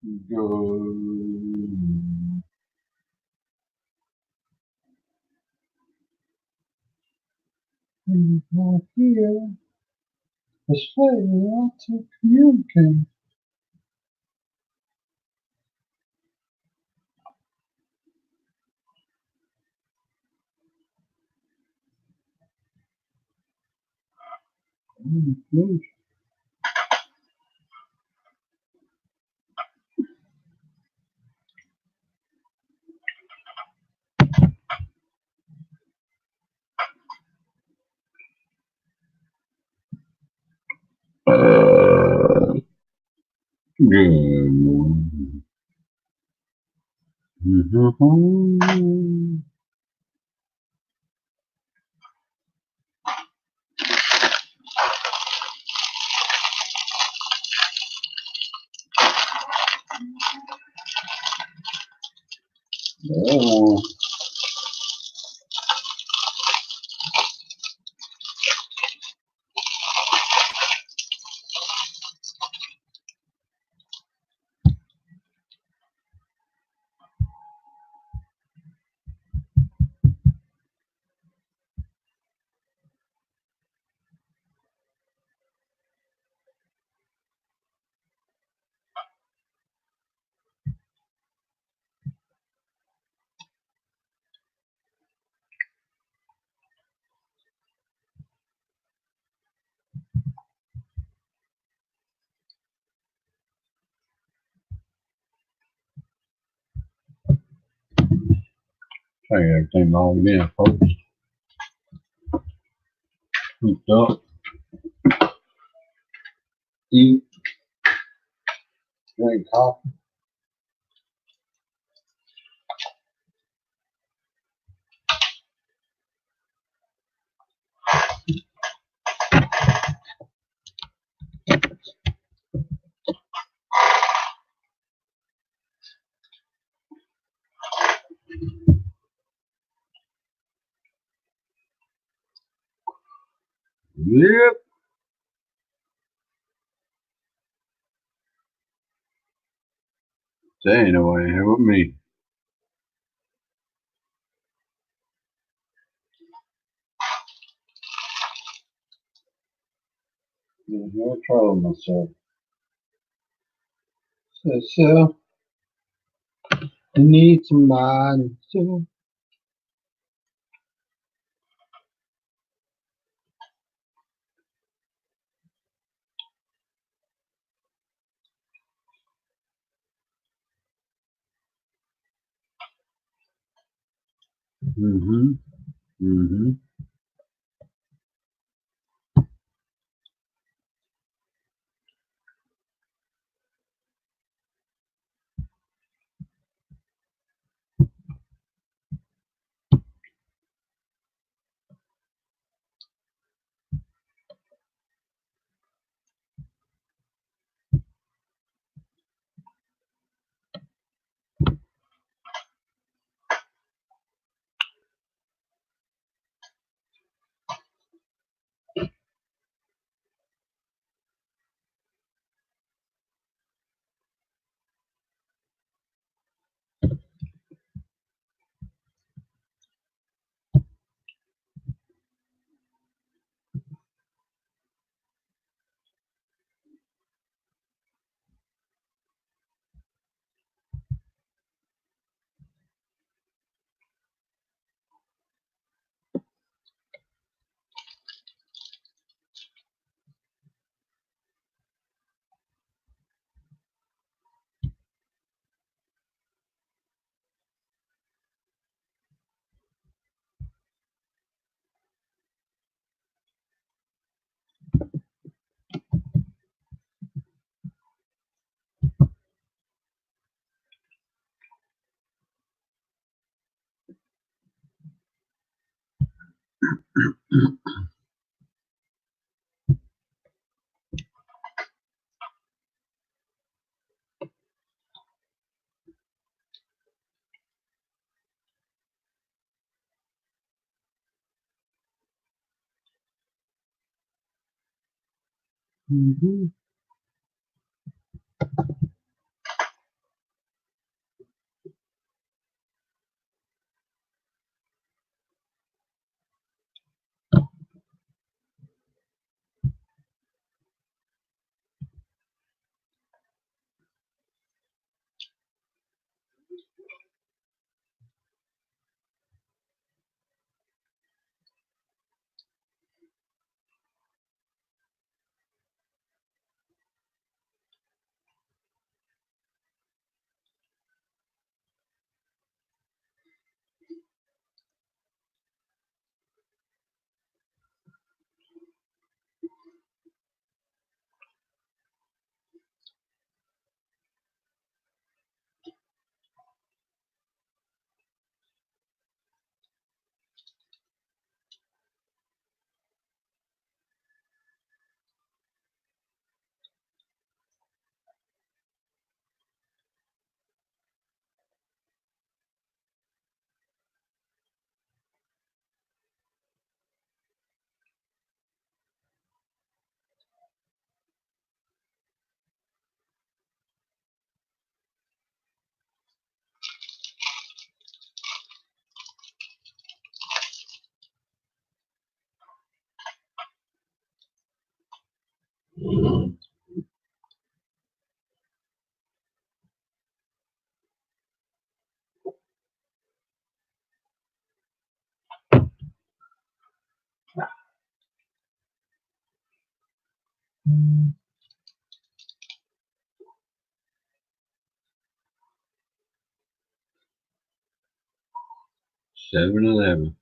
Go. Not here. It's failure to communicate. Communicate. Good morning. Oh, try everything logged in, folks. Hooked up. Eat. Drink coffee. Yep. They ain't nobody here with me. I try myself. So, I need somebody. So, mm-hmm. Mm-hmm. Mm-hmm. 7-Eleven.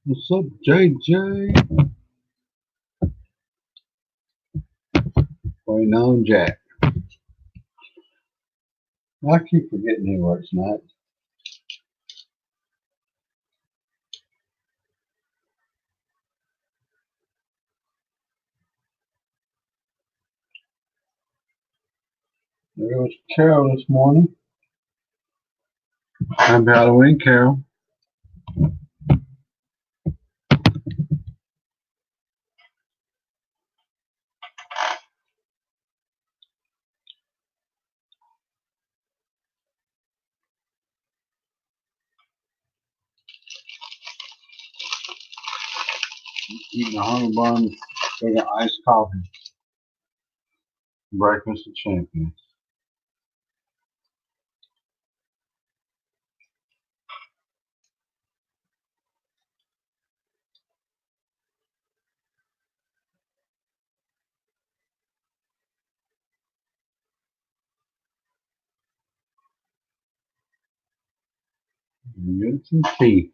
What's up, JJ? Waiting on Jack. I keep forgetting he works nights. There was Carol this morning. Happy Halloween, Carol. Eating a honey bun, drinking iced coffee. Breakfast of champions. And get some tea.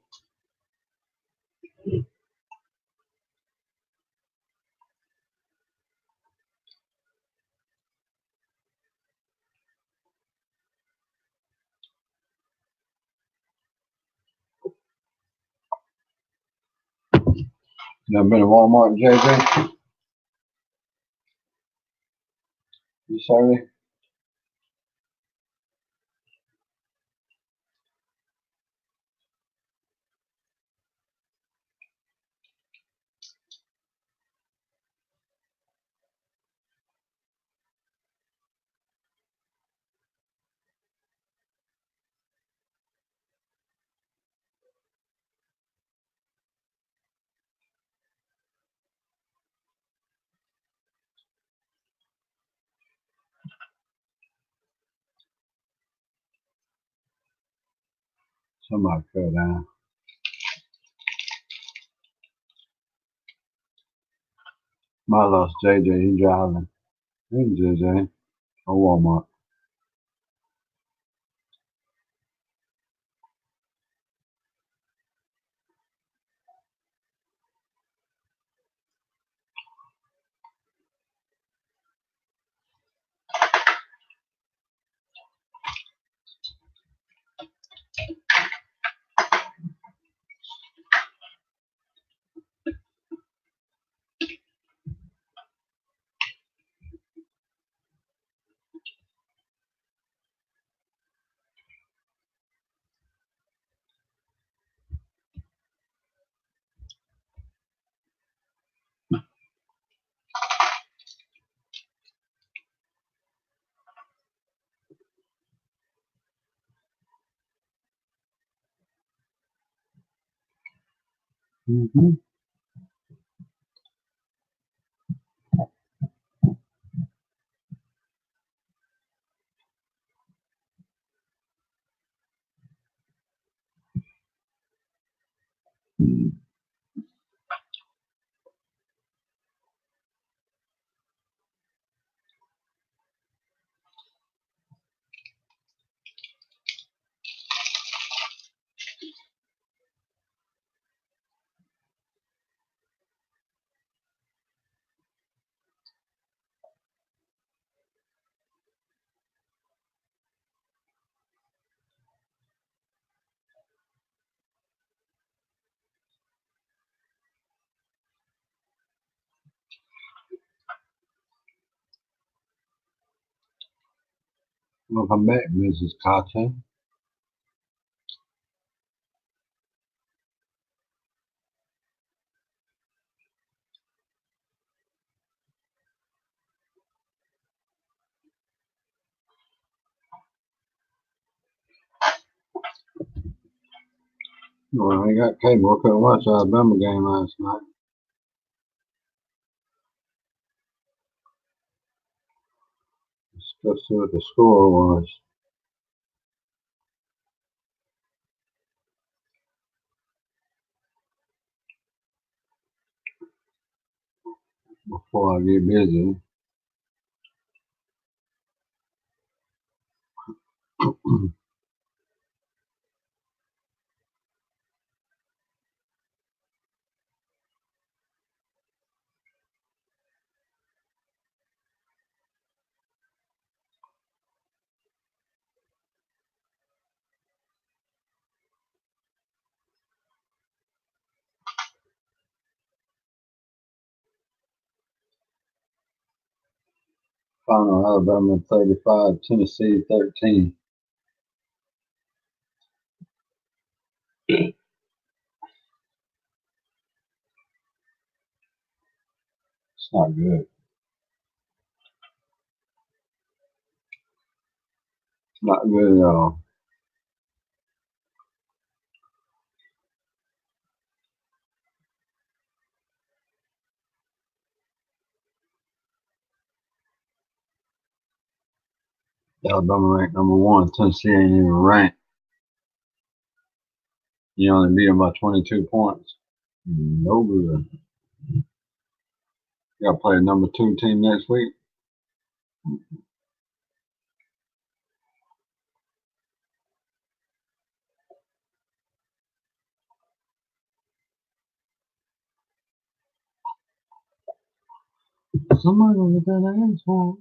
Never been to Walmart, JJ? You sorry? Somebody fell down. My lost JJ, he driving. Hey, JJ. Or Walmart. Mm-hmm. Welcome back, Mrs. Cotton. Well, I got cable. I couldn't watch the Alabama game last night. Let's see what the score was before I get busy. Final Alabama 35, Tennessee 13. It's not good. It's not good at all. Alabama ranked number one. Tennessee ain't even ranked. You only beat them by 22 points. No good. You got to play a number two team next week. Somebody gonna get that asshole.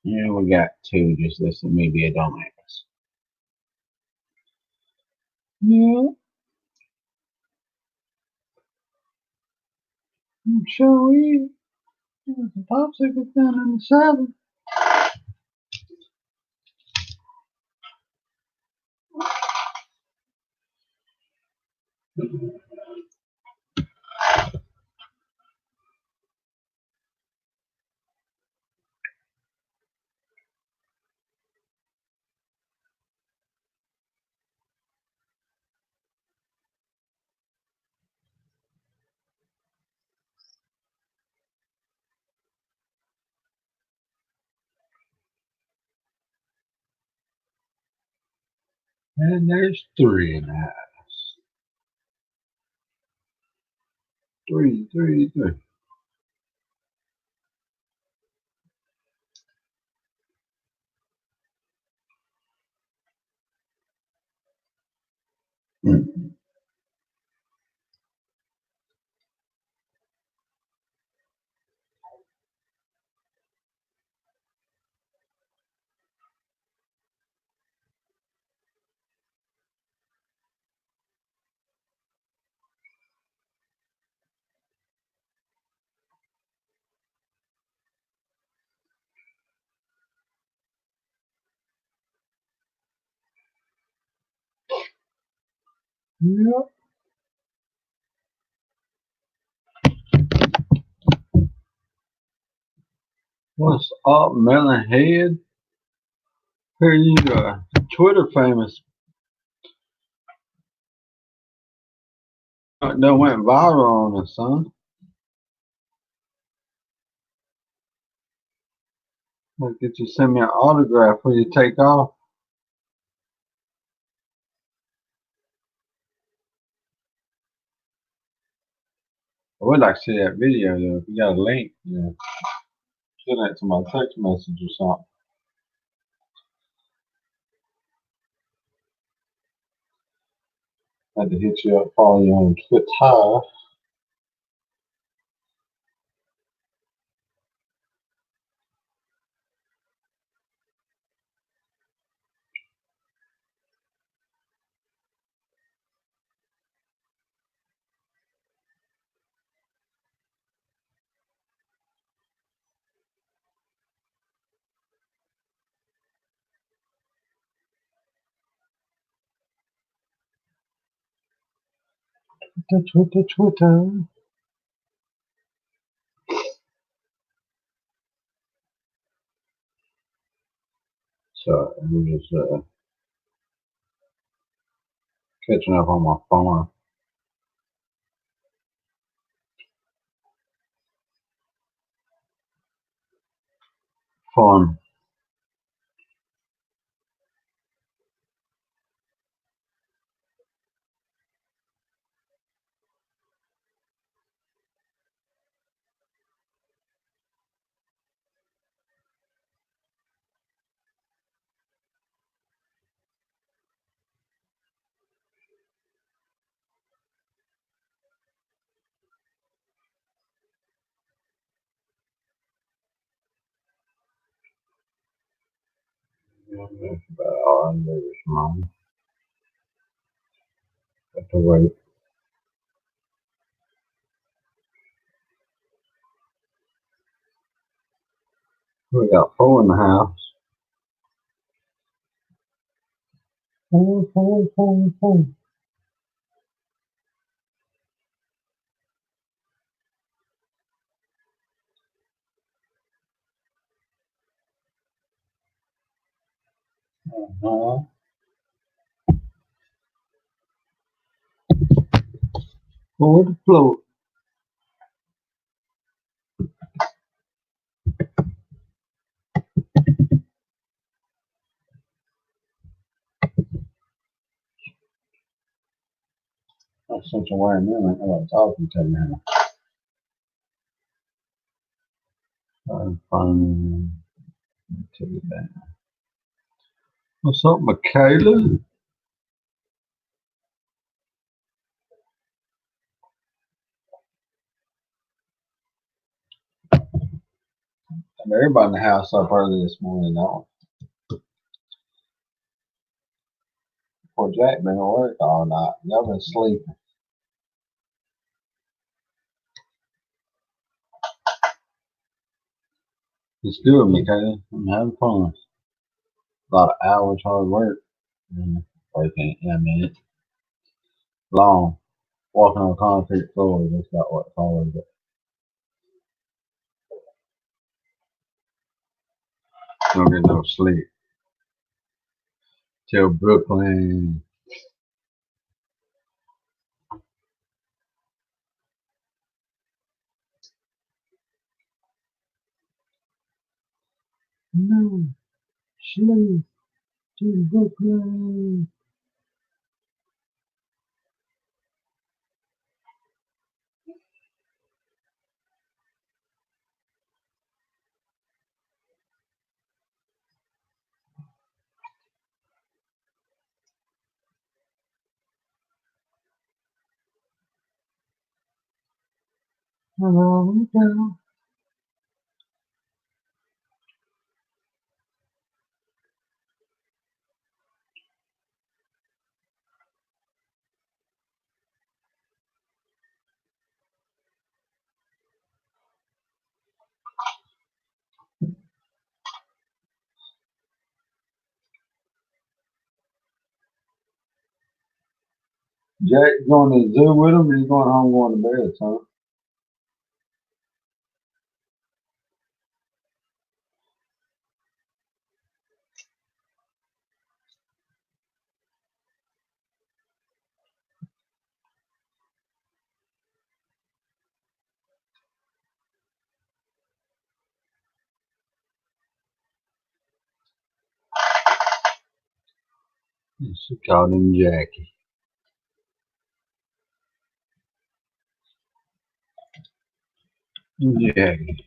Yeah, we got two. Just listen to me be a dumbass. Yeah, I'm sure is. There's a popsicle down in the salad. And there's three in the house. Three, three, three. Yep. What's up, Melon Head? Here you go. Twitter famous that went viral on us, son. I'll get you to send me an autograph when you take off. I would like to see that video though. If you got a link, send that to my text message or something. I had to hit you up, follow you on Twitter. Twitter. So I'm just catching up on my farm. Yeah, that's about all I do this morning. Have to wait. We got four in the house. Four. Uh-huh. Four to float. That's such a weird minute. I got talking to me now. Fun to that. What's up, Michaela? Everybody in the house up early this morning, though. Poor Jack been at work all night. Y'all been sleeping. It's good, Michaela. I'm having fun. A lot of hours hard work. Working, it's long. Walking on concrete floors, that's about what follows it. Don't get no sleep. Till Brooklyn. No sleep till Brooklyn. Down. Jack going to the zoo with him, or he's going home going to bed, son. She called him Jackie. Jackie.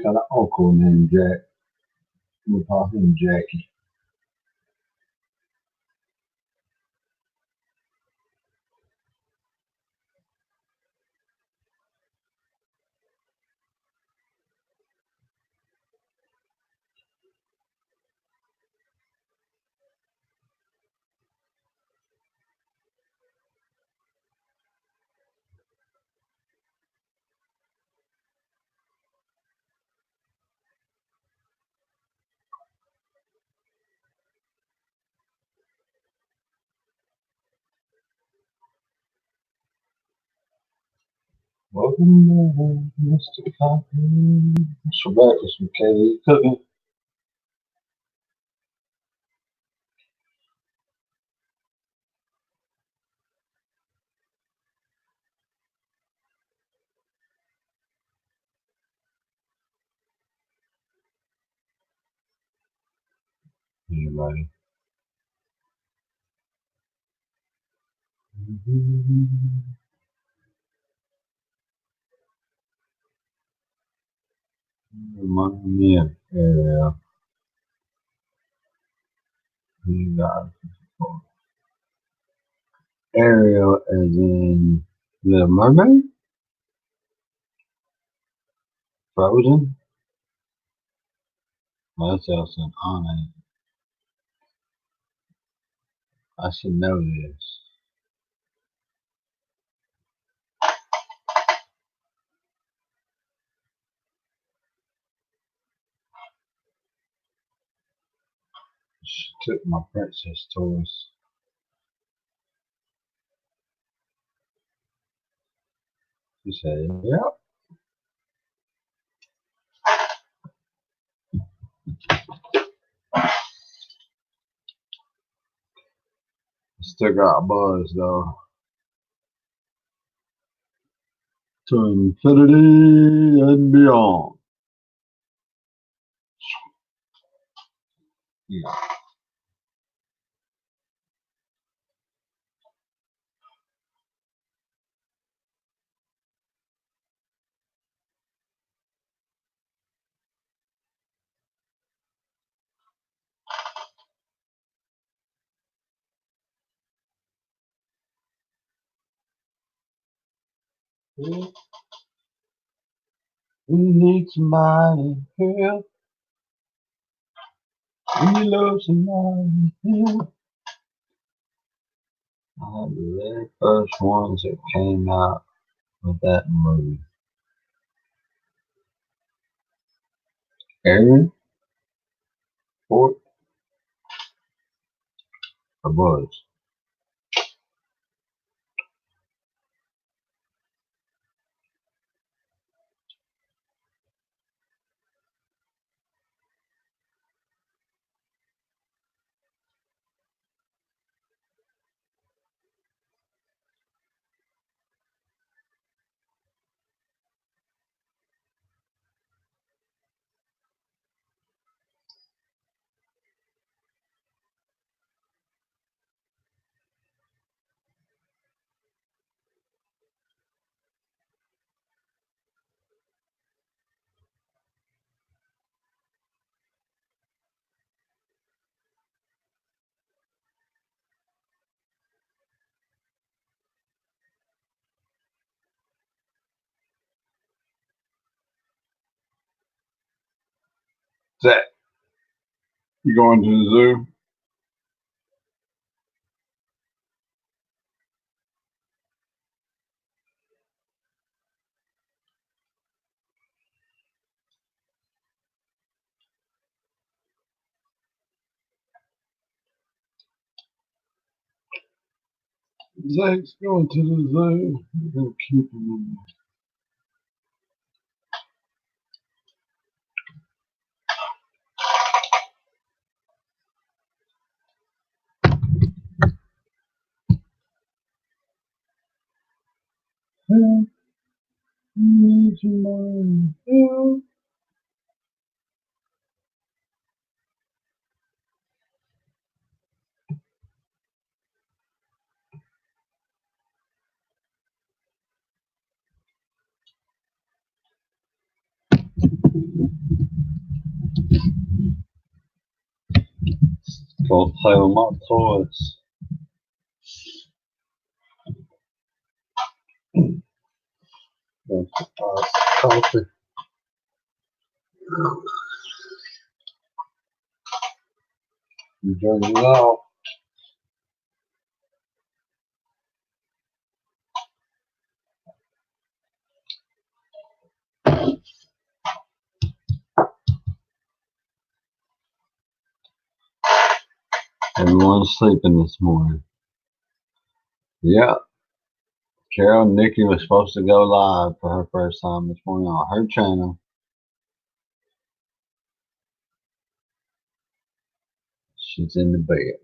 Got an uncle named Jack. We call him Jackie. Welcome to Mr. Coffee. What's for breakfast, Michaela? You cooking? Anybody? Remind me of Ariel. You got Ariel as in Little Mermaid? Frozen? That's Elsa and Anna. I should know this. She took my princess toys. She said, yep. Still got a buzz though. To infinity and beyond. Yeah. We need somebody help. We love somebody help. The very first ones that came out with that movie. Aaron, Fort, or Buzz. Zach, you going to the zoo? Zake's going to the zoo. We're gonna keep him in there. Help, need your money. Help. Go play with my toys. Coffee. You drink it out. Everyone's sleeping this morning. Yeah. Carol Nikki was supposed to go live for her first time this morning on her channel. She's in the bed.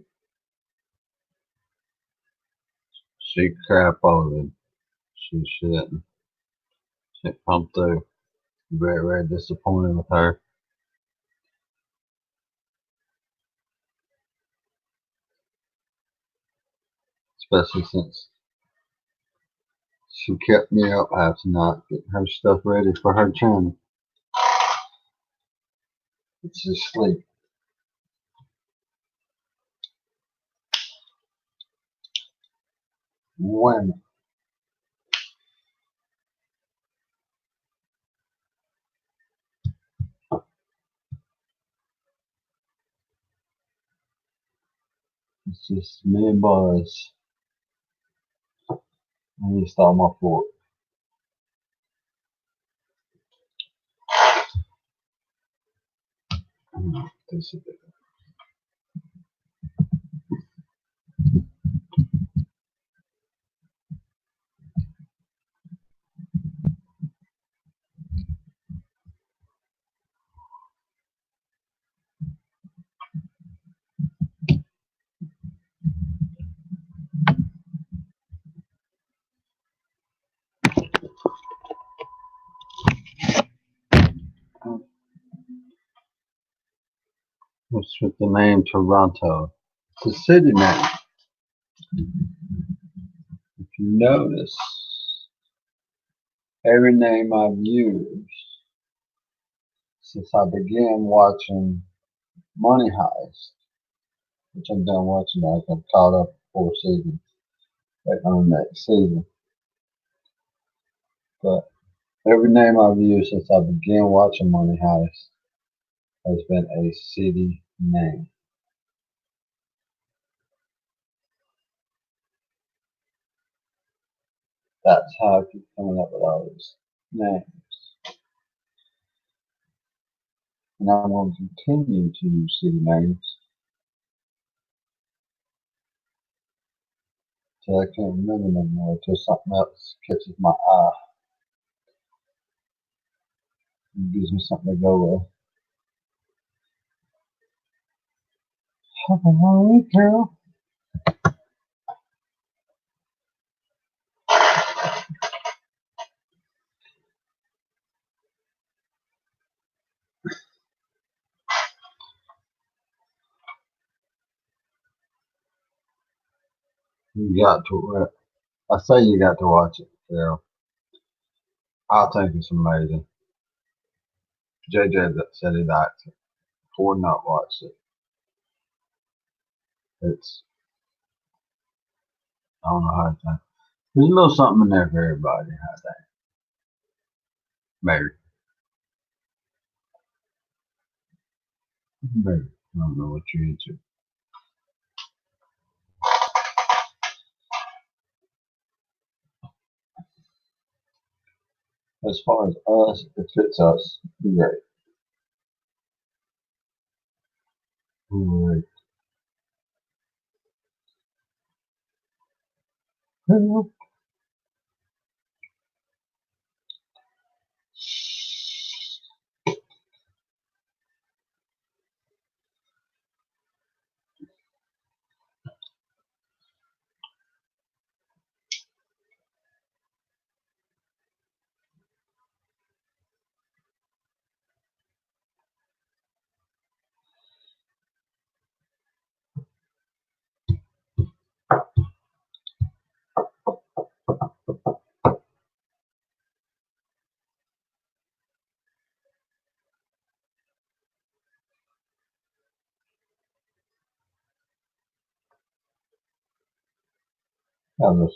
She crap over it. She shouldn't. She pumped through. Very, very disappointed with her. Especially since she kept me up half tonight getting her stuff ready for her channel. It's just sleep. When it's just me and Buzz. I need to start my fork. This is it. What's with the name Toronto? It's a city name. If you notice, every name I've used since I began watching Money Heist, which I'm done watching now. I'm caught up 4 seasons on the next season. But every name I've used since I began watching Money Heist has been a city name. That's how I keep coming up with all these names. And I'm going to continue to use city names till I can't remember no more, till something else catches my eye and gives me something to go with. Hello, Carol. You got to, I say you got to watch it, Carol. I think it's amazing. JJ that said it acted before not watched it. It's, I don't know how to think. There's a little something in there for everybody, I think. Maybe. Maybe. I don't know what you're into. As far as us, it fits us. Great. Great. There's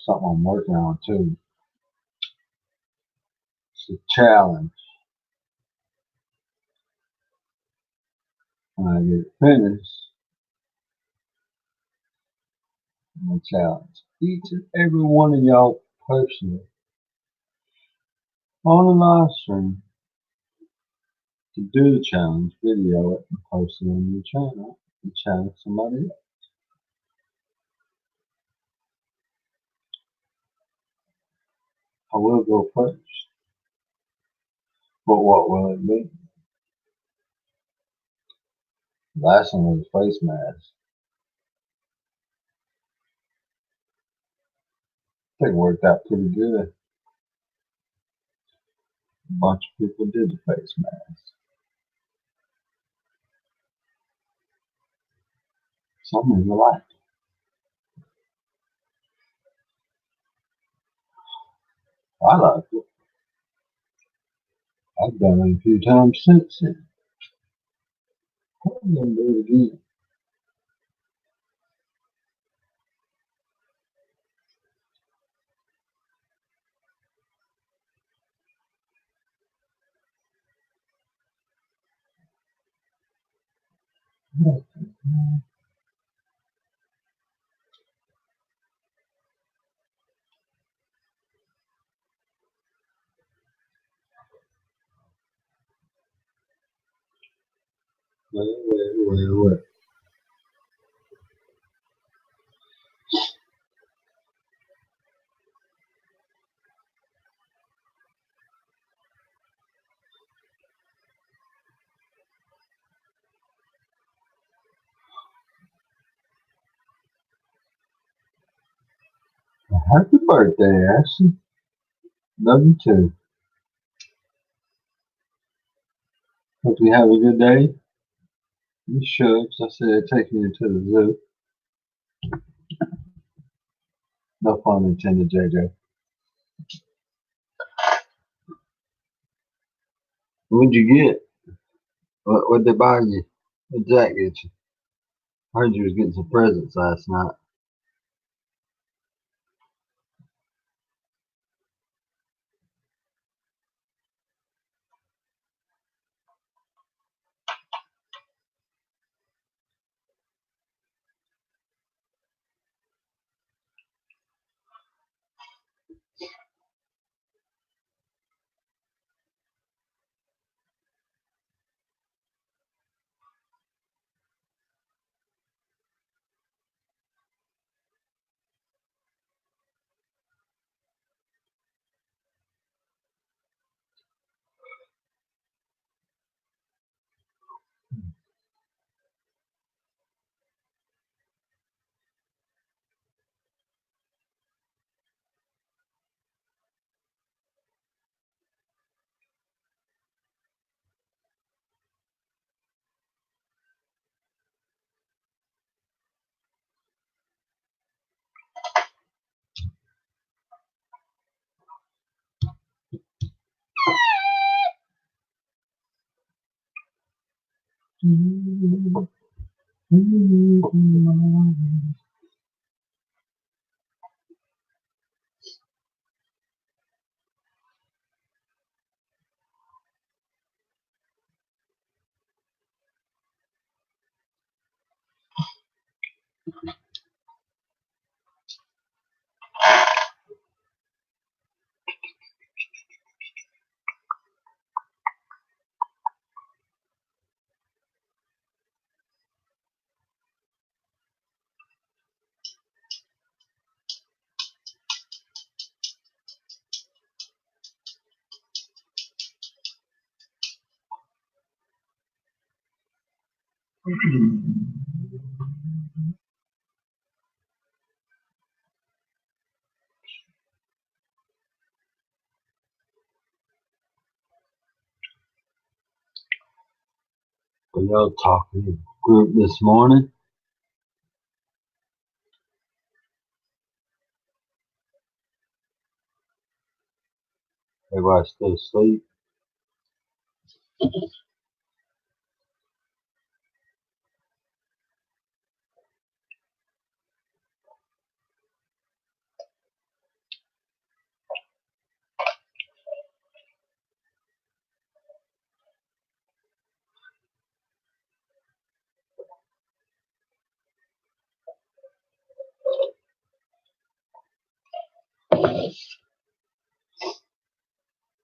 something I'm working on too. It's a challenge. When I get it finished, I'm gonna challenge each and every one of y'all personally on the live stream to do the challenge, video it, and post it on your channel and challenge somebody else. I will go first, but what will it be? Last one was a face mask. I think it worked out pretty good. A bunch of people did the face mask. Some of you liked it. I liked it. I've done it a few times since then. I'm gonna do it again. Wait. Happy birthday, Ashley. Love you too. Hope you have a good day. You should, 'cause I said taking you to the zoo. No pun intended, JJ. What'd you get? What'd they buy you? What'd Jack get you? I heard you was getting some presents last night. We all talking to the group this morning. Everybody's still asleep.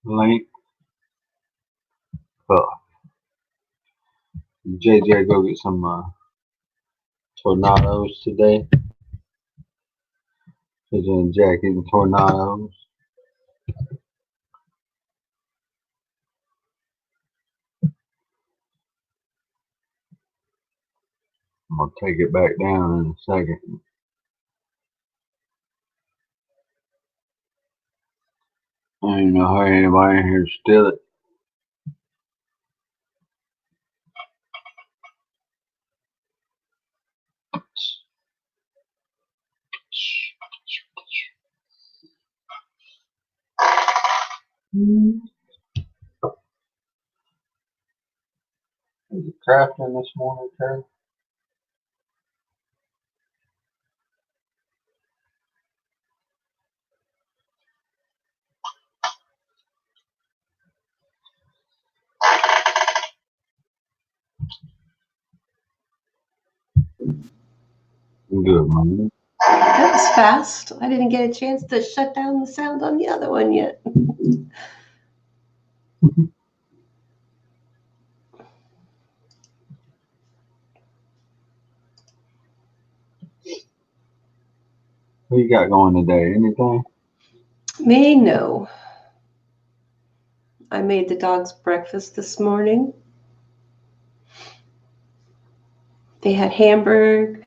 Link. JJ go get some tornadoes today. JJ and Jack eating tornadoes. I'm gonna take it back down in a second. I don't know how anybody in here steal it. Is it crafting this morning, Terry? Good, man. That was fast. I didn't get a chance to shut down the sound on the other one yet. What you got going today? Anything? Me, no. I made the dogs breakfast this morning. They had hamburger,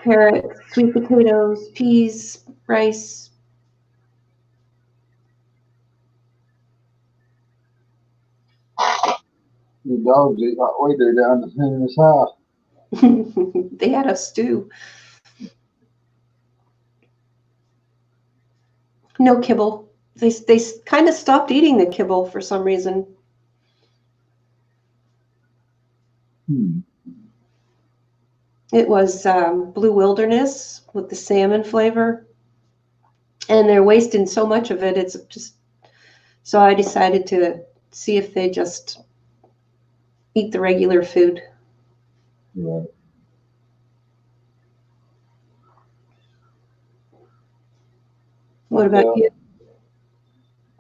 carrots, sweet potatoes, peas, rice. Your dogs eat like we do down in this house. They had a stew. No kibble. They kind of stopped eating the kibble for some reason. It was Blue Wilderness with the salmon flavor. And they're wasting so much of it. It's just, so I decided to see if they just eat the regular food. Right. What about you?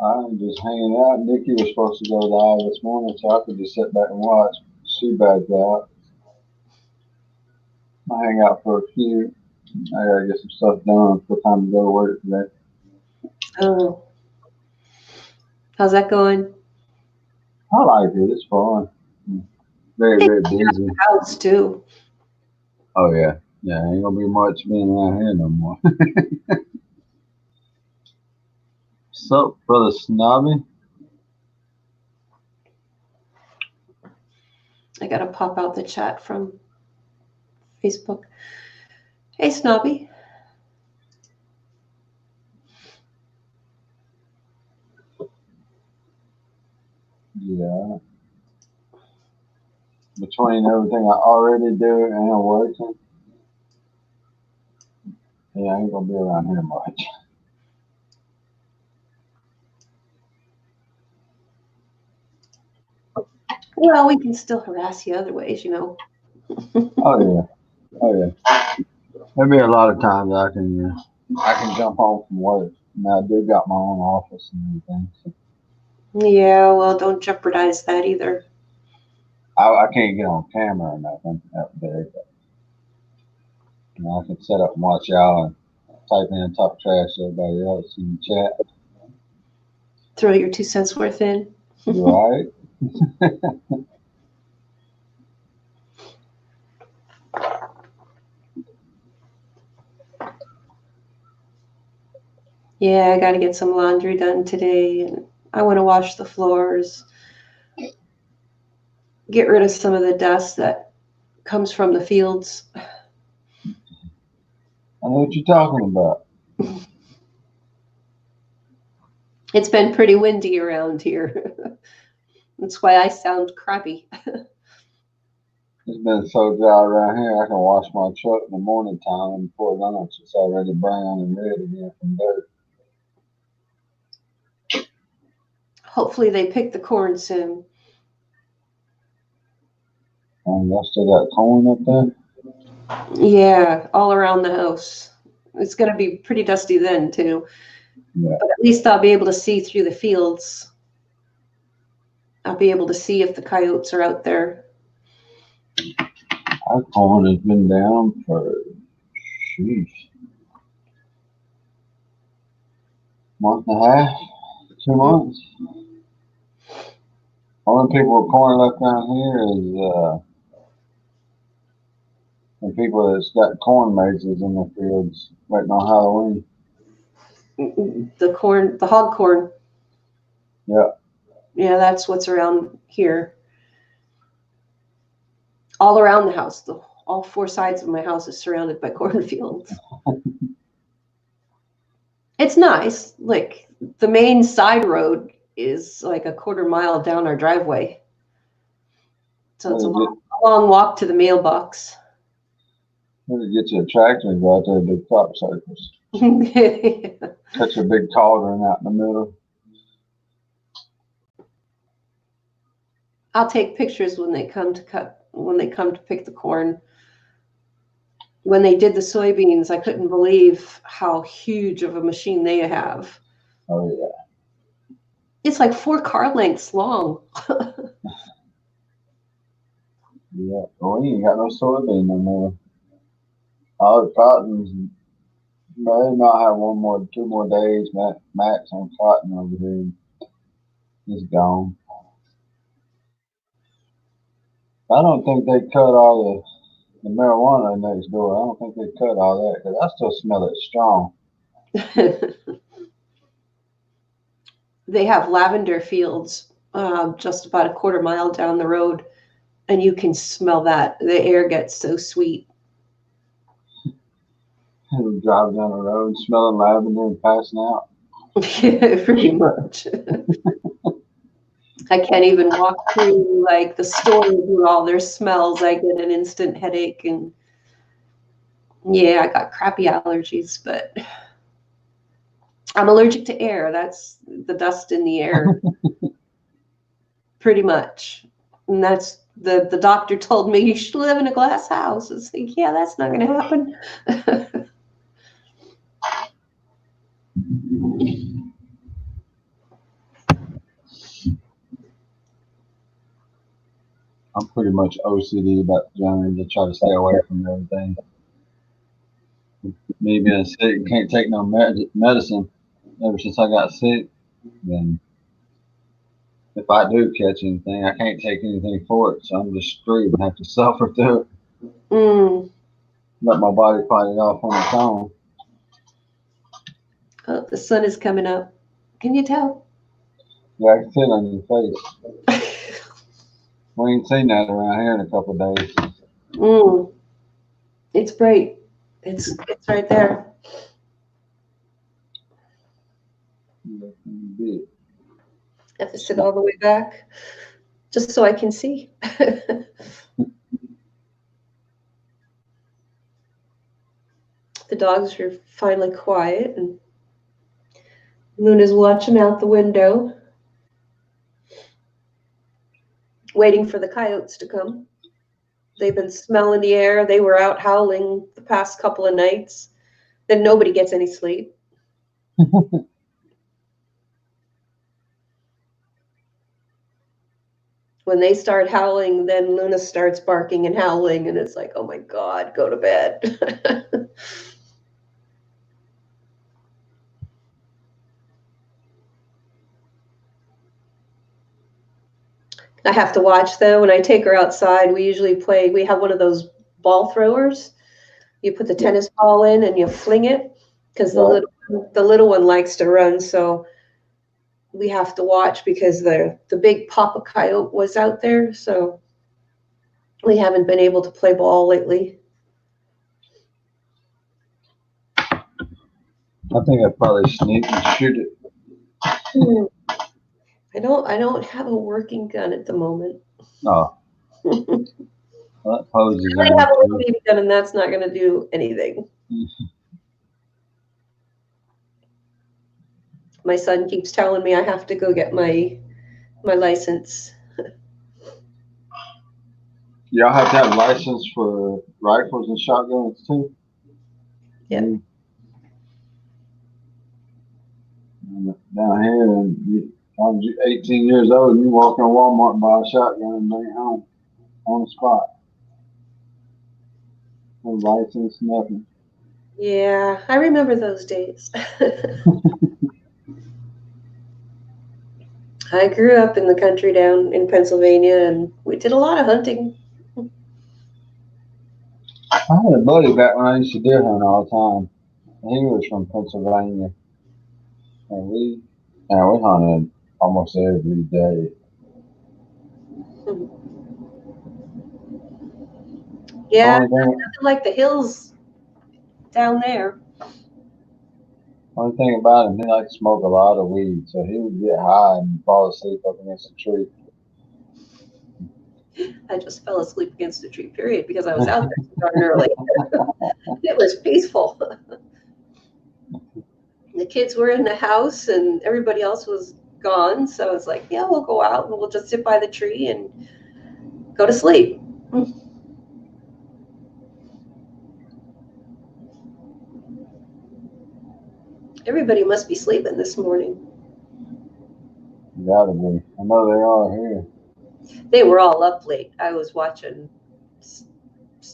I'm just hanging out. Nikki was supposed to go live this morning, so I could just sit back and watch. She backed out. I hang out for a few. I gotta get some stuff done for time to go to work today. Oh, how's that going? I like it. It's fun. Very, very busy. House too. Oh yeah. Yeah, ain't gonna be much being around here no more. What's up, brother Snobby? I gotta pop out the chat from Facebook. Hey, Snobby. Yeah. Between everything I already do and working, yeah, I ain't gonna be around here much. Well, we can still harass you other ways, you know. Oh yeah. Oh yeah. There'll be a lot of times I can jump home from work. Now I do got my own office and everything. So Yeah, well, don't jeopardize that either. I can't get on camera or nothing up there. But, I can set up and watch y'all and type in talk trash to everybody else in the chat. Throw your 2 cents worth in. You alright? Yeah, I got to get some laundry done today, and I want to wash the floors, get rid of some of the dust that comes from the fields. I know what you're talking about. It's been pretty windy around here. That's why I sound crappy. It's been so dry around here, I can wash my truck in the morning time and before lunch it's already brown and red again from dirt. Hopefully they pick the corn soon. And y'all still got corn up there? Yeah, all around the house. It's going to be pretty dusty then too. Yeah. But at least I'll be able to see through the fields. I'll be able to see if the coyotes are out there. Our corn has been down for, sheesh, month and a half, 2 months. Only people with corn left around here is the people that's got corn mazes in their fields waiting on Halloween. The corn, the hog corn. Yeah. Yeah, that's what's around here. All around the house, all 4 sides of my house is surrounded by cornfields. It's nice. Like the main side road is like a 1/4 mile down our driveway. So it's a long walk to the mailbox. Maybe get you a tractor and go out there and do crop circles. Cut your big cauldron out in the middle. I'll take pictures when they come to pick the corn. When they did the soybeans, I couldn't believe how huge of a machine they have. Oh yeah. It's like 4 car lengths long. Yeah. Well, we ain't got no soybean no more. All the cotton's, they might have 2 more days max on cotton over here. It's gone. I don't think they cut all the marijuana next door. I don't think they cut all that because I still smell it strong. They have lavender fields just about a 1/4 mile down the road, and you can smell that. The air gets so sweet. We drive down the road smelling lavender and passing out. Pretty much. I can't even walk through like the store with all their smells. I get an instant headache, and yeah, I got crappy allergies, but I'm allergic to air. That's the dust in the air. Pretty much. And that's the doctor told me you should live in a glass house. It's like, yeah, that's not going to happen. I'm pretty much OCD about Johnny to try to stay away from everything. Me being sick, can't take no medicine ever since I got sick. Then if I do catch anything, I can't take anything for it, so I'm just screwed and have to suffer through it. Let my body fight it off on its own. Oh, the sun is coming up. Can you tell? Yeah, I can see it on your face. We ain't seen that around here in a couple of days. It's bright. It's right there. I have to sit all the way back just so I can see. The dogs are finally quiet, and Luna's watching out the window, waiting for the coyotes to come. They've been smelling the air. They were out howling the past couple of nights. Then nobody gets any sleep. When they start howling, then Luna starts barking and howling, and it's like, oh my God, go to bed. I have to watch them. When I take her outside, we usually play, we have one of those ball throwers. You put the tennis ball in and you fling it. because Right. the little one likes to run, so we have to watch because the big Papa Coyote was out there, so we haven't been able to play ball lately. I think I'd probably sneak and shoot it. I don't have a working gun at the moment. No, that poses I an have a little issue. BB gun, and that's not going to do anything. My son keeps telling me I have to go get my license. Y'all have to have license for rifles and shotguns too. Yeah. And down here, and I'm 18 years old, and you walk in Walmart and buy a shotgun and bring it home on the spot. No license, nothing. Yeah, I remember those days. I grew up in the country down in Pennsylvania, and we did a lot of hunting. I had a buddy back when I used to deer hunt all the time. He was from Pennsylvania, and we hunted almost every day. Yeah, Only thing, nothing like the hills down there. only thing about him, he liked to smoke a lot of weed, so he would get high and fall asleep up against a tree. I just fell asleep against a tree, period, because I was out there so darn early. It was peaceful. The kids were in the house and everybody else was gone, so it's like, yeah, we'll go out and we'll just sit by the tree and go to sleep. Everybody must be sleeping this morning. Gotta be. I know they are here. They were all up late. I was watching.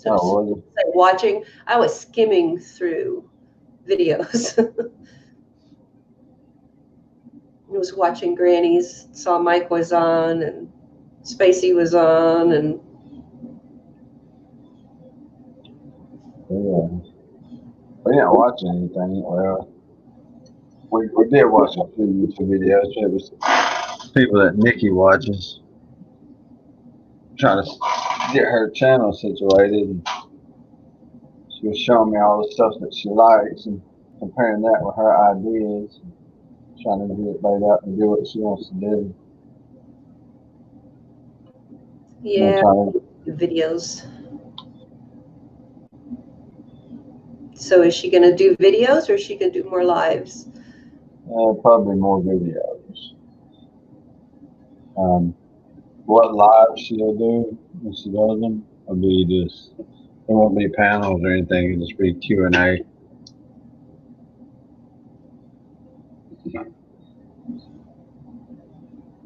Oh, was it? Watching. I was skimming through videos. I was watching Granny's. Saw Mike was on and Spacey was on, and Yeah. We didn't watch anything. Well, we did watch a few YouTube videos. It was people that Nikki watches, trying to get her channel situated. And she was showing me all the stuff that she likes and comparing that with her ideas, trying to get it laid out and do what she wants to do. yeah, Trying to, videos. So is she going to do videos or is she going to do more lives? probably more videos. What live she'll do when she does them will be just, there won't be panels or anything, it'll just be Q&A.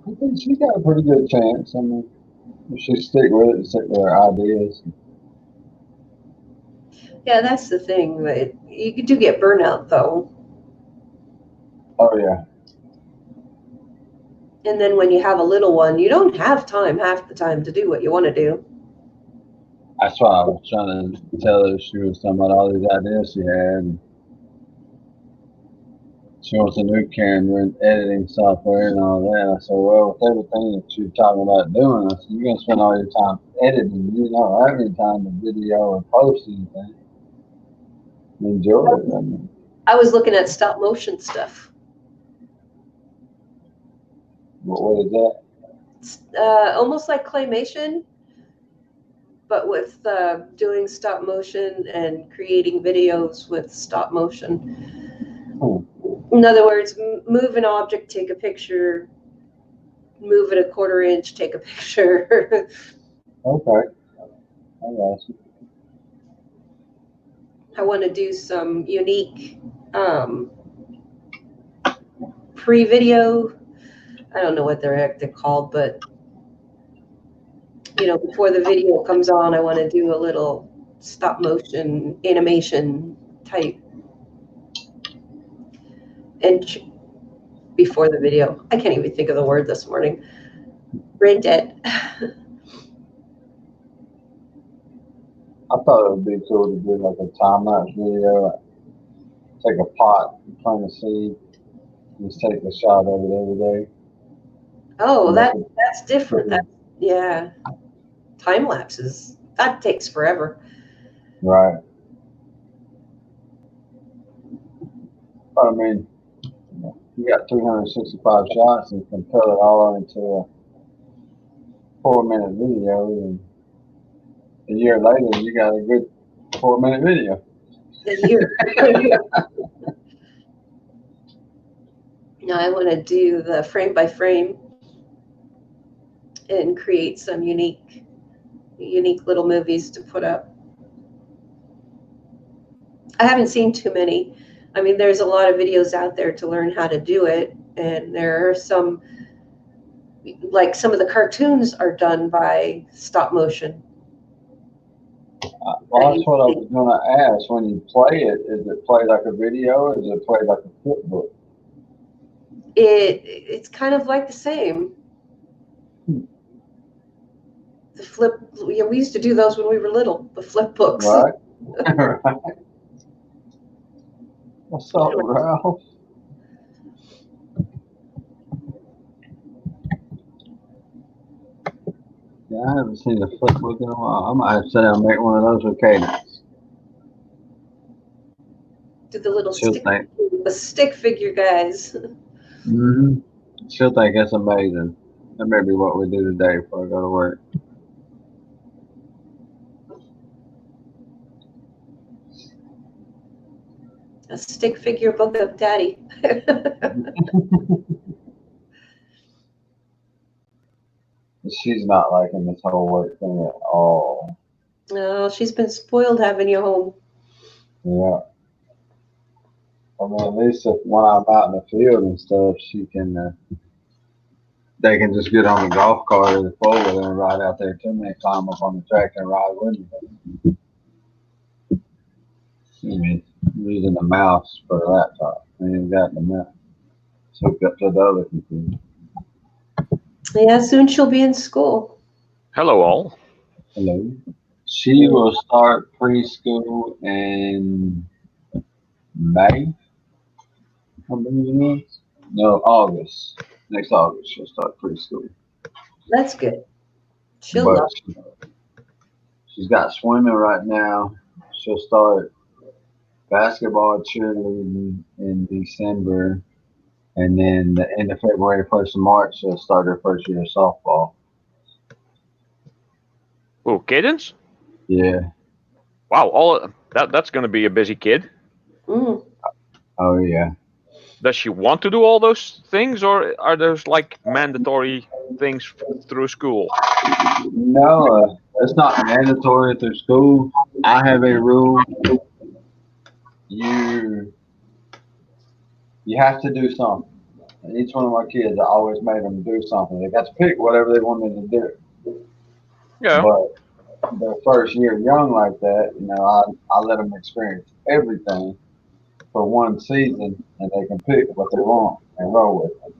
I think she got a pretty good chance. I mean, if she stick with it and stick with her ideas. Yeah, that's the thing. But you do get burnout though. Oh yeah. And then when you have a little one, you don't have time half the time to do what you want to do. That's why I was trying to tell her. She was talking about all these ideas she had. And she wants a new camera and editing software and all that. I said, well, with everything that you're talking about doing, I said, you're going to spend all your time editing. You don't have any time to video or post anything. Enjoy it. I mean, I was looking at stop motion stuff. what is that? It's, almost like claymation, but with doing stop motion and creating videos with stop motion. In other words, move an object, take a picture, move it a quarter inch, take a picture. Okay. I got you. I want to do some unique pre-video. I don't know what they're called, but before the video comes on, I want to do a little stop motion animation type. And before the video, I can't even think of the word this morning. Brain dead. I thought it would be cool to do like a time lapse video, like take a pot, plant a seed, just take a shot of it every day. Oh, And that's different. Yeah. Time lapses. That takes forever. right. But I mean, you got 365 shots and you can put it all into a 4-minute video, and a year later you got a good 4-minute video. A year. Now I want to do the frame by frame and create some unique little movies to put up. I haven't seen too many. I mean, there's a lot of videos out there to learn how to do it, and there are some, like some of the cartoons are done by stop motion. Well, that's what I was going to ask. When you play it, is it played like a video or is it played like a flip book? It's kind of like the same. The flip, yeah, we used to do those when we were little, the flip books. Right? Right. What's up, Ralph? Yeah, I haven't seen a flip book in a while. I might have to sit down and make one of those with Cadence. Do the little She'll stick figure guys. Mm-hmm. She'll think it's amazing. That may be what we do today before I go to work. A stick figure book of Daddy. She's not liking this whole work thing at all. No, she's been spoiled having you home. Yeah. I mean, at least when I'm out in the field and stuff, she can. They can just get on the golf cart or the four-wheeler and ride out there to me and climb up on the tractor and ride with me. I mean, using the mouse for the laptop. I ain't got the mouse hooked up to the other computer. Yeah, soon she'll be in school. Hello, all. Hello. She will start preschool in May, I believe it is. No, August. Next August she'll start preschool. That's good. She'll But love she's got swimming right now. She'll start basketball, cheerleading in December, and then the end of February, 1st of March, she'll start her first year of softball. Oh, Cadence? Yeah. Wow, that's going to be a busy kid. Mm. Oh yeah. Does she want to do all those things, or are those like mandatory things through school? No, it's not mandatory through school. I have a rule. You have to do something. And each one of my kids, I always made them do something. They got to pick whatever they wanted to do. Yeah. But their first year young like that, I let them experience everything for one season, and they can pick what they want and roll with it.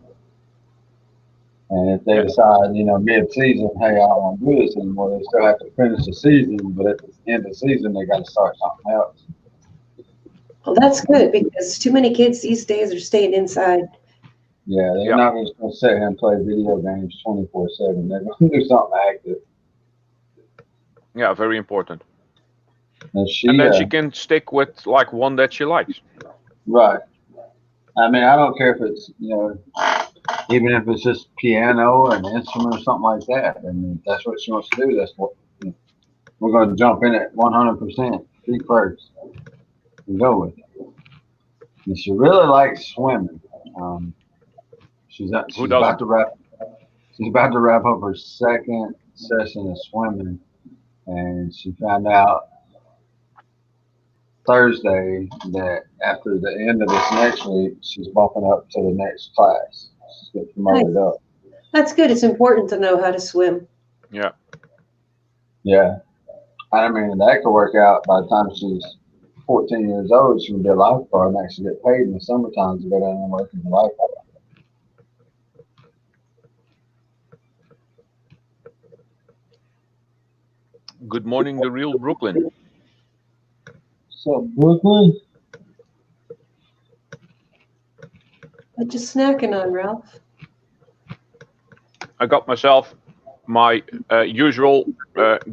And if they decide, mid-season, hey, I don't want to do this anymore, they still have to finish the season, but at the end of the season, they got to start something else. Well, that's good because too many kids these days are staying inside. Yeah, they're not just going to sit here and play video games 24/7. They're going to do something active. Yeah, very important. And then she can stick with like one that she likes. Right. I mean, I don't care if it's, even if it's just piano or an instrument or something like that. I mean, if that's what she wants to do, that's what we're going to jump in at 100%, feet first, and go with it. And she really likes swimming. She's about to wrap. She's about to wrap up her second session of swimming, and she found out Thursday that after the end of this next week, she's bumping up to the next class. She's getting promoted up. That's good. It's important to know how to swim. Yeah. Yeah. I mean, that could work out by the time she's 14 years old. She can be a lifeguard and actually get paid in the summertime to go down and work as a lifeguard. Good morning, the real Brooklyn. What's up, Brooklyn? What you snacking on, Ralph? I got myself my usual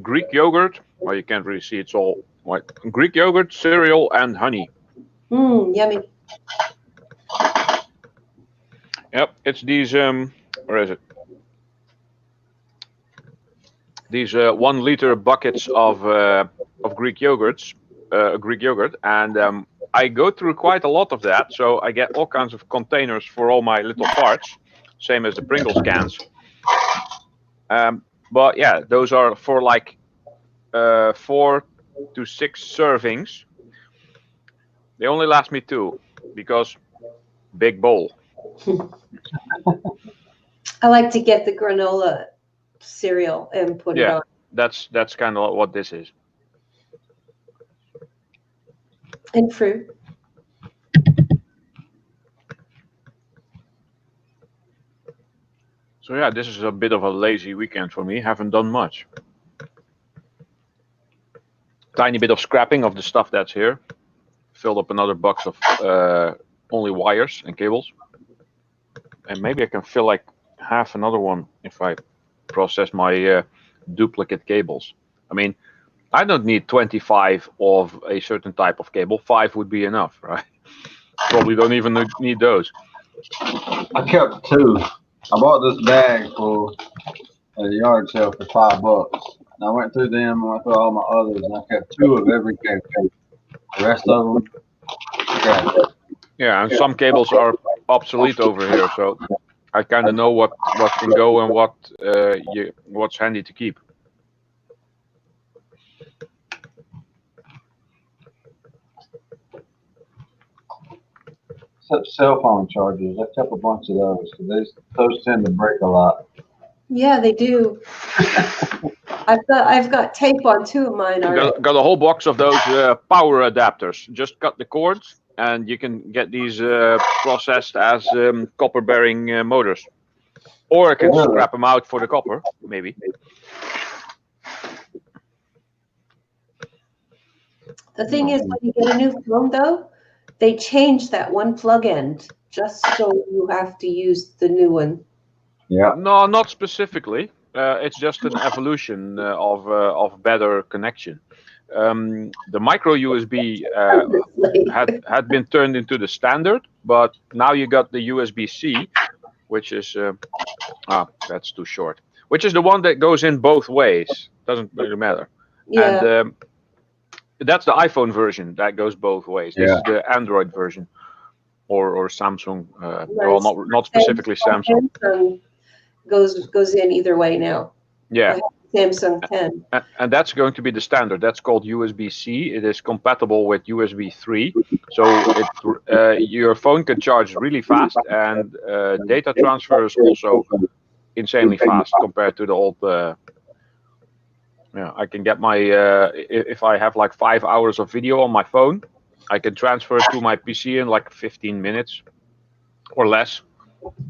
Greek yogurt. Well, you can't really see it's all white. Greek yogurt, cereal, and honey. Yummy. Yep, it's these. Where is it? These 1 liter buckets of Greek yogurts, Greek yogurt, and I go through quite a lot of that. So I get all kinds of containers for all my little parts, same as the Pringles cans. But yeah, those are for like 4 to 6 servings. They only last me 2 because big bowl. I like to get the granola cereal and put it on. That's kind of what this is. And fruit. So yeah, this is a bit of a lazy weekend for me. Haven't done much. Tiny bit of scrapping of the stuff that's here. Filled up another box of only wires and cables. And maybe I can fill like half another one if I process my duplicate cables. I mean, I don't need 25 of a certain type of cable. 5 would be enough, right? Probably don't even need those. I kept 2. I bought this bag for a yard sale for $5. And I went through them and went through all my others, and I kept 2 of every cable. The rest of them, scrapped. Yeah, and some cables are obsolete over here, so I kind of know what can go and what's handy to keep. Except cell phone chargers, I kept a bunch of those because those tend to break a lot. Yeah, they do. I've got tape on 2 of mine already. Got a whole box of those power adapters. Just cut the cords, and you can get these processed as copper-bearing motors. Or I can scrap them out for the copper, maybe. The thing is, when you get a new phone, though, they change that one plug end just so you have to use the new one. Yeah. No, not specifically. It's just an evolution of better connection. The micro USB had been turned into the standard, but now you got the USB-C, which is that's too short. Which is the one that goes in both ways. Doesn't really matter. Yeah. And that's the iPhone version that goes both ways. This is the Android version, or Samsung. Well, not specifically Samsung. Samsung goes in either way now. Yeah. Samsung 10. And that's going to be the standard. That's called USB-C. It is compatible with USB 3, so your phone can charge really fast, and data transfer is also insanely fast compared to the old. I can get my if I have like 5 hours of video on my phone, I can transfer it to my PC in like 15 minutes or less,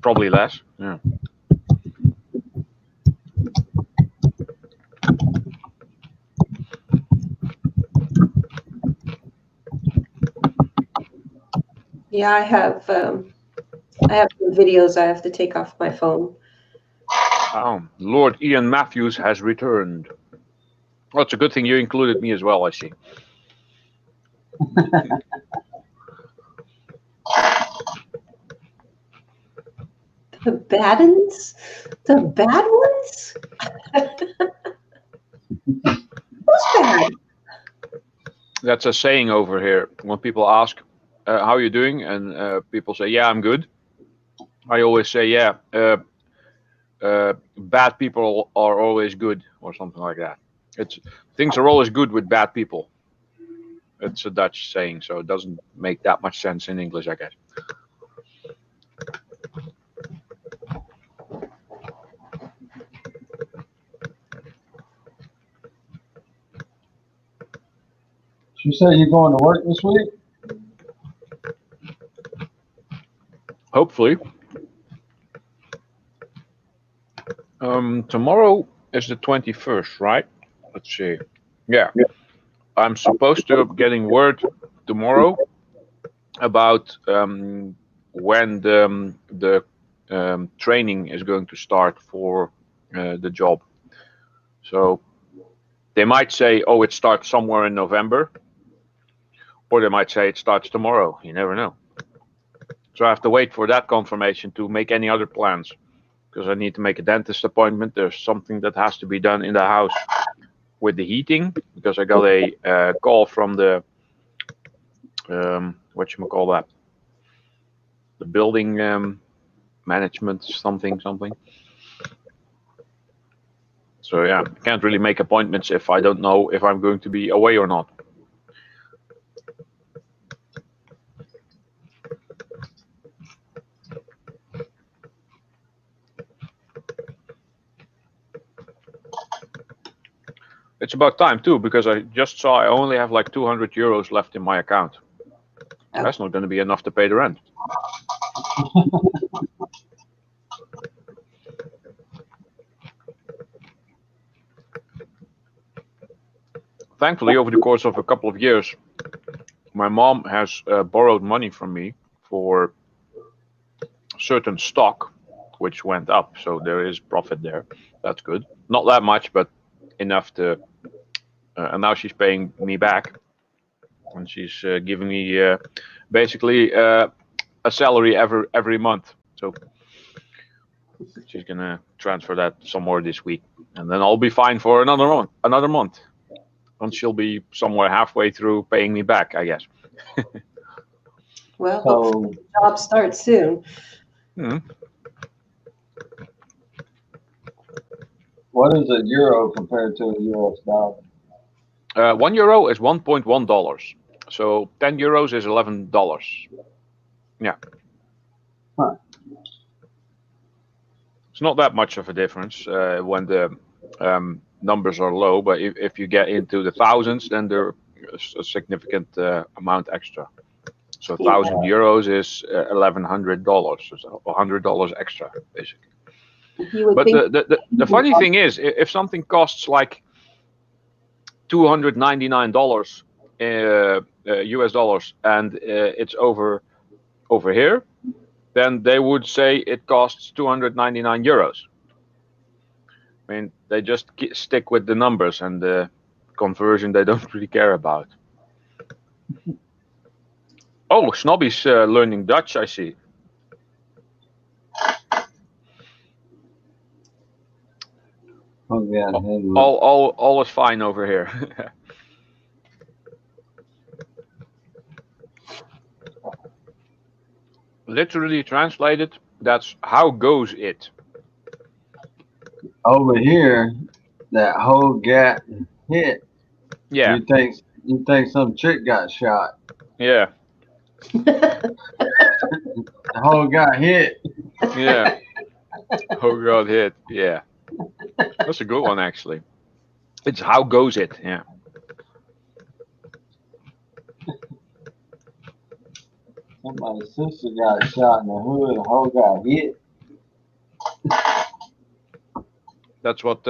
probably less. Yeah. Yeah, I have some videos I have to take off my phone. Oh, Lord Ian Matthews has returned. Well, it's a good thing you included me as well, I see. The bad ones? The bad ones? Who's bad? That's a saying over here. When people ask, how are you doing? And people say, yeah, I'm good. I always say, yeah, bad people are always good, or something like that. Things are always good with bad people. It's a Dutch saying, so it doesn't make that much sense in English, I guess. You say you're going to work this week? Hopefully. Tomorrow is the 21st, right? Let's see. Yeah. I'm supposed to be getting word tomorrow about when the training is going to start for the job. So they might say, oh, it starts somewhere in November, or they might say it starts tomorrow. You never know. So I have to wait for that confirmation to make any other plans, because I need to make a dentist appointment. There's something that has to be done in the house with the heating, because I got a call from the whatchamacallit, the building management something. So yeah, I can't really make appointments if I don't know if I'm going to be away or not. It's about time too, because I just saw I only have like 200 euros left in my account. Oh. That's not going to be enough to pay the rent. Thankfully, over the course of a couple of years, my mom has borrowed money from me for certain stock, which went up. So there is profit there. That's good. Not that much, but enough to. And now she's paying me back, and she's giving me basically a salary every month. So she's gonna transfer that somewhere this week, and then I'll be fine for another month. And she'll be somewhere halfway through paying me back, I guess. Well, So hopefully the job starts soon. what is a euro compared to a US dollar? €1 is $1.1. So 10 euros is $11. Yeah. Huh. It's not that much of a difference when the numbers are low, but if you get into the thousands, then there's a significant amount extra. So Yeah. 1,000 euros is $1,100, so $100 extra, basically. You would But think the funny thing is, if something costs like $299 US dollars and it's over here, then they would say it costs 299 euros. I mean, they just stick with the numbers, and the conversion they don't really care about. Oh, Snobby's learning Dutch, I see. Oh yeah, All is fine over here. Literally translated, that's how goes it. over here, that whole got hit. Yeah, You think some chick got shot? yeah, The whole got hit. yeah. Oh God, hit. Yeah, that's a good one actually. It's how goes it. Yeah. Somebody's sister got shot in the hood. The whole got hit. That's what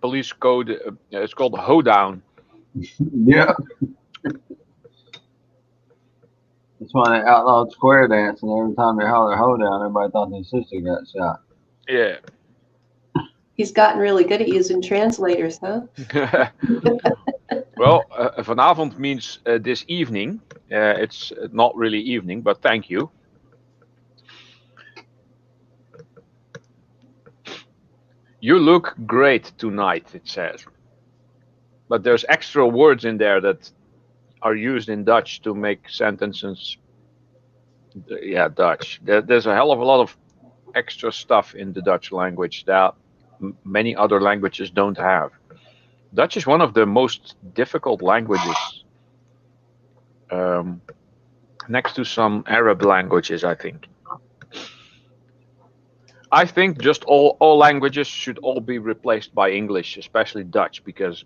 police code. It's called hoedown. Yeah. That's why they outlawed square dancing. Every time they holler hoedown, everybody thought their sister got shot. Yeah. he's gotten really good at using translators, huh? Well, vanavond means this evening. It's not really evening, but thank you. You look great tonight, it says. But there's extra words in there that are used in Dutch to make sentences. Yeah, Dutch. There's a hell of a lot of extra stuff in the Dutch language that many other languages don't have. Dutch is one of the most difficult languages, next to some Arab languages, I think. I think just all languages should all be replaced by English, especially Dutch, because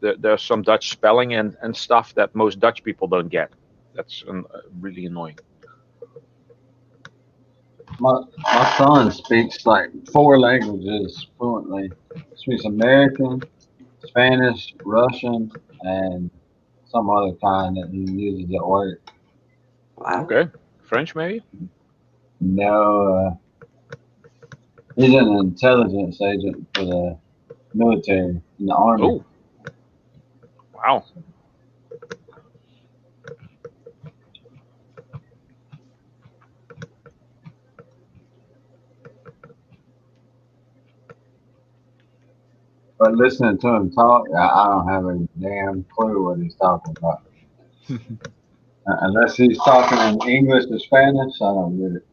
there's some Dutch spelling and stuff that most Dutch people don't get. That's really annoying. My son speaks like 4 languages fluently. He speaks American, Spanish, Russian, and some other kind that he uses at work. Wow. Okay, French maybe. No, he's an intelligence agent for the military in the army. Oh, wow. But listening to him talk, I don't have a damn clue what he's talking about. Unless he's talking in English or Spanish, I don't get it.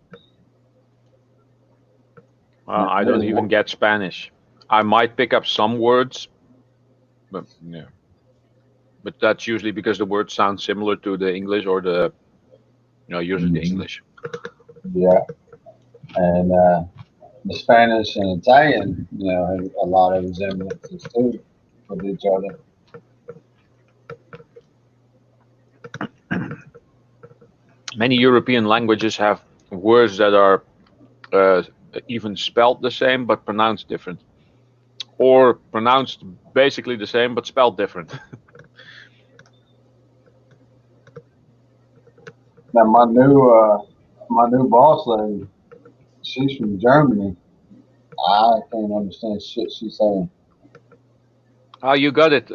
I don't even get Spanish. I might pick up some words, but yeah. But that's usually because the words sound similar to the English or the, usually the English. Yeah. And the Spanish and Italian, have a lot of resemblances too with each other. Many European languages have words that are even spelled the same but pronounced different, or pronounced basically the same but spelled different. Now my new boss lady, she's from Germany. I can't understand shit she's saying. Oh, you got it,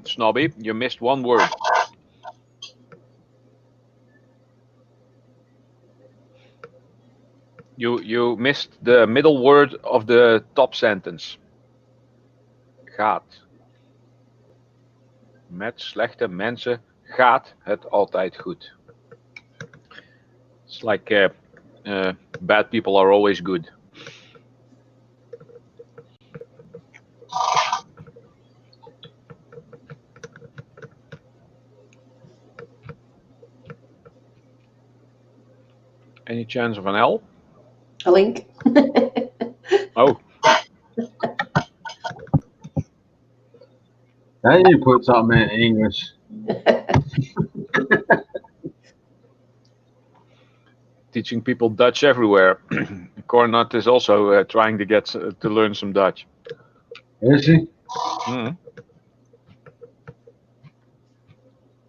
Snobby. You missed one word. You missed the middle word of the top sentence. Gaat. Met slechte mensen gaat het altijd goed. It's like bad people are always good. Any chance of an L? A link. Oh, Now you put something in English. teaching people Dutch everywhere. Cornut is also trying to get to learn some Dutch. Is she? Mm.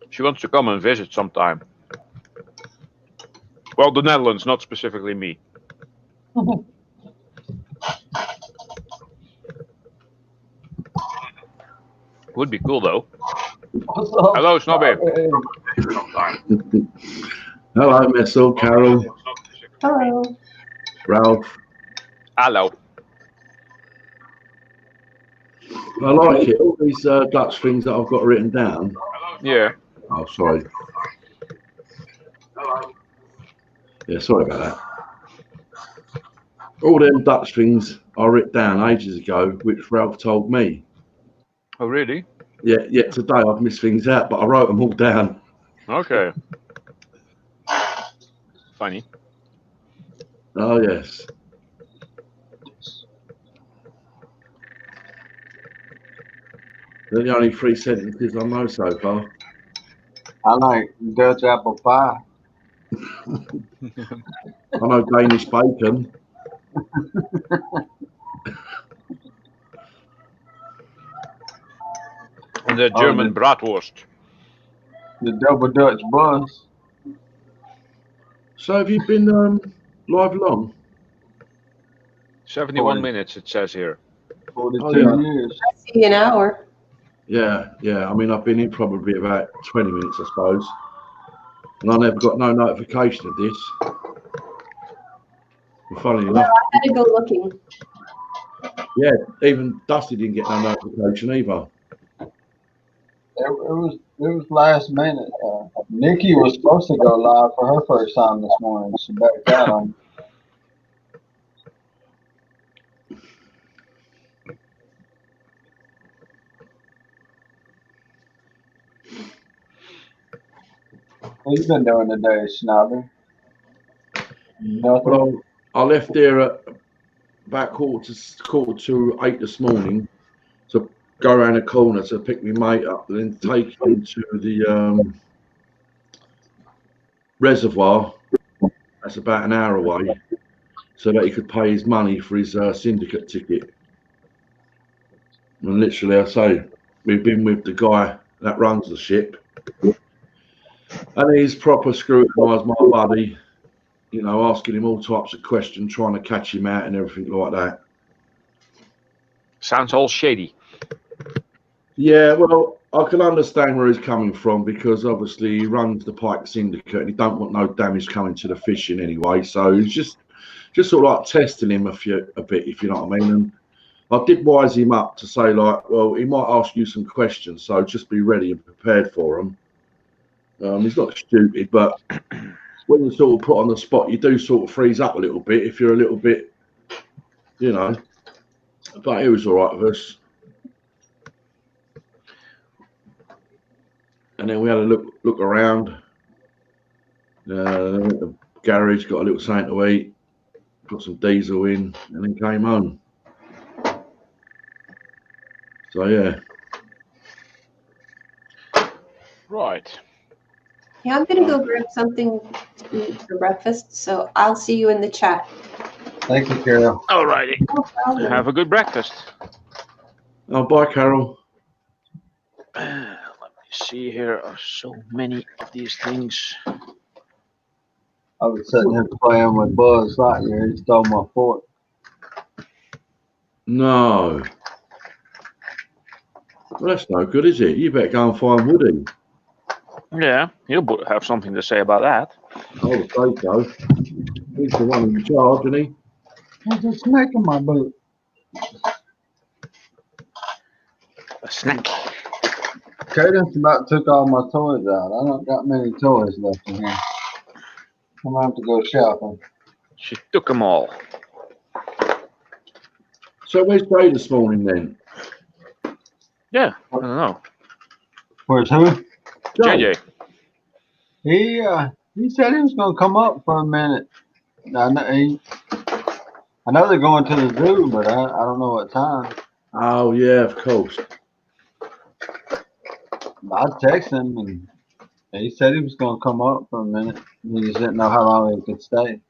She wants to come and visit sometime. Well, the Netherlands, not specifically me. Would be cool though. Hello, Snobby. Hello, Messel, Carol, Hello. Ralph. Hello. I like it. All these Dutch things that I've got written down. Yeah. Oh, sorry. Yeah, sorry about that. All them Dutch things I wrote down ages ago, which Ralph told me. Oh, really? Yeah, today I've missed things out, but I wrote them all down. Okay. Funny. Oh, yes. They're the only 3 sentences I know so far. I like Dutch apple pie. I know Danish bacon. And the German bratwurst. The double Dutch bus. So have you been live long? 71 minutes, it says here. 42 years. I see an hour. Yeah. I mean, I've been in probably about 20 minutes, I suppose. And I never got no notification of this. And funny enough, I had to go looking. yeah, even Dusty didn't get no notification either. It was last minute. Nikki was supposed to go live for her first time this morning. She backed out on. What you been doing today, Snobby? Nothing. Well, I left there at about quarter to 8 this morning to go around the corner to pick my mate up and then take him to the reservoir. That's about an hour away, so that he could pay his money for his syndicate ticket. And literally, I say, we've been with the guy that runs the ship, and he's proper scrutinised my buddy. you know, asking him all types of questions, trying to catch him out and everything like that. Sounds all shady. Yeah, well, I can understand where he's coming from because obviously he runs the Pike Syndicate and he don't want no damage coming to the fishing anyway. So he's just sort of like testing him a bit, if you know what I mean. And I did wise him up to say like, well, he might ask you some questions, so just be ready and prepared for them. He's not stupid, but when you sort of put on the spot, you do sort of freeze up a little bit if you're a little bit, you know. But he was all right with us. And then we had a look around. Went to the garage, got a little something to eat, put some diesel in, and then came home. So yeah. Right. Yeah, I'm gonna go grab something to eat for breakfast, so I'll see you in the chat. Thank you, Carol. Alrighty. No problem. Have a good breakfast. Oh, bye, Carol. Let me see. Here are so many of these things. I was sitting here playing with Buzz Lightyear. He stole my fork. No. Well, that's no good, is it? You better go and find Woody. Yeah, he'll have something to say about that. I would say so. He's the one in charge, isn't he? There's a snake in my boot. A snack. Cadence about took all my toys out. I don't got many toys left in here. I'm gonna have to go shopping. She took them all. So where's Jay this morning then? Yeah, I don't know. Where's who? JJ. He said he was gonna come up for a minute. I know they're going to the zoo, but I don't know what time. Oh yeah, of course. I texted him and he said he was gonna come up for a minute. He just didn't know how long he could stay.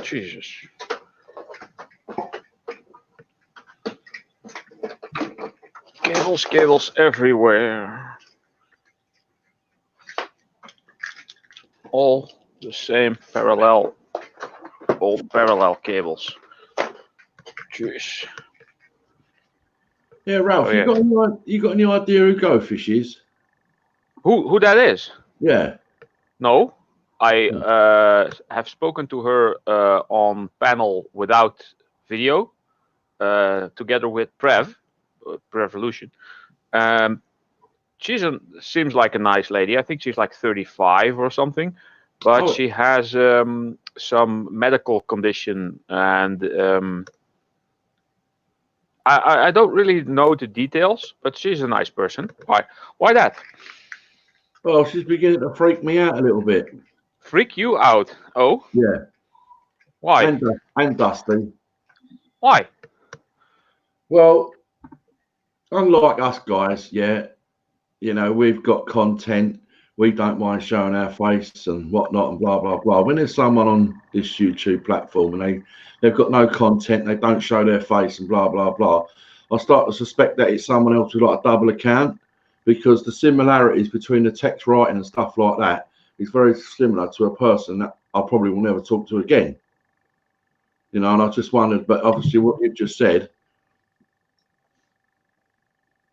Jesus. Cables everywhere. All the same old parallel cables. Jeez. Yeah, Ralph, Oh, yeah. you got any idea who Go Fish is? Who that is? Yeah. No, I have spoken to her on panel without video, together with Prevolution. Seems like a nice lady. I think she's like 35 or something, but Oh. she has some medical condition, and I don't really know the details, but she's a nice person. Why that? Well, she's beginning to freak me out a little bit. Freak you out? Oh, Yeah. why? And Dusty. Why? Well, unlike us guys, yeah, you know, we've got content. We don't mind showing our face and whatnot and blah, blah, blah. When there's someone on this YouTube platform and they've got no content, they don't show their face and blah, blah, blah, I start to suspect that it's someone else with like a double account, because the similarities between the text writing and stuff like that is very similar to a person that I probably will never talk to again. You know, and I just wondered, but obviously what you've just said.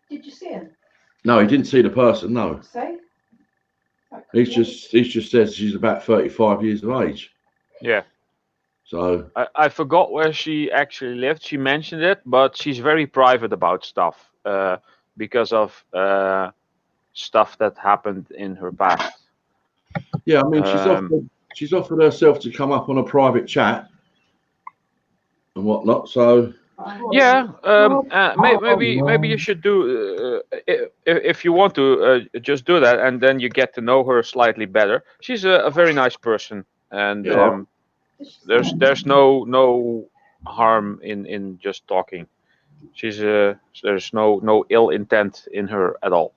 Did you see him? No, he didn't see the person, no. Say? He's just says she's about 35 years of age. Yeah. So I forgot where she actually lived. She mentioned it, but she's very private about stuff because of stuff that happened in her past. yeah, I mean she's offered herself to come up on a private chat and whatnot. So Yeah, maybe you should do if you want to just do that, and then you get to know her slightly better. She's a very nice person, and Yeah. there's no harm in just talking. There's no ill intent in her at all.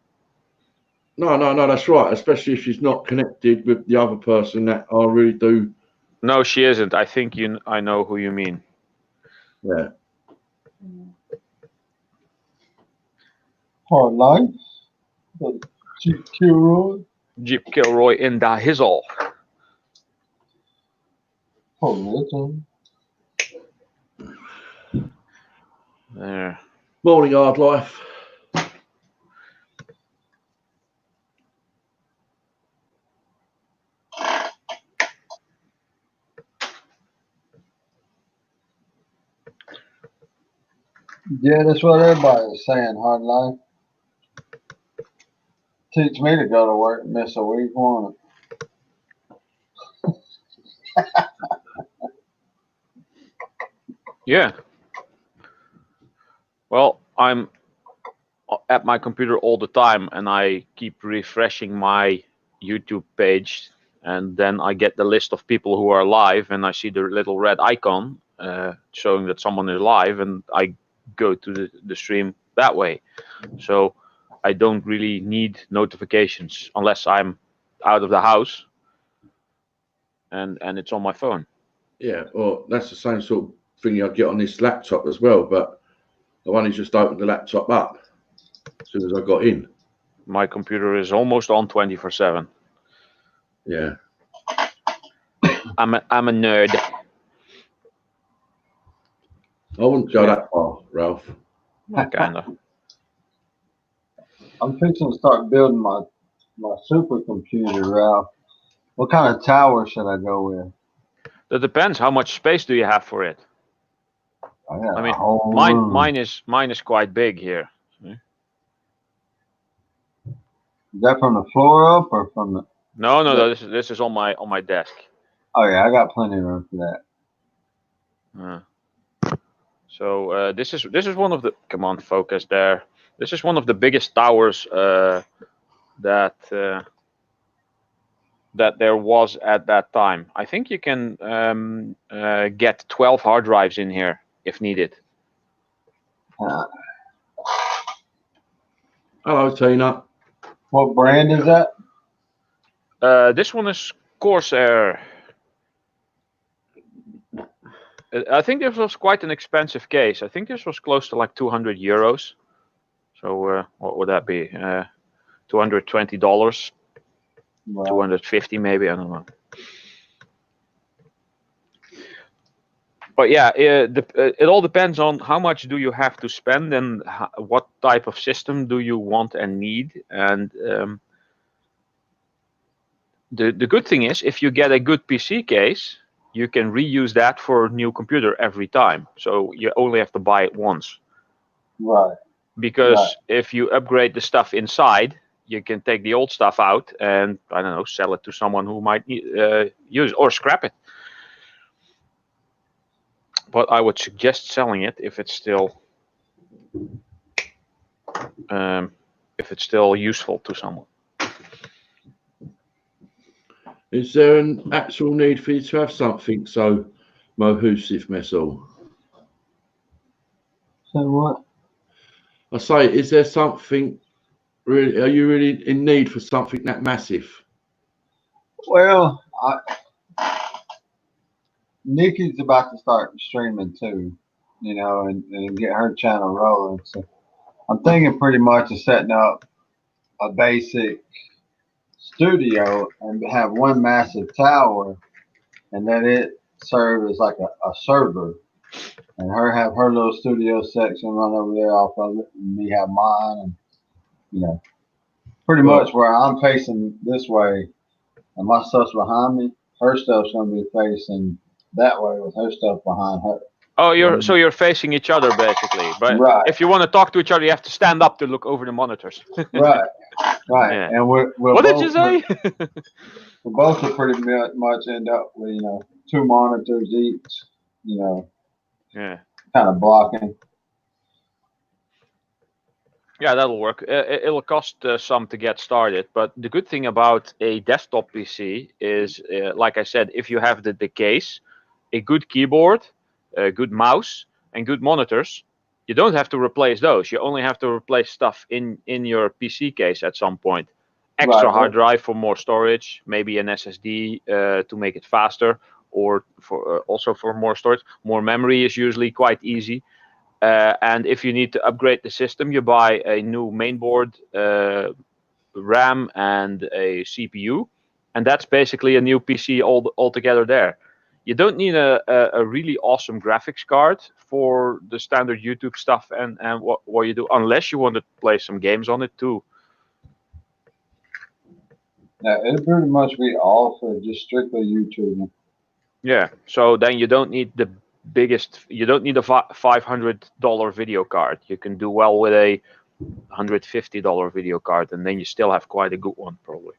No, that's right. Especially if she's not connected with the other person that I really do. No, she isn't. I think I know who you mean. Yeah. Hard life. But Chief Kilroy. Jeep Kilroy in the hizzle. Oh, little. There. Morning, hard life. Yeah, that's what everybody's saying, hard life. Teach me to go to work and miss a week, won't it? Yeah. Well, I'm at my computer all the time, and I keep refreshing my YouTube page, and then I get the list of people who are live, and I see the little red icon showing that someone is live, and I go to the stream that way. So I don't really need notifications unless I'm out of the house and it's on my phone. Yeah, well, that's the same sort of thing I get on this laptop as well, but I've only just opened the laptop up as soon as I got in. My computer is almost on 24/7. Yeah. I'm a nerd. I wouldn't go that far, Ralph. Kind of. I'm fixing to start building my supercomputer, Ralph. What kind of tower should I go with? That depends. How much space do you have for it? I got I mean, a whole room. mine is quite big here. Is that from the floor up or from the? No. This is on my desk. Oh yeah, I got plenty of room for that. So this is one of the, come on, focus there. This is one of the biggest towers that there was at that time. I think you can get 12 hard drives in here if needed. Hello, Tina. What brand is that? This one is Corsair. I think this was quite an expensive case. I think this was close to like 200 euros. So what would that be? $220, Wow. 250 maybe, I don't know. But yeah, it all depends on how much do you have to spend and what type of system do you want and need. And the good thing is, if you get a good PC case, you can reuse that for a new computer every time. So you only have to buy it once. Right. Because if you upgrade the stuff inside, you can take the old stuff out and, I don't know, sell it to someone who might use, or scrap it. But I would suggest selling it if it's still useful to someone. Is there an actual need for you to have something so mohusif, Messel? So what? I say, is there something really? Are you really in need for something that massive? Well, Nikki's about to start streaming too, you know, and get her channel rolling. So I'm thinking pretty much of setting up a basic studio and have one massive tower and let it serve as like a server, and her have her little studio section run over there off of it, and me have mine, and you know, pretty much where I'm facing this way and my stuff's behind me, her stuff's gonna be facing that way with her stuff behind her. Oh, you're facing each other basically. But right. If you want to talk to each other, you have to stand up to look over the monitors. Right. Yeah. And we're what did you say? We both will pretty much end up with, you know, 2 monitors each, you know. Yeah. Kind of blocking. Yeah, that'll work. It'll cost some to get started, but the good thing about a desktop PC is, like I said, if you have the case, a good keyboard, a good mouse, and good monitors, you don't have to replace those. You only have to replace stuff in your PC case at some point. Extra hard drive for more storage, maybe an SSD to make it faster, or for also for more storage. More memory is usually quite easy. And if you need to upgrade the system, you buy a new mainboard RAM and a CPU, and that's basically a new PC altogether there. You don't need a really awesome graphics card for the standard YouTube stuff and what you do, unless you want to play some games on it too. Yeah, it'd pretty much be all for just strictly YouTube. Yeah, so then you don't need the biggest, you don't need a $500 video card. You can do well with a $150 video card, and then you still have quite a good one probably.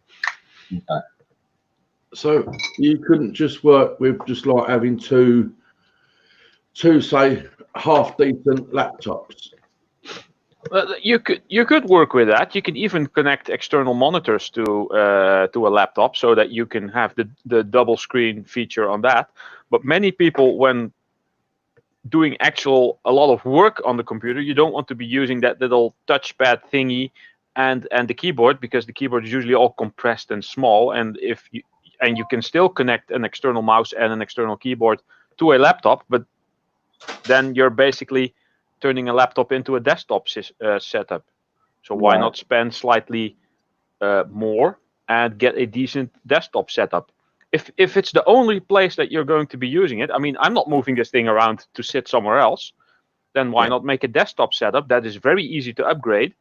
Okay. So you couldn't just work with just like having two say half decent laptops. You could work with that. You can even connect external monitors to a laptop so that you can have the double screen feature on that. But many people, when doing a lot of work on the computer, you don't want to be using that little touchpad thingy and the keyboard, because the keyboard is usually all compressed and small. And you can still connect an external mouse and an external keyboard to a laptop, but then you're basically turning a laptop into a desktop setup. So why not spend slightly more and get a decent desktop setup? If it's the only place that you're going to be using it, I mean, I'm not moving this thing around to sit somewhere else, then why not make a desktop setup that is very easy to upgrade?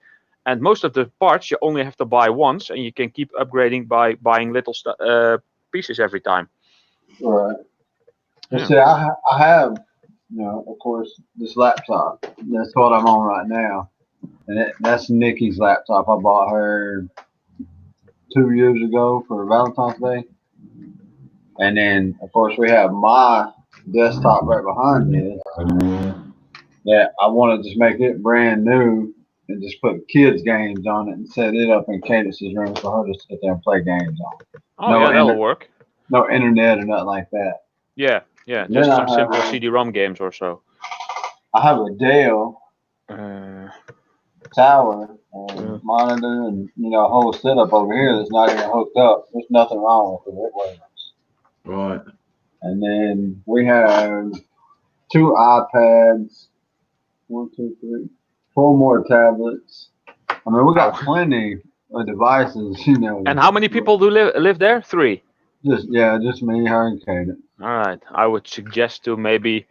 And most of the parts you only have to buy once, and you can keep upgrading by buying little pieces every time. Right. Yeah. See, I have, of course, this laptop. That's what I'm on right now. And that's Nikki's laptop. I bought her 2 years ago for Valentine's Day. And then, of course, we have my desktop right behind me that I want to just make it brand new and just put kids' games on it and set it up in Cadence's room for her to sit there and play games on. Oh, yeah, that'll work. No internet or nothing like that. Yeah, just some simple CD-ROM games or so. I have a Dell tower and monitor and a whole setup over here that's not even hooked up. There's nothing wrong with it. It works. Right. And then we have 2 iPads, 1, 2, 3, 4 more tablets. I mean, we got plenty of devices, And how many people do live there? 3. Just me, her, and Kaden. All right. I would suggest to maybe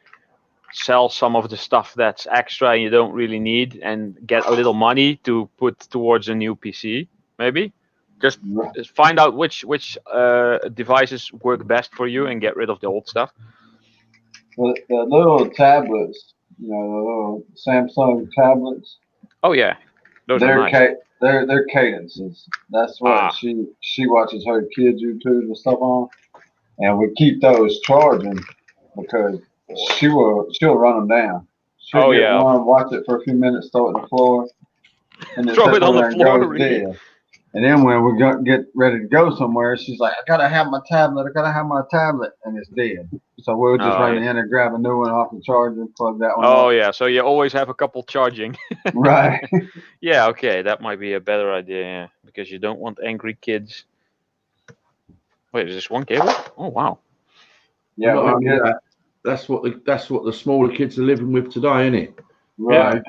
sell some of the stuff that's extra and you don't really need, and get a little money to put towards a new PC. Maybe just find out which devices work best for you and get rid of the old stuff. The little tablets, the little Samsung tablets. Oh yeah, those are nice. They're Cadences. That's what she watches her kids' YouTube and stuff on, and we keep those charging because she'll run them down. She'll get one, watch it for a few minutes, throw it on the floor, and then throw it on the floor. Dead. And then when we get ready to go somewhere, she's like, I gotta have my tablet, and it's dead. So we'll just run in and grab a new one off the charger and plug that one off. Yeah, so you always have a couple charging. Right. Yeah, okay, that might be a better idea, because you don't want angry kids. Wait, is this one cable? Oh wow. Yeah, that's what the smaller kids are living with today, isn't it? Right.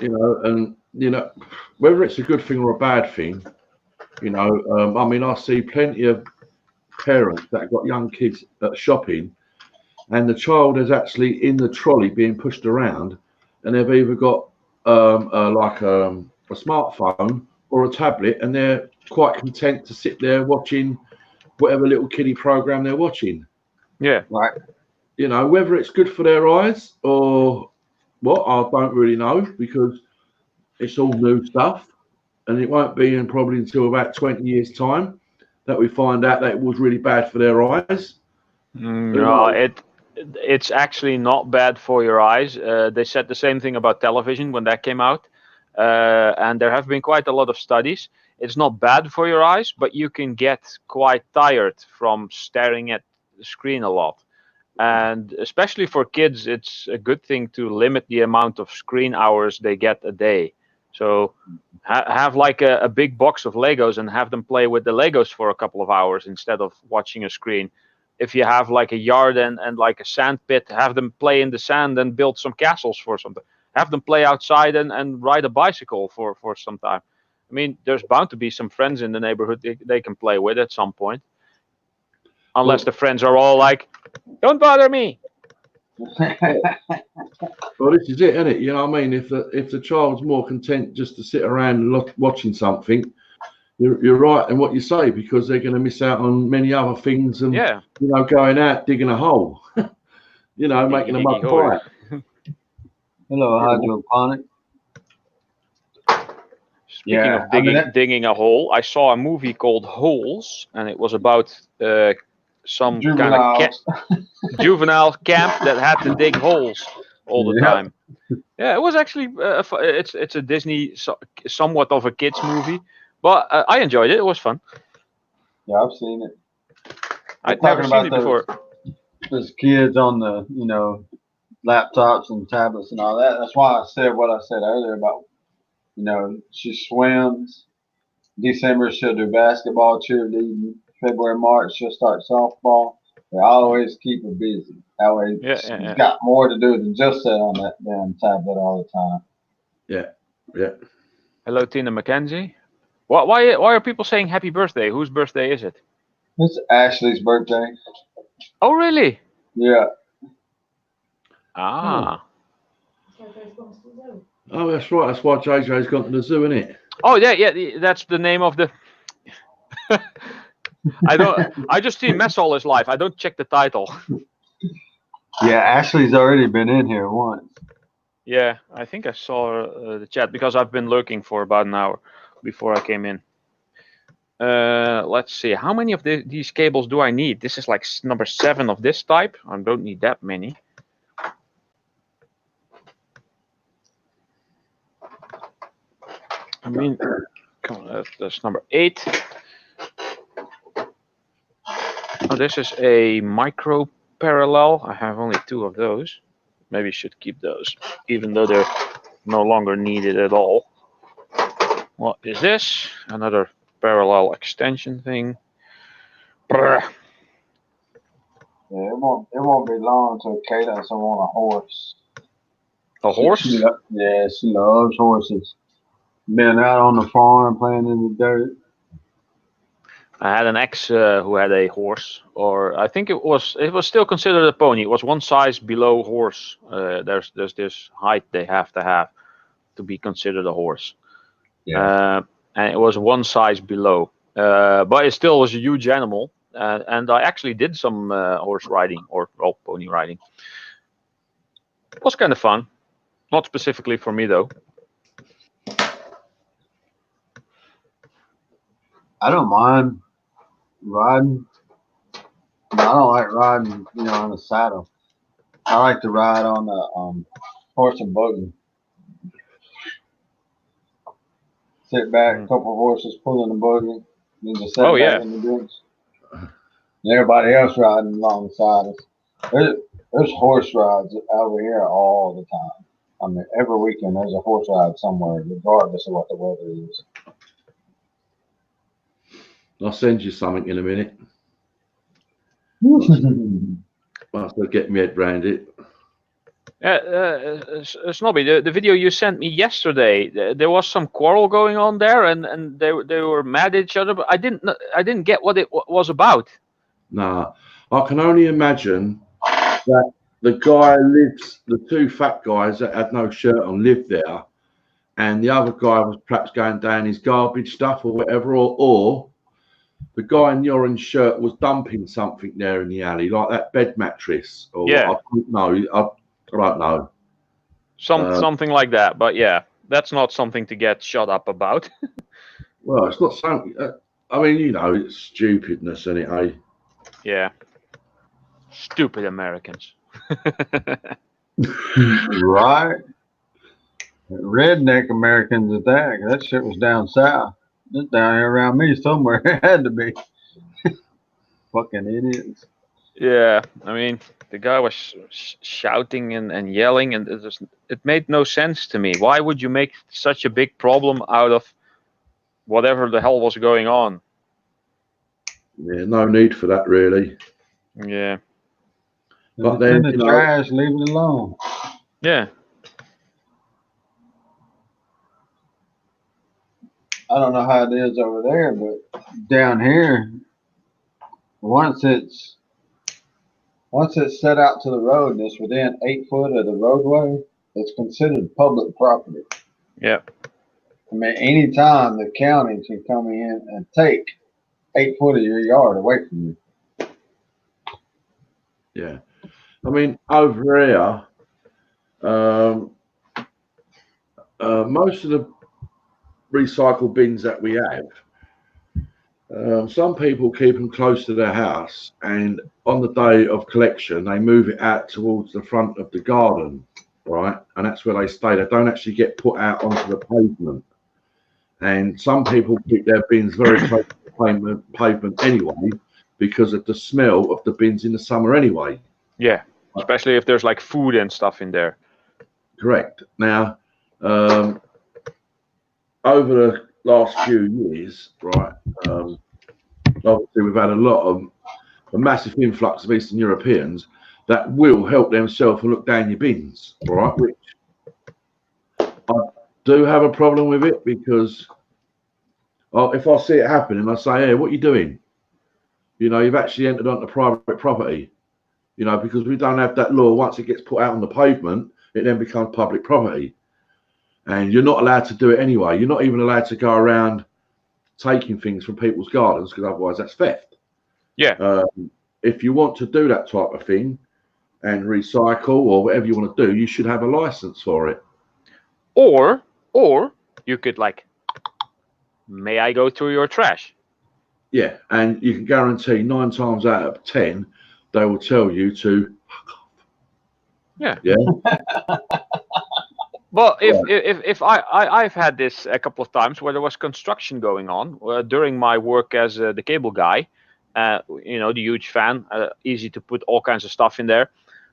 And whether it's a good thing or a bad thing, I mean, I see plenty of parents that have got young kids at shopping, and the child is actually in the trolley being pushed around, and they've either got a smartphone or a tablet, and they're quite content to sit there watching whatever little kiddie program they're watching. Yeah. Right. Whether it's good for their eyes or what, I don't really know, because it's all new stuff, and it won't be probably until about 20 years' time that we find out that it was really bad for their eyes. No, it's actually not bad for your eyes. They said the same thing about television when that came out, and there have been quite a lot of studies. It's not bad for your eyes, but you can get quite tired from staring at the screen a lot. And especially for kids, it's a good thing to limit the amount of screen hours they get a day. So have like a big box of Legos and have them play with the Legos for a couple of hours instead of watching a screen. If you have like a yard and like a sand pit, have them play in the sand and build some castles for something. Have them play outside and ride a bicycle for some time. I mean, there's bound to be some friends in the neighborhood they can play with at some point. Unless the friends are all like, "Don't bother me." Well, this is it, isn't it? You know what I mean? If the child's more content just to sit around and watching something, you're right in what you say, because they're going to miss out on many other things, and Yeah. you know, going out digging a hole, you know, making a mud pie. Hello, hydroponic. Speaking of digging a hole, I saw a movie called Holes, and it was about some kind of juvenile camp that had to dig holes all the time. Yeah, it was actually it's a Disney somewhat of a kids movie, but I enjoyed it. It was fun. Yeah, I've seen it. I'd never seen it before. There's kids on the laptops and tablets and all that. That's why I said what I said earlier about she swims. December she'll do basketball, cheerleading. February, March she'll start softball. They always keep her busy. That way she's got more to do than just sit on that damn tablet all the time. Yeah. Hello, Tina McKenzie. Why are people saying happy birthday? Whose birthday is it? It's Ashley's birthday. Oh, really? Yeah. Ah. Oh, that's right. That's why JJ's gone to the zoo, isn't it? Oh, yeah. That's the name of the. I just see mess all his life. I don't check the title. Yeah, Ashley's already been in here once. Yeah, I think I saw the chat because I've been lurking for about an hour before I came in. Let's see. How many of these cables do I need? This is like number 7 of this type. I don't need that many. I mean, come on, that's number 8. Oh, this is a micro parallel. I have only 2 of those. Maybe I should keep those, even though they're no longer needed at all. What is this? Another parallel extension thing. Brr. Yeah, it won't be long until Kate doesn't want a horse. A horse? She loves horses. Been out on the farm playing in the dirt. I had an ex who had a horse, or I think it was still considered a pony. It was one size below horse. There's this height they have to be considered a horse. Yeah. And it was one size below. But it still was a huge animal. And I actually did some horse riding or pony riding. It was kind of fun. Not specifically for me though. I don't mind riding. I don't like riding, on a saddle. I like to ride on a horse and buggy. Sit back, a couple of horses pulling the buggy, then just sit back in the ditch. And everybody else riding alongside us. There's horse rides over here all the time. I mean, every weekend there's a horse ride somewhere, regardless of what the weather is. I'll send you something in a minute. Once I get my head around it. Snobby, the video you sent me yesterday, there was some quarrel going on there, and they were mad at each other. But I didn't get what it was about. Nah, I can only imagine that the guy lives. The 2 fat guys that had no shirt on lived there, and the other guy was perhaps going down his garbage stuff or whatever, or the guy in the orange shirt was dumping something there in the alley, like that bed mattress. Or yeah. I don't know. Something like that, but yeah, that's not something to get shut up about. Well, it's not something. I mean, it's stupidness, isn't it? Eh? Yeah. Stupid Americans. Right. Redneck Americans at that. That shit was down south. It's down here around me somewhere. It had to be. Fucking idiots. Yeah, I mean, the guy was shouting and yelling, and it made no sense to me. Why would you make such a big problem out of whatever the hell was going on? Yeah, no need for that, really. Yeah. But then in the trash, leave it alone. Yeah. I don't know how it is over there, but down here, once it's set out to the road and it's within 8 foot of the roadway, it's considered public property. Yeah. I mean, anytime the county can come in and take 8 foot of your yard away from you. Yeah. I mean, over here, most of the recycle bins that we have, some people keep them close to their house, and on the day of collection, they move it out towards the front of the garden, right? And that's where they stay. They don't actually get put out onto the pavement. And some people keep their bins very close to the pavement anyway, because of the smell of the bins in the summer anyway. Yeah, especially if there's like food and stuff in there. Correct. Now, over the last few years, right, obviously we've had a massive influx of Eastern Europeans that will help themselves and look down your bins, right, which I do have a problem with it, because if I see it happening, I say, hey, what are you doing? You know, you've actually entered onto private property, you know, because we don't have that law. Once it gets put out on the pavement, it then becomes public property. And you're not allowed to do it anyway. You're not even allowed to go around taking things from people's gardens, because otherwise that's theft. Yeah. If you want to do that type of thing and recycle or whatever you want to do, you should have a license for it. Or you could like, may I go through your trash? Yeah, and you can guarantee 9 times out of 10 they will tell you to fuck off. Yeah. Yeah. Well, if I've had this a couple of times where there was construction going on during my work as the cable guy, you know, the huge fan, easy to put all kinds of stuff in there.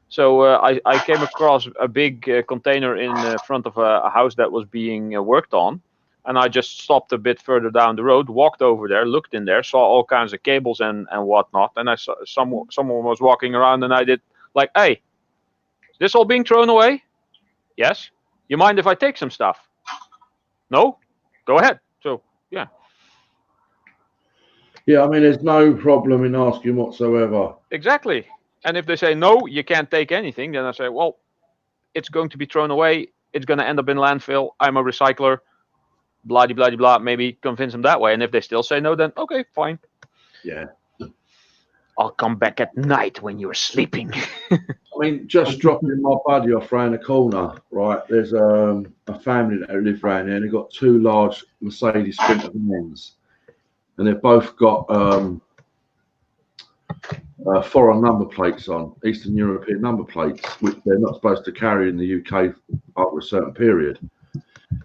So I came across a big container in front of a house that was being worked on, and I just stopped a bit further down the road, walked over there, looked in there, saw all kinds of cables and whatnot, and I saw someone was walking around, and I did like, hey, is this all being thrown away? Yes. You mind if I take some stuff? No? Go ahead. So, yeah. Yeah, I mean, there's no problem in asking whatsoever. Exactly. And if they say, no, you can't take anything, then I say, well, it's going to be thrown away. It's going to end up in landfill. I'm a recycler. Blah, blah, blah, blah. Maybe convince them that way. And if they still say no, then okay, fine. Yeah. I'll come back at night when you're sleeping. I mean, just dropping my buddy off around the corner, right? There's a family that live around there, and they've got 2 large Mercedes Sprinter vans, and they've both got foreign number plates on, Eastern European number plates, which they're not supposed to carry in the UK after a certain period.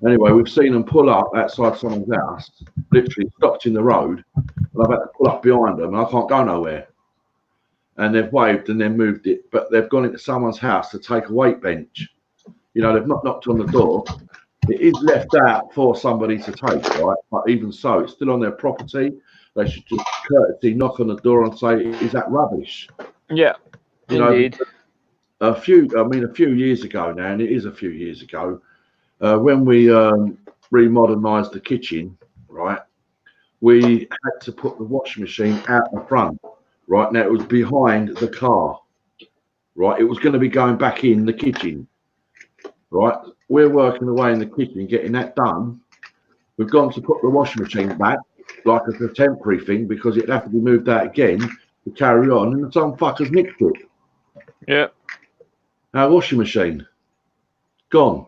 Anyway, we've seen them pull up outside someone's house, literally stopped in the road, and I've had to pull up behind them, and I can't go nowhere. And they've waved and then moved it, but they've gone into someone's house to take a weight bench. You know, they've not knocked on the door. It is left out for somebody to take, right? But even so, it's still on their property. They should just courtesy knock on the door and say, "Is that rubbish?" Yeah, you indeed. Know, a few years ago now, and it is a few years ago, when we remodernised the kitchen, right? We had to put the washing machine out the front. Right now, it was behind the car. Right, it was going to be going back in the kitchen. Right, we're working away in the kitchen, getting that done. We've gone to put the washing machine back, like it's a temporary thing, because it'd have to be moved out again to carry on, and some fuckers nicked it. Yeah. Our washing machine gone.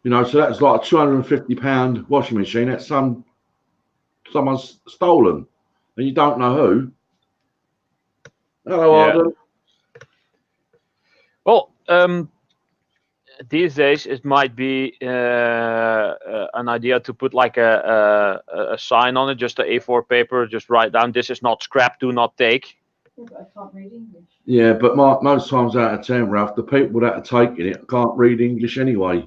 You know, so that's like a £250 washing machine that someone's stolen, and you don't know who. Hello, Yeah. Arden. Well, these days it might be an idea to put like a sign on it, just a A4 paper, just write down, this is not scrap, do not take. Yeah, but I can't read English. Yeah, but most times out of 10, Ralph, the people that are taking it can't read English anyway.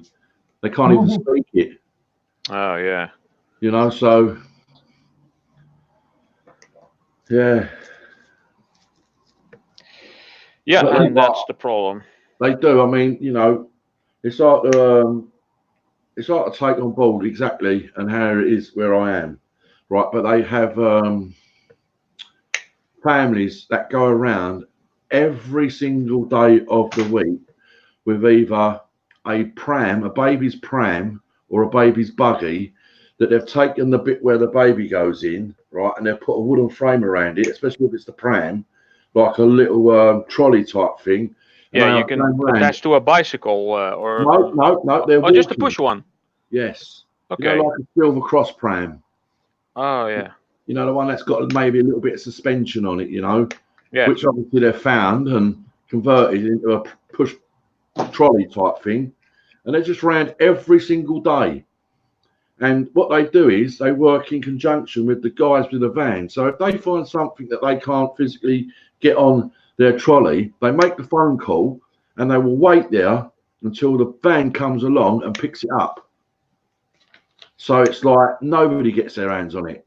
They can't even speak it. Oh, yeah. You know, so yeah. Yeah, But and that's the problem. They do. I mean, you know, it's like it's hard to take on board exactly and how it is where I am, right? But they have families that go around every single day of the week with either a pram, a baby's pram, or a baby's buggy that they've taken the bit where the baby goes in, right, and they've put a wooden frame around it, especially if it's the pram, like a little trolley type thing. Yeah, you can attach to a bicycle or no, they're oh, just a walking. push one. Yes. Okay. You know, like a Silver Cross pram. Oh yeah. You know, the one that's got maybe a little bit of suspension on it, you know, Yeah. which obviously they've found and converted into a push trolley type thing. And they're just around every single day. And what they do is they work in conjunction with the guys with the van. So if they find something that they can't physically get on their trolley, they make the phone call and they will wait there until the van comes along and picks it up. So it's like nobody gets their hands on it.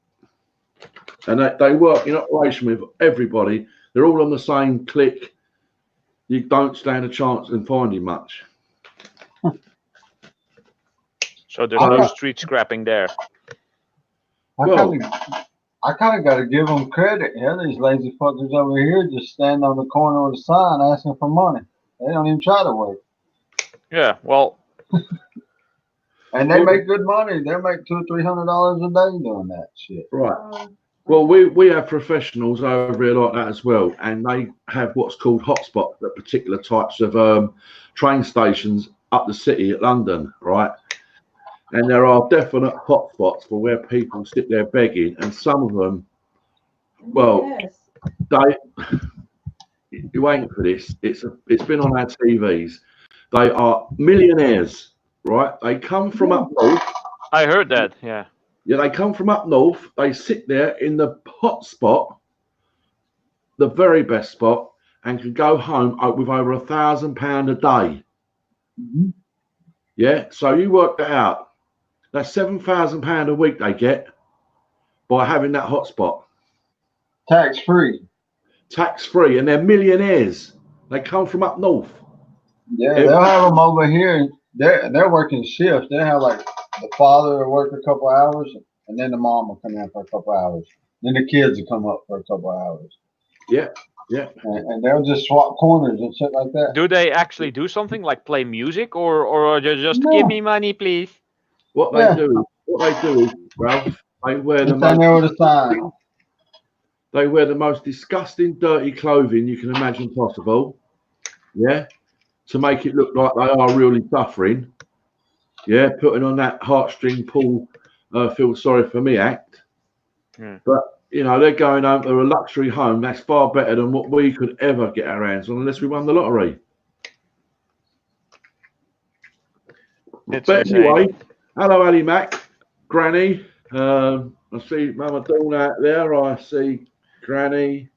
And they work in operation with everybody. They're all on the same click. You don't stand a chance in finding much. So there's no street scrapping there. I kind of got to give them credit. Yeah, these lazy fuckers over here just stand on the corner of the sign asking for money. They don't even try to work. Yeah, well. And they make good money. They make $200 or $300 a day doing that shit. Right. Well, we have professionals over here like that as well, and they have what's called hotspots at particular types of train stations up the city at London, right? And there are definite hotspots for where people sit there begging, and some of them, well, you ain't for this. It's been on our TVs. They are millionaires, right? They come from up north. I heard that. Yeah. Yeah, they come from up north. They sit there in the hot spot, the very best spot, and can go home with over £1,000 a day. Mm-hmm. Yeah, so you work that out. That's £7,000 a week they get by having that hot spot. Tax free. Tax free, and they're millionaires. They come from up north. Yeah, they'll have them over here. They're working shifts. They have like the father will work a couple hours, and then the mom will come in for a couple hours. Then the kids will come up for a couple hours. Yeah, yeah. And they'll just swap corners and shit like that. Do they actually do something like play music, or just give me money, please? What they do is, Ralph, they wear They wear the most disgusting, dirty clothing you can imagine possible. Yeah, to make it look like they are really suffering. Yeah, putting on that heartstring pull, feel sorry for me act. But you know, they're going home to a luxury home that's far better than what we could ever get our hands on unless we won the lottery. But anyway, hello Ali Mac, Granny. I see Mama Dawn out there. I see Granny.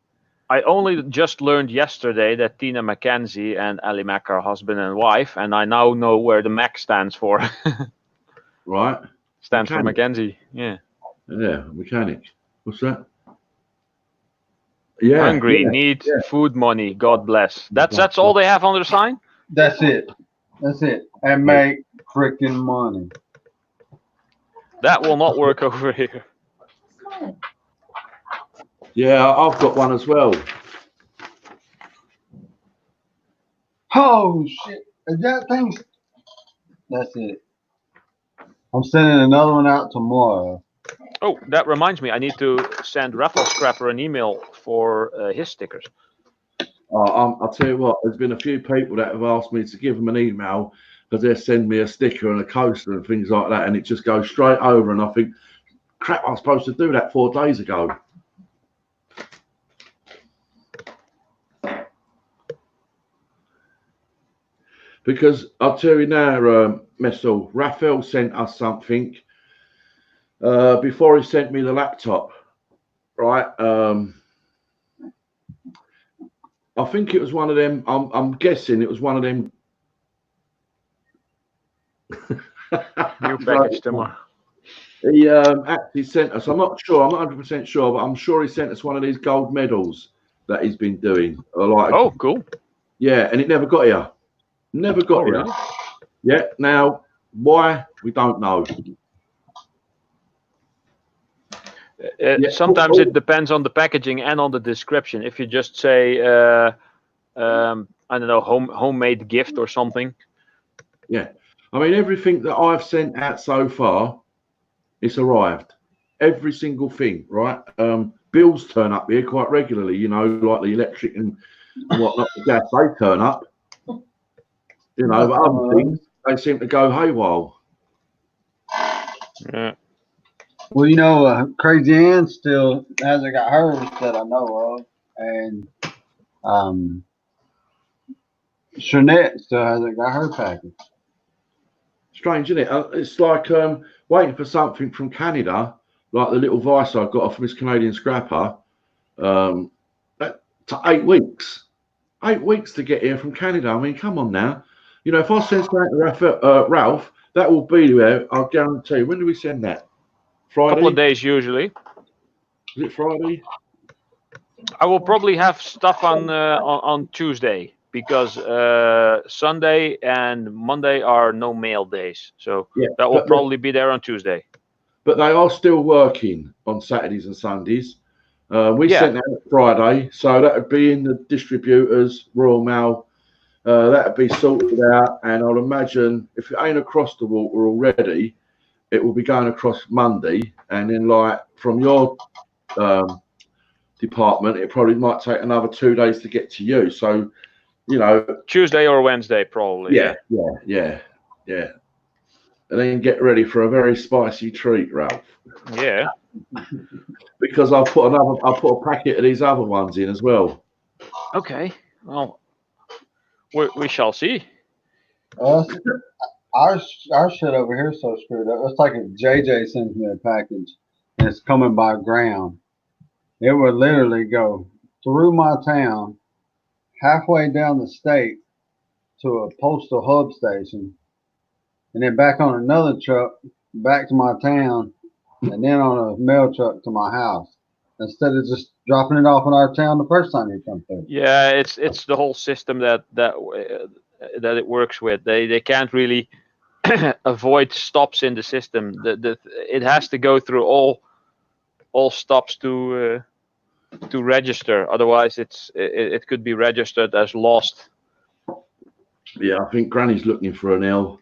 I only just learned yesterday that Tina McKenzie and Ali Mac are husband and wife, and I now know where the Mac stands for. Right. Stands for Mackenzie. Yeah. Yeah, mechanic. What's that? Yeah. Hungry, need food money. God bless. That's all they have on their sign. That's it. That's it. And make freaking money. That will not work over here. Yeah, I've got one as well. Oh shit! That thing's. That's it. I'm sending another one out tomorrow. Oh, that reminds me. I need to send Raffle Scrapper an email for his stickers. I'll tell you what. There's been a few people that have asked me to give them an email because they send me a sticker and a coaster and things like that, and it just goes straight over. And I think, crap, I was supposed to do that 4 days ago. Because I'll tell you now, Messel, Raphael sent us something before he sent me the laptop, right? I think it was one of them. I'm guessing it was one of them. New package tomorrow. He actually sent us. I'm not sure. I'm not 100% sure, but I'm sure he sent us one of these gold medals that he's been doing. Like, oh, cool. Yeah, and it never got here. Never got here. Really? Yeah. Now, Why? We don't know. Sometimes it depends on the packaging and on the description. If you just say, I don't know, homemade gift or something. Yeah. I mean, everything that I've sent out so far, it's arrived. Every single thing, right? Bills turn up here quite regularly, you know, like the electric and whatnot, the gas, they turn up. You know, but other things, they seem to go haywire. Yeah. Well, you know, Crazy Ann still hasn't got hers that I know of, and Shanette still hasn't got her package. Strange, isn't it? It's like waiting for something from Canada, like the little vice I got off Miss Canadian Scrapper. That to 8 weeks. 8 weeks to get here from Canada. I mean, come on now. You know, if I send something to Ralph, that will be there. I'll guarantee. When do we send that? Friday. Couple of days usually. Is it Friday? I will probably have stuff on Tuesday because Sunday and Monday are no mail days, so Yeah, that will probably be there on Tuesday. But they are still working on Saturdays and Sundays. We sent out Friday, so that would be in the distributors, Royal Mail. That would be sorted out, and I'll imagine if it ain't across the water already, it will be going across Monday, and then like from your department, it probably might take another 2 days to get to you. So, you know, Tuesday or Wednesday probably. Yeah. And then get ready for a very spicy treat, Ralph. Yeah. Because I put a packet of these other ones in as well. Okay. Well, we shall see. Our shit over here is so screwed up. It's like if JJ sends me a package and it's coming by ground, it would literally go through my town, halfway down the state to a postal hub station, and then back on another truck back to my town, and then on a mail truck to my house, instead of just dropping it off in our town the first time you come through. Yeah, it's the whole system that it works with. They can't really avoid stops in the system. It has to go through all stops to register. Otherwise, it could be registered as lost. Yeah, I think Granny's looking for an L.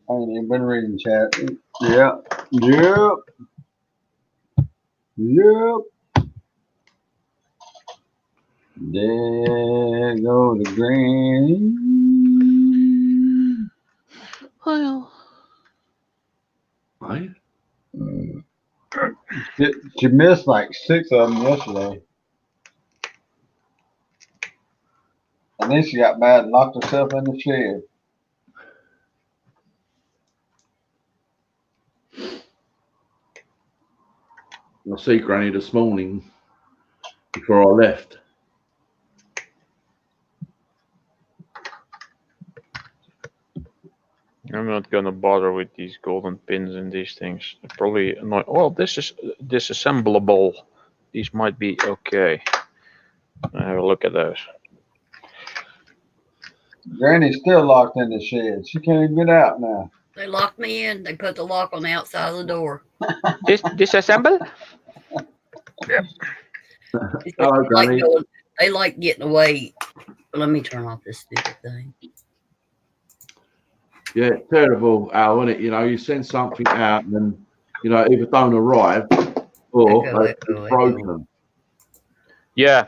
I ain't even been reading chat. Yep. There go the granny. Well, Right? She missed like 6 of them yesterday. And then she got mad and locked herself in the shed. I see Granny this morning before I left. I'm not gonna bother with these golden pins and these things. They're probably annoying. Well, this is disassemblable. These might be okay. Have a look at those. Granny's still locked in the shed. She can't even get out now. They locked me in. They put the lock on the outside of the door. Disassemble? Hello, Granny. They like getting away. Let me turn off this stupid thing. Yeah, it's terrible, Al, isn't it? You know, you send something out and then, you know, either don't arrive or it's broken. Yeah.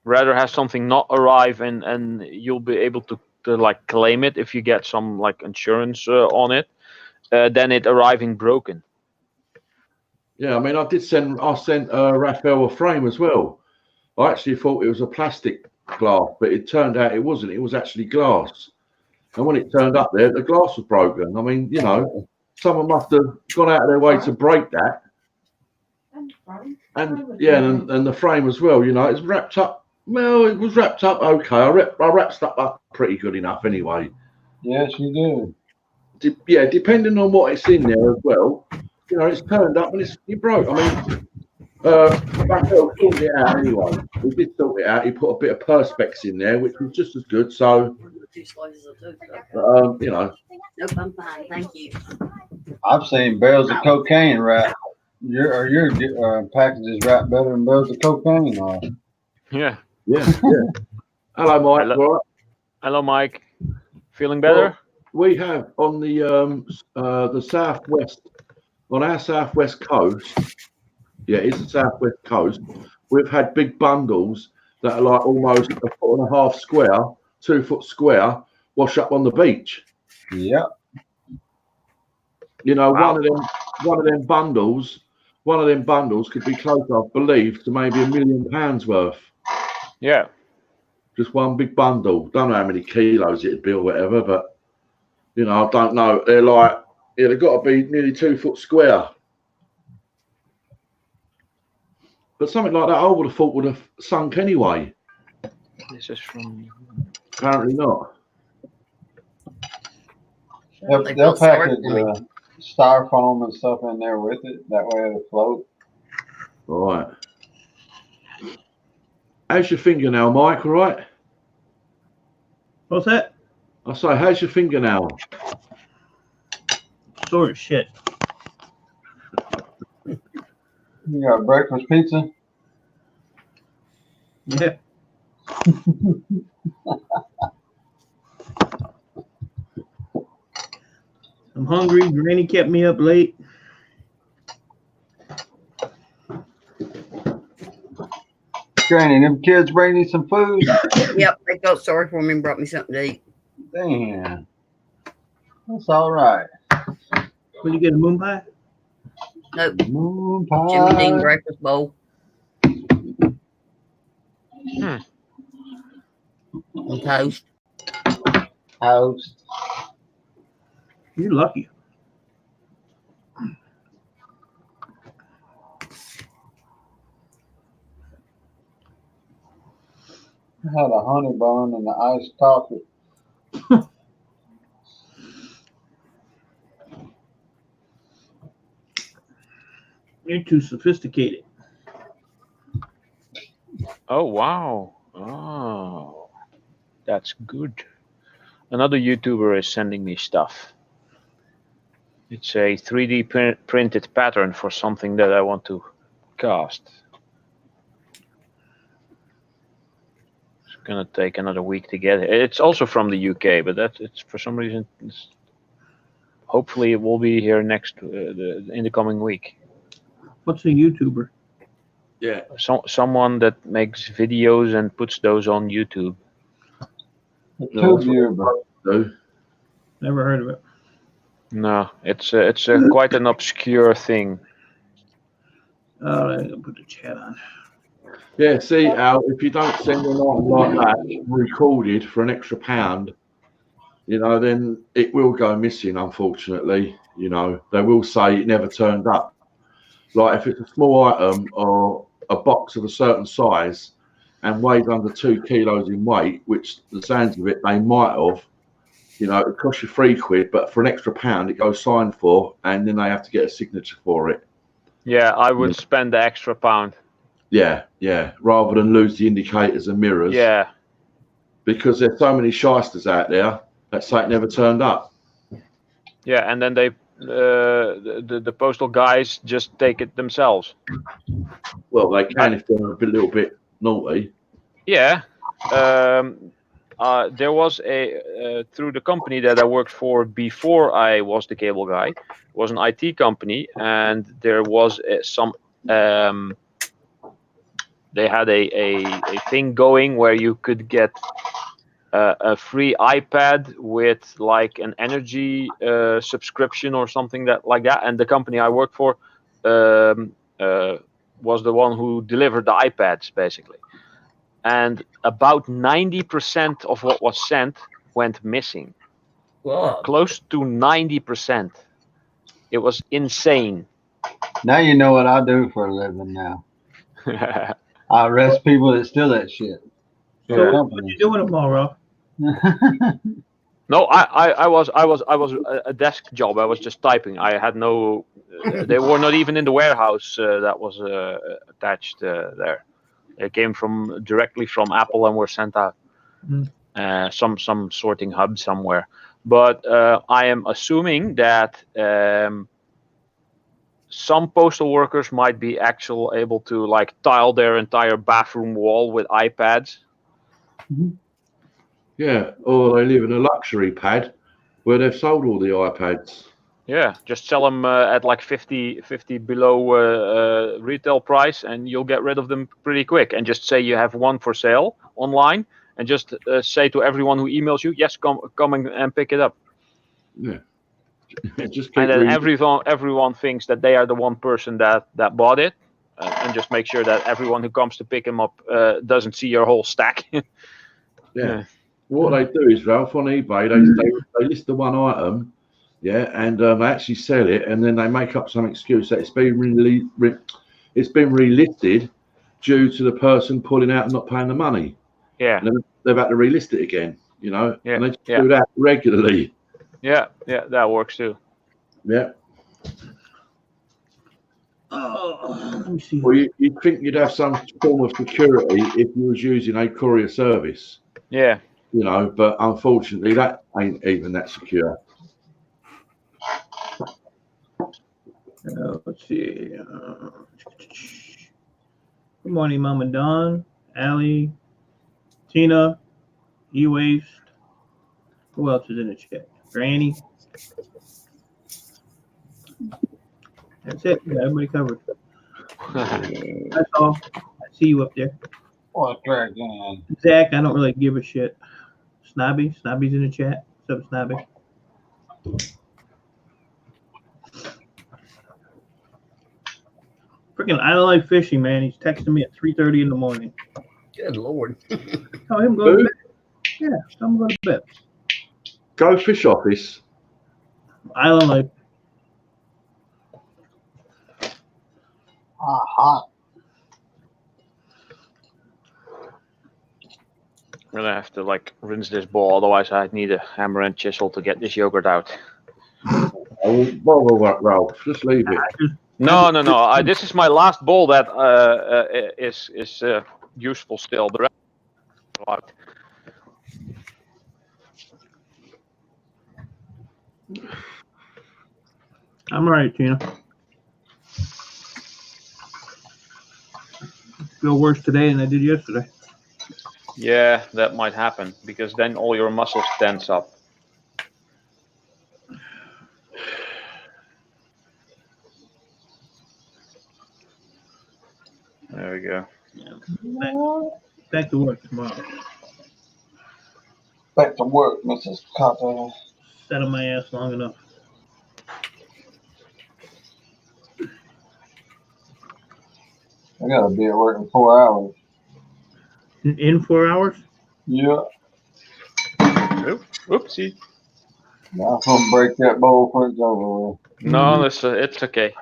Rather have something not arrive and you'll be able to like claim it if you get some like insurance on it, than it arriving broken. Yeah, I mean, I sent Raphael a frame as well. I actually thought it was a plastic glass, but it turned out it wasn't. It was actually glass. And when it turned up there, the glass was broken. I mean, you know, someone must have gone out of their way to break that. And yeah, and the frame as well. You know, it's wrapped up. Well, it was wrapped up okay. I wrapped stuff up pretty good enough anyway. Yes, you do. Depending on what it's in there as well. You know, it's turned up and it broke. I mean, That girl sorted it out anyway. He did sort it out. He put a bit of Perspex in there, which was just as good. So, 2 slices of toast. you know, Nope, I'm fine. Thank you. I've seen barrels of cocaine wrapped. Your packages wrapped better than barrels of cocaine are. Yeah. yeah. Hello, Mike. Hello. All right. Hello, Mike. Feeling better? We have on the southwest, on our southwest coast. Yeah, it's the southwest coast. We've had big bundles that are like almost 1.5 foot square, 2 foot square, wash up on the beach. Yep. You know, Wow. one of them bundles could be close, I believe, to maybe £1 million worth. Yeah. Just one big bundle. Don't know how many kilos it'd be or whatever, but you know, I don't know. They're like, yeah, they've got to be nearly 2 foot square. But something like that, I would have thought would have sunk anyway. This is from. Apparently not. They'll They felt sorry package for me. styrofoam and stuff in there with it. That way it'll float. All right. How's your fingernail, Mike? All right? What's that? I say, how's your fingernail? Sore as shit. You got breakfast pizza? Yeah. I'm hungry. Granny kept me up late. Granny, them kids bring you some food? Yep, they felt sorry for me and brought me something to eat. Damn. That's all right. Will you get a moon pie? Nope, Moon Jimmy Dean pie. breakfast bowl. And toast. Toast. You're lucky. I had a honey bun and the iced coffee. You're too sophisticated. Oh, wow. Oh, that's good. Another YouTuber is sending me stuff. It's a 3D printed pattern for something that I want to cast. It's gonna take another week to get it. It's also from the UK, but it's for some reason. Hopefully, it will be here in the coming week. What's a YouTuber? Yeah. Someone that makes videos and puts those on YouTube. A No, tubular. do. Never heard of it. No, it's quite an obscure thing. Oh, I'm gonna put the chat on. Yeah, see, Al, if you don't send an item like that recorded for an extra £1, you know, then it will go missing, unfortunately. You know, they will say it never turned up. Like if it's a small item or a box of a certain size and weighs under 2 kilos in weight, which the sounds of it, they might have, you know, it costs you £3, but for an extra £1, it goes signed for, and then they have to get a signature for it. Yeah, I would spend the extra £1. Yeah, rather than lose the indicators and mirrors. Yeah. Because there's so many shysters out there that say it never turned up. Yeah, and then they the postal guys just take it themselves. Well, they can if they're a little bit naughty. Yeah. There was a through the company that I worked for before I was the cable guy, was an IT company, and there was some they had a thing going where you could get a free iPad with like an energy subscription or something like that, and the company I worked for was the one who delivered the iPads basically, and about 90% of what was sent went missing. Whoa. Close to 90%. It was insane. Now you know what I do for a living now. I arrest people that steal that shit. So what you doing tomorrow? No, I was a desk job. I was just typing. I had no. They were not even in the warehouse that was attached there. They came directly from Apple and were sent out. Some sorting hub somewhere. But I am assuming that some postal workers might be able to like tile their entire bathroom wall with iPads. Yeah, or they live in a luxury pad where they've sold all the iPads. Yeah, just sell them at like 50 below retail price, and you'll get rid of them pretty quick. And just say you have one for sale online, and just say to everyone who emails you, yes, come and pick it up. Yeah. Just keep And then reading. everyone thinks that they are the one person that bought it, and just make sure that everyone who comes to pick them up doesn't see your whole stack. Yeah. What they do is, Ralph, on eBay, they list the one item, yeah, and they actually sell it, and then they make up some excuse that it's been relisted due to the person pulling out and not paying the money. Yeah. And then they're about to relist it again, you know. Yeah. And they just do that regularly. Yeah, that works too. Yeah. Oh, let me see. Well, you'd think you'd have some form of security if you was using a courier service. Yeah. You know, but unfortunately, that ain't even that secure. Let's see. Good morning, Mama Dawn, Allie, Tina, E-Waste. Who else is in the chat? Granny. That's it. We got everybody covered. That's all. I see you up there. What dragon? Zach, I don't really give a shit. Snobby's in the chat. What's up, Snobby? Freaking, I don't like fishing, man. He's texting me at 3:30 in the morning. Good Lord. Tell him go to bed. Yeah, tell him go to bed. Go fish office. Island Life. Hot. I'm gonna have to like rinse this bowl, otherwise I need a hammer and chisel to get this yogurt out. Well, Ralph, just leave it. No. This is my last bowl that is useful still. The rest is out. I'm all right, Tina. Feel worse today than I did yesterday. Yeah, that might happen because then all your muscles tense up. There we go. Back to work tomorrow. Back to work, Mrs. Carter. Sat on my ass long enough. I gotta be at work in 4 hours. In 4 hours? Yeah. Oopsie. Now I'm gonna break that bowl before it's over with. No, it's okay.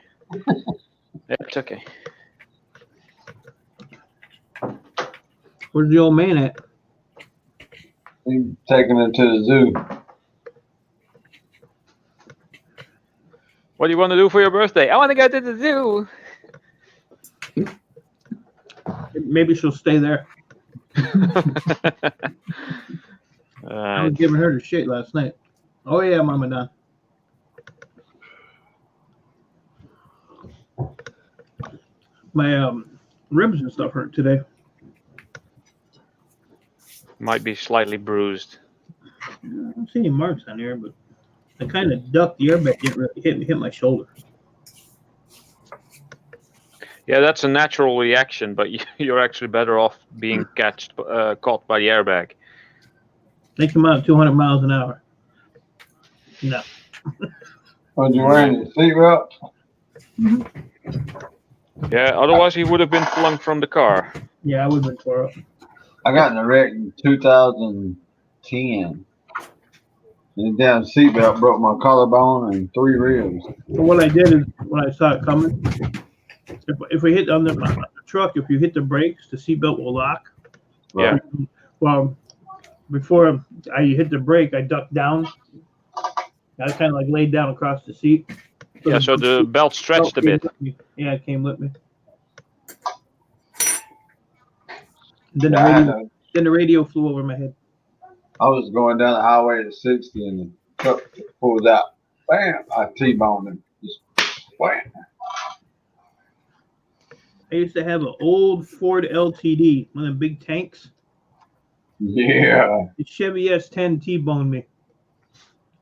It's okay. Where's the old man at? He's taking it to the zoo. What do you want to do for your birthday? I want to go to the zoo. Maybe she'll stay there. I was giving her the shit last night. Oh yeah, Mama Don. My ribs and stuff hurt today. Might be slightly bruised. I don't see any marks on there, but I kind of ducked. The airbag didn't really hit my shoulder. Yeah, that's a natural reaction, but you're actually better off being caught by the airbag. They come out at 200 miles an hour. No. Was you wearing your seatbelt? Yeah, otherwise he would have been flung from the car. Yeah, I would have been tore up. I got in a wreck in 2010. And the damn seatbelt broke my collarbone and 3 ribs. But what I did is, when I saw it coming, if we hit on the truck, if you hit the brakes, the seatbelt will lock. Yeah. Well, before I hit the brake, I ducked down. I was kind of like laid down across the seat. Yeah, so the belt stretched a bit. Yeah, it came with me. Then Yeah, then the radio flew over my head. I was going down the highway at 60 and the truck pulls out. Bam! I T-boned him. Just wham. I used to have an old Ford LTD, one of them big tanks. Yeah. The Chevy S10 T-boned me.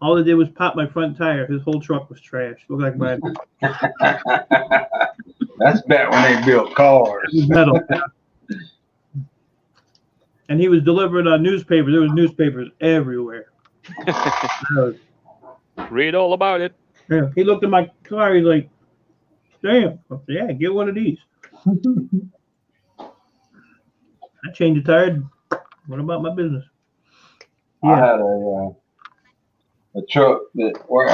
All it did was pop my front tire. His whole truck was trash. Looked like mine. That's back when they built cars. It was metal. And he was delivering on newspapers. There was newspapers everywhere. Read all about it. Yeah, he looked at my car. He's like, "Damn, I said, yeah, get one of these." I changed the tire. What about my business? I had a truck that where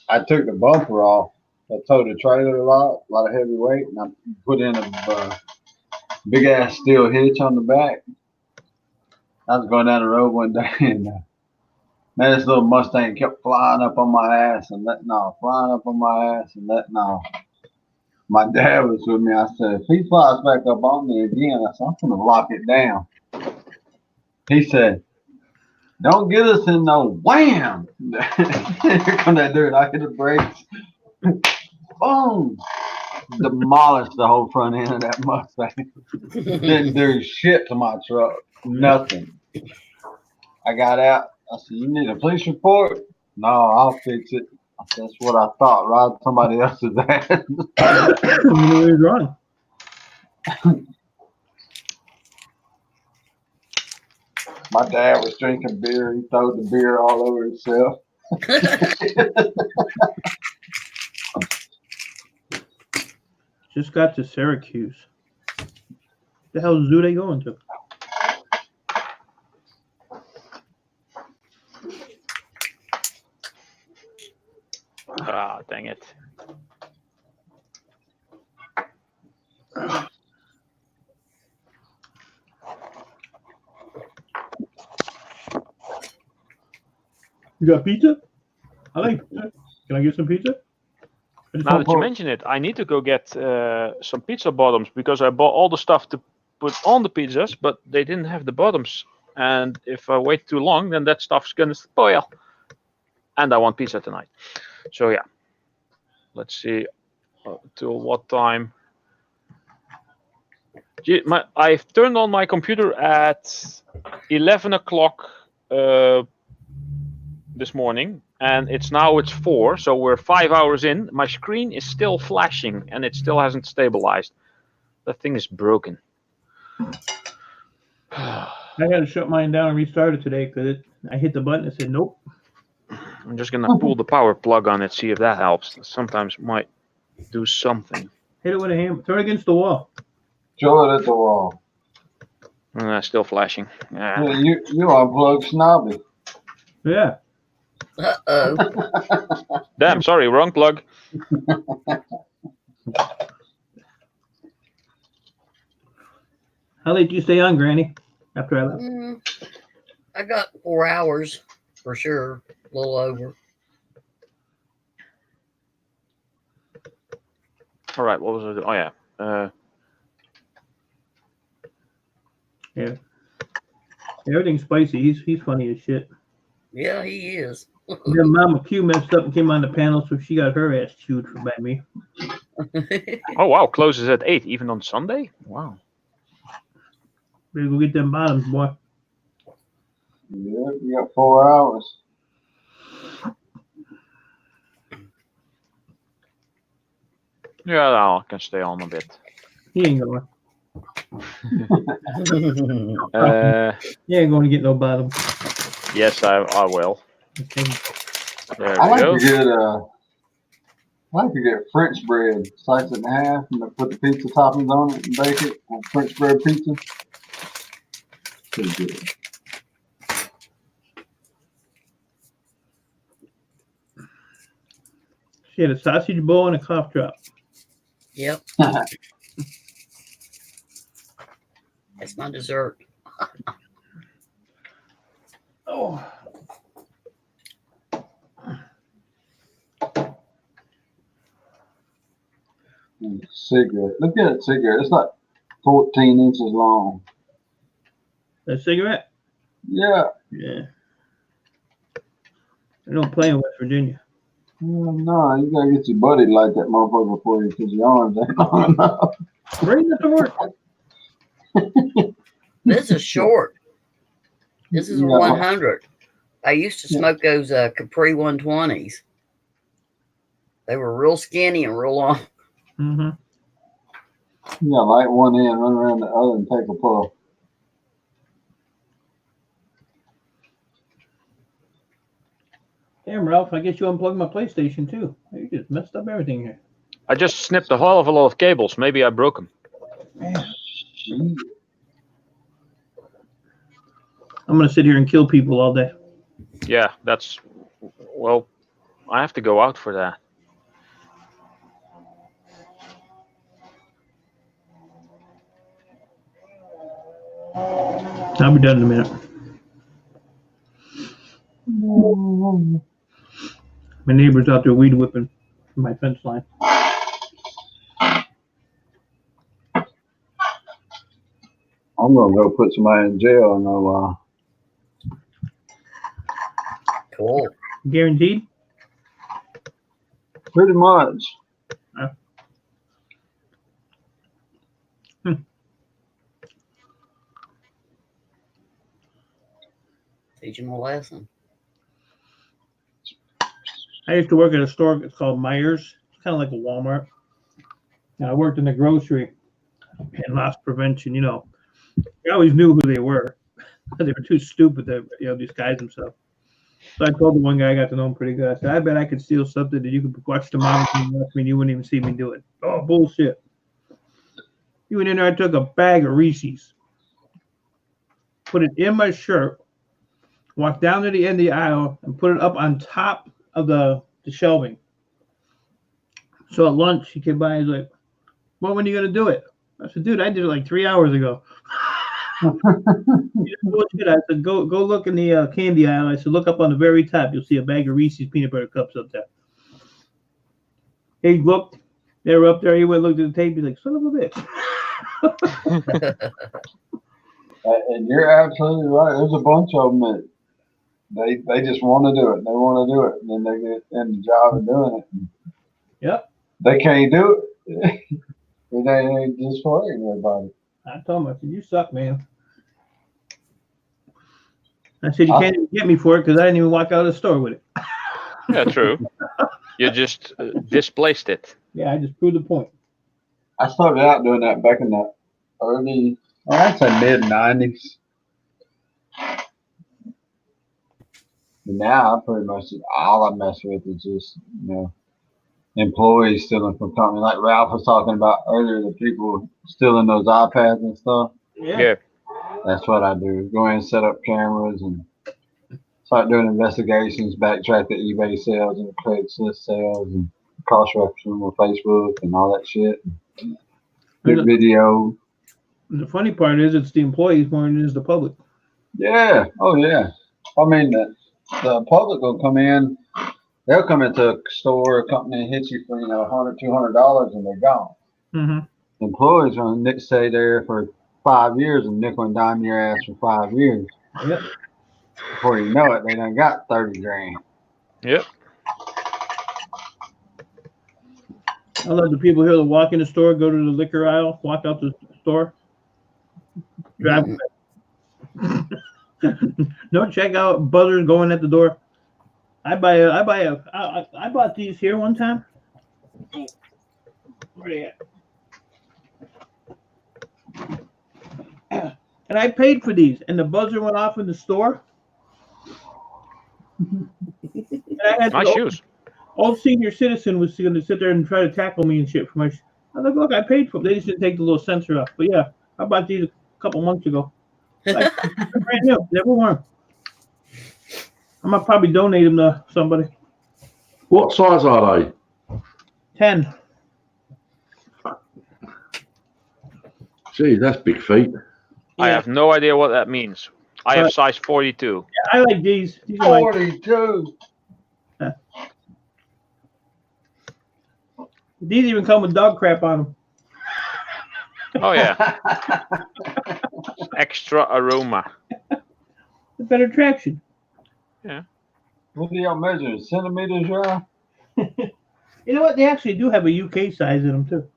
I took the bumper off. I towed the trailer a lot of heavy weight, and I put in a big ass steel hitch on the back. I was going down the road one day, and man, this little Mustang kept flying up on my ass and letting off, flying up on my ass and letting off. My dad was with me. I said, if he flies back up on me again, I said, I'm gonna lock it down. He said, don't get us in no wham. Here come that dude. I hit the brakes. Boom. Demolished the whole front end of that Mustang. Didn't do shit to my truck. Nothing. I got out. I said, you need a police report? No, I'll fix it. I said, that's what I thought. Ride somebody else's ass. You know he was wrong. My dad was drinking beer. He threw the beer all over himself. Just got to Syracuse. The hell zoo they going to? Ah, dang it. You got pizza? I like pizza. Can I get some pizza? I just Now want that you pork. mention it, I need to go get some pizza bottoms because I bought all the stuff to put on the pizzas, but they didn't have the bottoms. And if I wait too long, then that stuff's gonna spoil. And I want pizza tonight. So yeah, let's see till what time. I've turned on my computer at 11 o'clock this morning, and it's 4, so we're 5 hours in. My screen is still flashing, and it still hasn't stabilized. That thing is broken. I had to shut mine down and restart it today because I hit the button and said nope. I'm just gonna pull the power plug on it, see if that helps. Sometimes might do something. Hit it with a hammer. Throw it against the wall. Throw it at the wall. Still flashing. Ah. Yeah, you unplug Snobby. Yeah. Uh-oh. Damn, sorry, wrong plug. How late do you stay on, Granny? After I left? I got 4 hours for sure. A little over. All right, what was it? Oh yeah. Yeah. Everything's spicy. He's funny as shit. Yeah, he is. Then Mama Q messed up and came on the panel, so she got her ass chewed by me. Oh wow, closes at 8, even on Sunday. Wow. Better go get them bottoms, boy. Yeah, you got 4 hours. Yeah, no, I can stay on a bit. He ain't going. He ain't going to get no bottom. Yes, I will. Okay. There I we like go. to get French bread, slice it in half, and then put the pizza toppings on it and bake it on French bread pizza. Pretty good. She had a sausage bowl and a cough drop. Yep. That's my dessert. Oh, Cigarette. Look at that cigarette. It's like 14 inches long. a cigarette? Yeah. Yeah. I don't play in West Virginia. No, you gotta get your buddy to light that motherfucker for you because your arms ain't long enough. Bring it to work. This is short. This is a Yeah. 100. I used to Yeah. smoke those Capri 120s. They were real skinny and real long. Mm-hmm. You gotta light one end, run around the other, and take a puff. Damn, Ralph, I guess you unplugged my PlayStation too. You just messed up everything here. I just snipped a hell of a lot of cables. Maybe I broke them. Man. I'm gonna sit here and kill people all day. Yeah, that's, well, I have to go out for that. I'll be done in a minute. My neighbor's out there weed whipping my fence line. I'm gonna go put somebody in jail in a while. Cool. Guaranteed? Pretty much. Teach them a lesson. I used to work at a store. It's called Myers. It's kind of like a Walmart. And I worked in the grocery and loss prevention. You know, I always knew who they were. They were too stupid to, disguise themselves. So I told the one guy, I got to know him pretty good. I said, I bet I could steal something that you could watch the mom and watch me and you wouldn't even see me do it. Oh, bullshit. He went in there, I took a bag of Reese's, put it in my shirt, walked down to the end of the aisle, and put it up on top of the shelving. So at lunch, he came by, he's like, well, when are you going to do it? I said, dude, I did it like 3 hours ago. I said, go look in the candy aisle. I said, look up on the very top. You'll see a bag of Reese's peanut butter cups up there. He looked. They were up there. He went and looked at the tape. He's like, son of a bitch. And you're absolutely right. There's a bunch of them that they just want to do it. They want to do it. And then they get in the job of doing it. Yep. They can't do it. They just worrying everybody. I told him, I said, you suck, man. I said, you can't even get me for it because I didn't even walk out of the store with it. Yeah, true. You just displaced it. Yeah, I just proved the point. I started out doing that back in the early, I'd say mid-90s. But now I pretty much, all I mess with is just, employees stealing from company. Like Ralph was talking about earlier, the people stealing those iPads and stuff. Yeah. That's what I do. Go in and set up cameras and start doing investigations, backtrack the eBay sales and Craigslist sales and cross-reference them with Facebook and all that shit. Good video. The funny part is it's the employees more than it is the public. Yeah. Oh, yeah. I mean, the public will come in. They'll come into a store or company and hit you for, $100, $200 and they're gone. Mm-hmm. Employees are going to stay there for 5 years and nickel and dime your ass for 5 years. Yep. Before you know it, they done got 30 grand. Yep. I love the people here that walk in the store, go to the liquor aisle, walk out the store, drive away. No checkout, buzzers going at the door. I bought these here one time. Where they at? And I paid for these, and the buzzer went off in the store. And I had Nice shoes. Old senior citizen was going to sit there and try to tackle me and shit for my. I was like, look, I paid for them. They just didn't take the little sensor off. But yeah, I bought these a couple months ago. Like, brand new, never worn. I'm gonna probably donate them to somebody. What size are they? 10. Gee, that's big feet. I have no idea what that means. I have size 42. I like these. These are my, 42. these even come with dog crap on them. Oh yeah, extra aroma. A better traction. What do y'all measure? Centimeters, y'all? You know what? They actually do have a UK size in them too.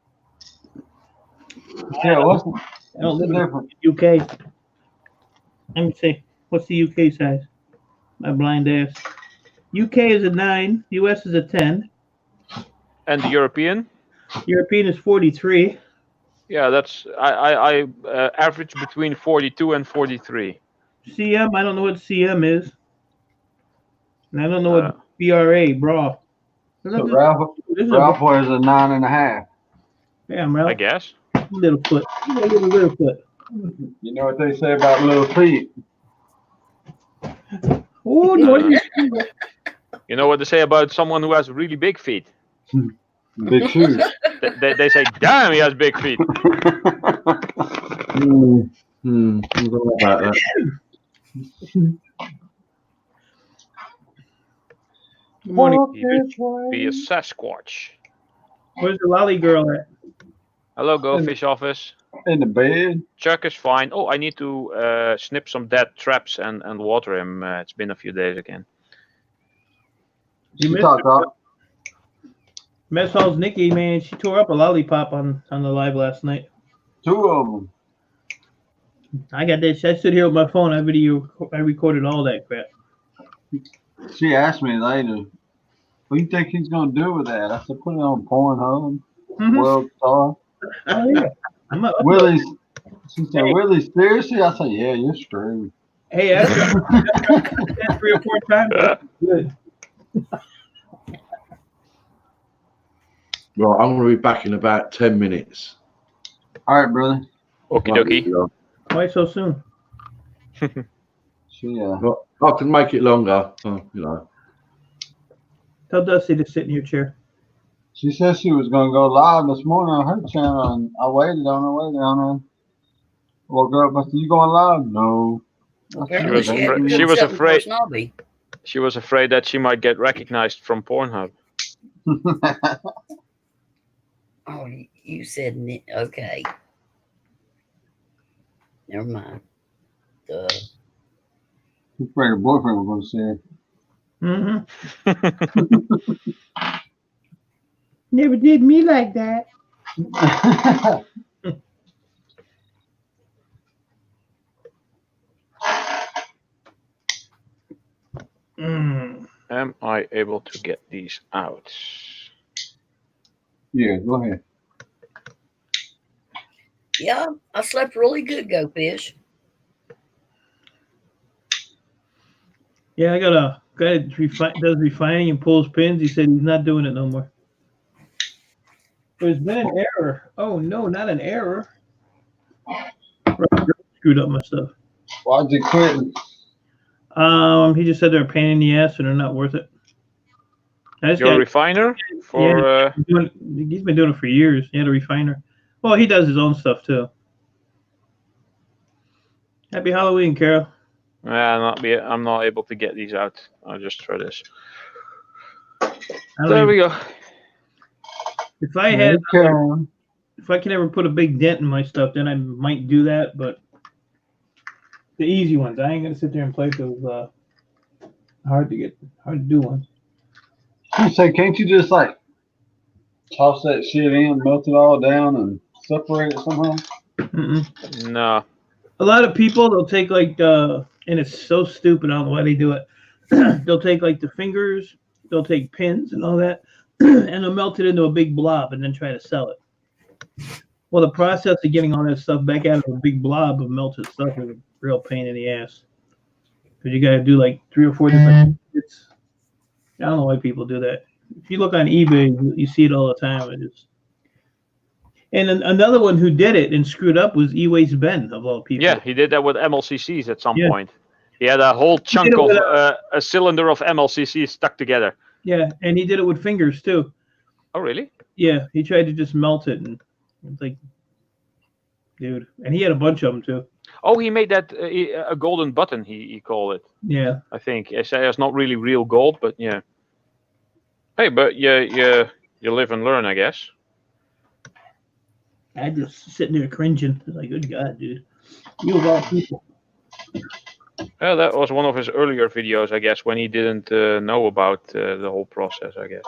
Yeah, what's I don't the live in difference? the UK. Let me see. What's the UK size? My blind ass. UK is a 9. US is a 10. And the European? European is 43. Yeah, that's I average between 42 and 43. CM, I don't know what CM is. And I don't know Uh, what BRA, bra. So Ralph This is wears a 9.5. yeah, I Ralph. guess. Little foot. Little foot. You know what they say about little feet? Oh, no. You know what they say about someone who has really big feet? Big shoes. They say, damn, he has big feet. I don't know about that. Good morning. He would be a Sasquatch. Where's the lolly girl at? Hello, Go Fish Office. In the bed. Chuck is fine. Oh, I need to snip some dead traps and water him. It's been a few days again. You She missed talked up. Mess Hall's Nikki, man. She tore up a lollipop on the live last night. 2 of them. I got that. I stood here with my phone. I recorded all that crap. She asked me later, what do you think he's going to do with that? I said, put it on Pornhub, Mhm. World Star. Oh, yeah. I'm up. Willie, she said, Willie, seriously? I said, yeah, you're screwed. Hey, that's 3 or 4 times. That's good. Right, I'm going to be back in about 10 minutes. All right, brother. Okie dokie. Why so soon? She, I can make it longer, you know. Tell Dusty to sit in your chair. she said she was going to go live this morning on her channel, and I waited on her. Woke her up, I said, you going live? No. I said, Apparently was she, had afraid- to she go was sit in afraid- First Nobby. She was afraid that she might get recognized from Pornhub. Oh, you said okay. Never mind. Duh. She's afraid her boyfriend was going to see her. Mm-hmm. Never did me like that. Mm. Am I able to get these out? Yeah, go ahead. Yeah, I slept really good, Go Fish. Yeah, I got a guy that does refining and pulls pins. He said he's not doing it no more. There's been an error. Oh no, not an error. Screwed up my stuff. Why'd you quit? He just said they're a pain in the ass and they're not worth it. This Your guy, refiner? For he's been doing it for years. He had a refiner. Well, he does his own stuff too. Happy Halloween, Carol. I'm not able to get these out. I'll just try this. I There don't we even, go. if I had, Okay. if I could ever put a big dent in my stuff, then I might do that. But the easy ones, I ain't gonna sit there and play those hard to do ones. You say, can't you just like toss that shit in, melt it all down, and separate it somehow? Mm-mm. No. A lot of people, they'll take like and it's so stupid. I don't know why they do it. They'll take like the fingers, they'll take pins and all that, and they'll melt it into a big blob and then try to sell it. Well, the process of getting all that stuff back out of a big blob of melted stuff is a real pain in the ass. Because you got to do like 3 or 4 different. I don't know why people do that. If you look on eBay, you see it all the time. And then another one who did it and screwed up was E-Waste Ben, of all people. Yeah, he did that with MLCCs at some Yeah. point. He had a whole chunk it of with a cylinder of MLCCs stuck together. Yeah, and he did it with fingers too. Oh, really? Yeah, he tried to just melt it, and it's like, dude. And he had a bunch of them too. Oh, he made that a golden button. He called it. Yeah. I think it's not really real gold, but yeah. Hey, but you live and learn, I guess. I just sitting there cringing. Like, good God, dude. You of all people. Yeah, that was one of his earlier videos, I guess, when he didn't know about the whole process, I guess.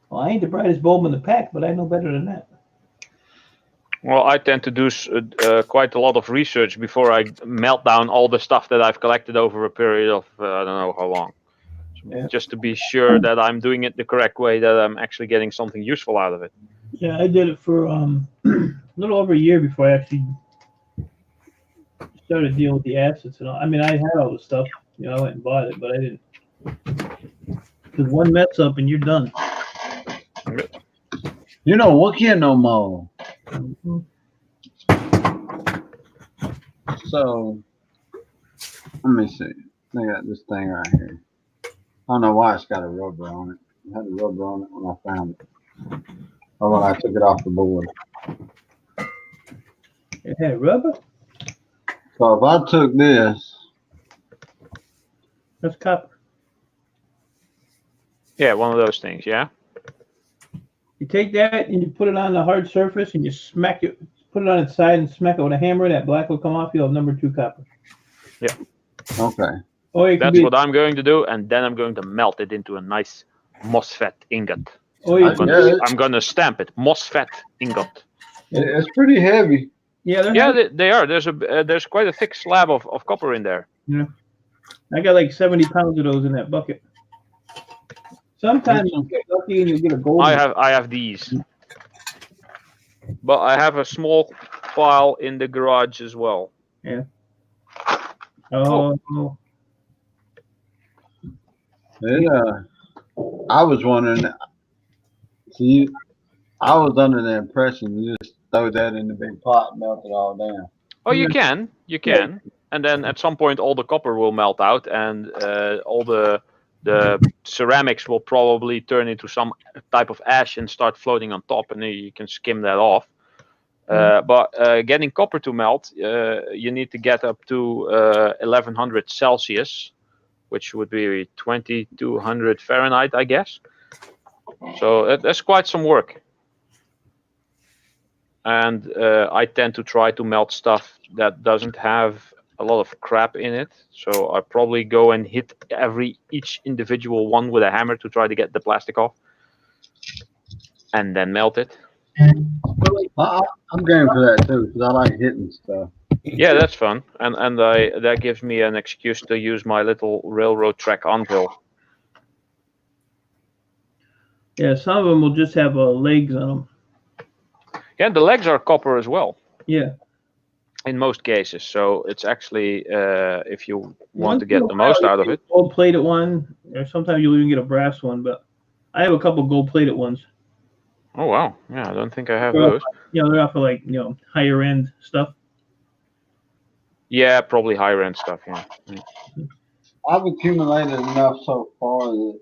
Well, I ain't the brightest bulb in the pack, but I know better than that. Well, I tend to do quite a lot of research before I melt down all the stuff that I've collected over a period of I don't know how long. Yeah. Just to be sure that I'm doing it the correct way, that I'm actually getting something useful out of it. Yeah, I did it for a little over a year before I actually started dealing with the acids and all. I mean, I had all the stuff. You know, I went and bought it, but I didn't. Because one mess up and you're done. You know what can no more. So let me see. I got this thing right here. I don't know why it's got a rubber on it. It had a rubber on it when I found it. Or when I took it off the board. It had rubber? So if I took this, That's copper. Yeah, one of those things, yeah? You take that and you put it on the hard surface and you smack it, put it on its side and smack it with a hammer. That black will come off. You'll have number 2 copper. okay. Or it can That's be, what I'm going to do, and then I'm going to melt it into a nice MOSFET ingot. or you I can, get it. I'm going to stamp it, MOSFET ingot. It's pretty heavy. yeah, they're Yeah, heavy. they are. There's quite a thick slab of copper in there. I got like 70 pounds of those in that bucket. Sometimes you get lucky and you get a gold. I have these, but I have a small pile in the garage as well. Oh, Yeah. I was wondering. See, I was under the impression you just throw that in the big pot and melt it all down. Oh, you can, and then at some point all the copper will melt out, and all the ceramics will probably turn into some type of ash and start floating on top, and then you can skim that off. But getting copper to melt, you need to get up to 1100 Celsius, which would be 2200 Fahrenheit, I guess. So that's quite some work. And I tend to try to melt stuff that doesn't have a lot of crap in it. So I probably go and hit each individual one with a hammer to try to get the plastic off, and then melt it. I'm game for that too because I like hitting stuff. Yeah, that's fun, and that gives me an excuse to use my little railroad track anvil. yeah. Some of them will just have legs on them. Yeah, the legs are copper as well Yeah. in most cases. So it's actually if you want Once to get in a the while, most you out of get it. a gold-plated one, or sometimes you'll even get a brass one. But I have a couple gold-plated ones. Oh wow, yeah, I don't think I have They're those. You know, they're off of like higher end stuff. Yeah, probably higher end stuff. Yeah. I've accumulated enough so far that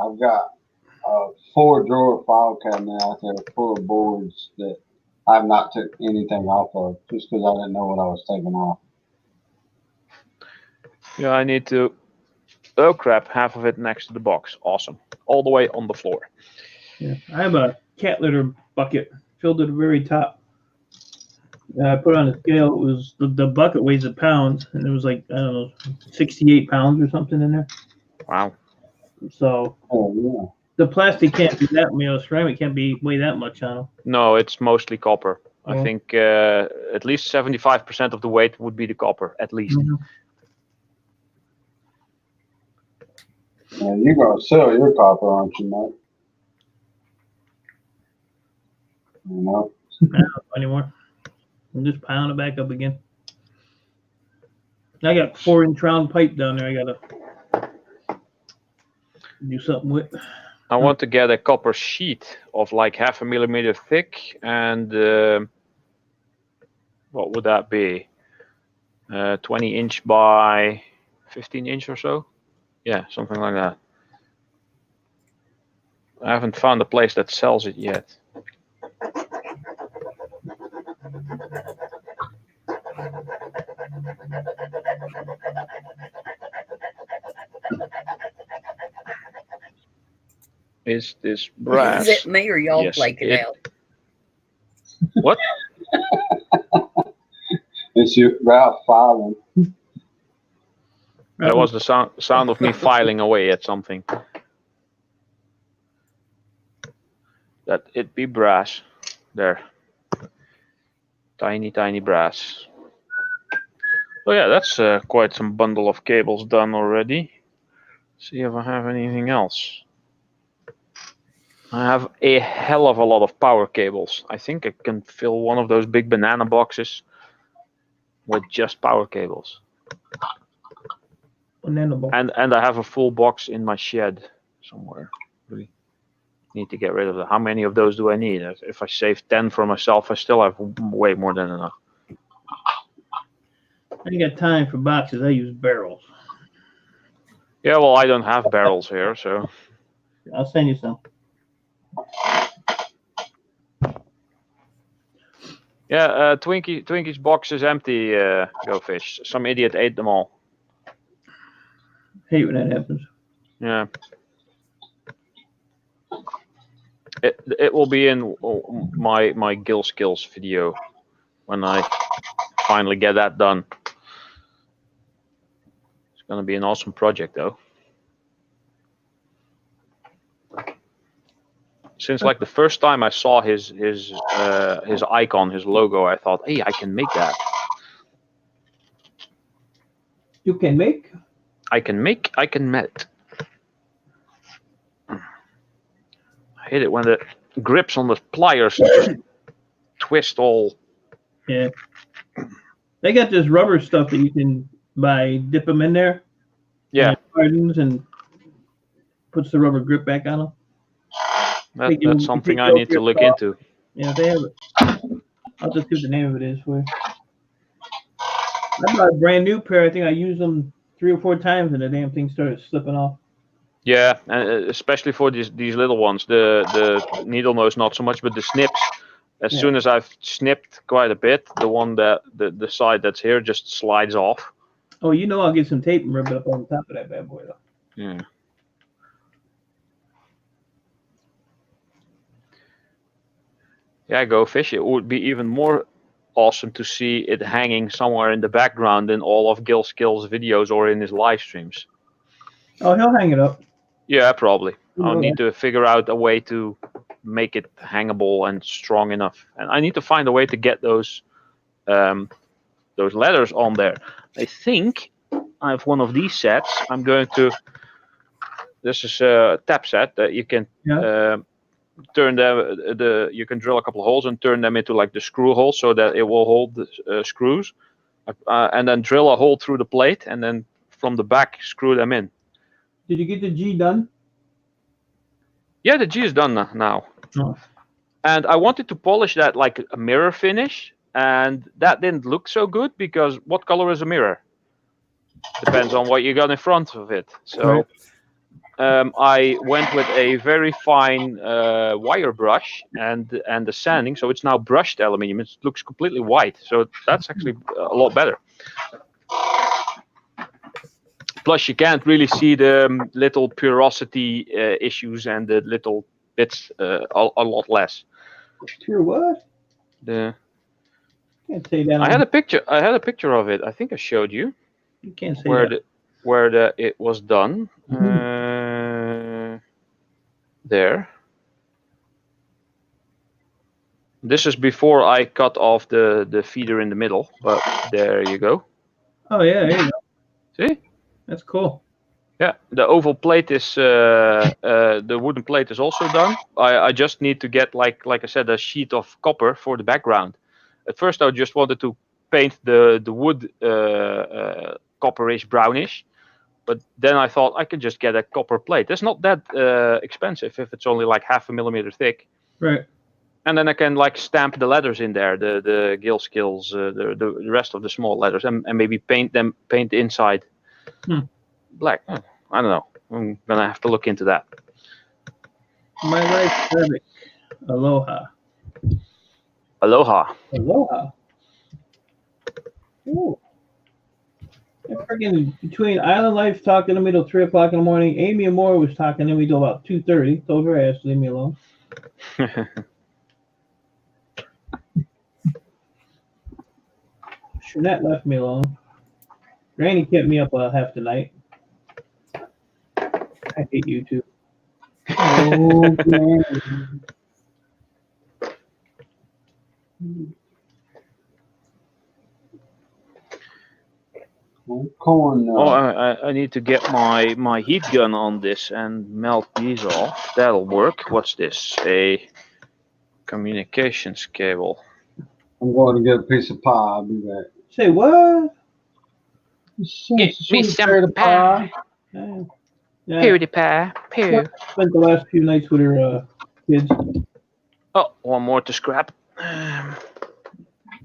I've got a 4-drawer file cabinet out there full of boards that I've not took anything off of just because I didn't know what I was taking off. Yeah, I need to. Oh crap! Half of it next to the box. Awesome. All the way on the floor. Yeah. I have a cat litter bucket filled to the very top. I put it on a scale. It was the bucket weighs a pound, and it was like, I don't know, 68 pounds or something in there. Wow. So Oh yeah. the plastic can't be that, ceramic can't weigh that much on them. No, it's mostly copper. I Oh. think at least 75% of the weight would be the copper, at least. Yeah, you're gonna sell your copper, aren't you, Mike? You know. I don't know anymore. I'm just piling it back up again. I got 4-inch round pipe down there. I gotta do something with. I want to get a copper sheet of like 0.5 millimeter thick, and what would that be? 20 inch by 15 inch or so? Yeah, something like that. I haven't found a place that sells it yet. Is this brass? Is it me or y'all Yes, flaking it- out? What? It's your Ralph filing. That was the sound of me filing away at something. That it be brass. There. Tiny, tiny brass. So yeah, that's quite some bundle of cables done already. See if I have anything else. I have a hell of a lot of power cables. I think I can fill one of those big banana boxes with just power cables. Unendable. And I have a full box in my shed somewhere. Really need to get rid of them. How many of those do I need? If I save 10 for myself, I still have way more than enough. I ain't got time for boxes. I use barrels. Yeah, well, I don't have barrels here, so I'll send you some. yeah. Twinkie's box is empty. Go fish. Some idiot ate them all. Hate when that happens. Yeah. It will be in my Gill Skills video when I finally get that done. It's gonna be an awesome project though. Since like the first time I saw his icon, his logo, I thought, hey, I can make that. You can make? I can melt. I hate it when the grips on the pliers just twist all. Yeah. They got this rubber stuff that you can buy, dip them in there. Yeah, And it hardens and puts the rubber grip back on them. that's something I need to look into. Yeah, they have it. I'll just see what the name of it is for you. I bought a brand new pair. I think I used them 3 or 4 times and the damn thing started slipping off. Yeah, and especially for these little ones, the needle nose not so much, but the snips. As Yeah. soon as I've snipped quite a bit, the one that the side that's here just slides off. Oh, you know I'll get some tape and rub it up on top of that bad boy though. Yeah. Yeah, go fish. It would be even more awesome to see it hanging somewhere in the background in all of Gill Skills videos or in his live streams. Oh, he'll hang it up. Yeah, probably. I'll Okay. need to figure out a way to make it hangable and strong enough, and I need to find a way to get those letters on there. I think I have one of these sets. I'm going to. This is a tap set that you can turn them. You can drill a couple of holes and turn them into like the screw holes so that it will hold the screws, and then drill a hole through the plate, and then from the back screw them in. Did you get the G done? Yeah, the G is done now. Oh. And I wanted to polish that like a mirror finish, and that didn't look so good because what color is a mirror? Depends on what you got in front of it. So I went with a very fine wire brush and the sanding, so it's now brushed aluminium. It looks completely white, so that's actually a lot better. Plus, you can't really see the little porosity issues and the little bits a lot less. Sure what? The Can't say that. I had a picture. I had a picture of it. I think I showed you You can't say where that. it was done. There. This is before I cut off the feeder in the middle, but there you go. Oh yeah, there you go. See? That's cool. Yeah, the oval plate is the wooden plate is also done. I just need to get like I said, a sheet of copper for the background. At first, I just wanted to paint the wood copperish brownish, but then I thought I could just get a copper plate. It's not that expensive if it's only like 0.5 millimeter thick. Right. And then I can like stamp the letters in there, the Gill Skills, the rest of the small letters, and maybe paint the inside black. I don't know. I'm gonna have to look into that. My life Arabic. Aloha. Aloha. Aloha. Ooh. And freaking between Island Life talking to me till 3 o'clock in the morning, Amy and Moore was talking to me till about 2:30. Told her ass to leave me alone. Shanette left me alone. Granny kept me up half the night. I hate you too. Oh, Granny. Corn. Oh, I need to get my heat gun on this and melt these off. That'll work. What's this? A communications cable. I'm going to get a piece of pie. I'll be back. Say what? Get me some potato pie. Yeah. Yeah. PewDiePie. Pew. Spent the last few nights with her kids. Oh, one more to scrap.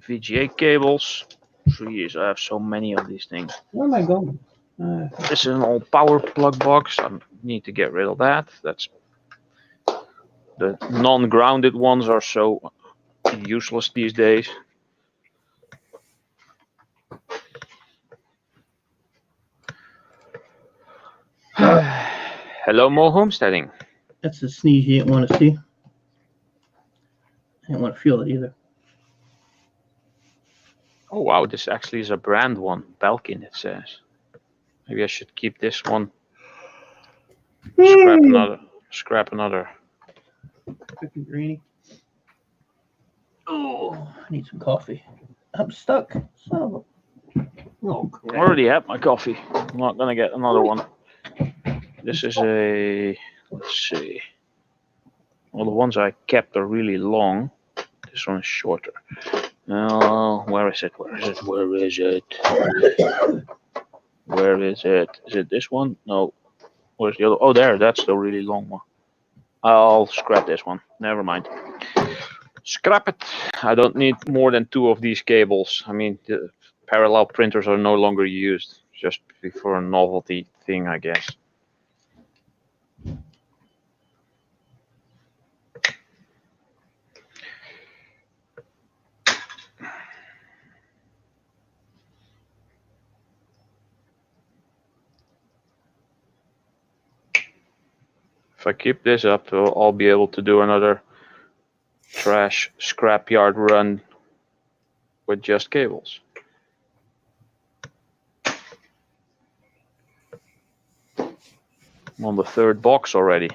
VGA cables. Jeez, I have so many of these things. Where am I going? This is an old power plug box. I need to get rid of that. That's the non-grounded ones are so useless these days. Hello, more homesteading. That's a sneeze you didn't want to see. I didn't want to feel it either. Oh wow, this actually is a brand one. Belkin, it says. Maybe I should keep this one. Scrap another. Freaking greeny. Oh, I need some coffee. I'm stuck. Son of a. Oh, I crap. already have my coffee. I'm not gonna get another one. This is a, let's see. Well, the ones I kept are really long. This one is shorter. Oh, where is it? Where is it? Where is it? Where is it? Is it this one? No. Where's the other? Oh, there. That's the really long one. I'll scrap this one. Never mind. Scrap it. I don't need more than 2 of these cables. I mean, the parallel printers are no longer used. Just for a novelty thing, I guess. If I keep this up, I'll be able to do another trash scrapyard run with just cables. I'm on the 3rd box already.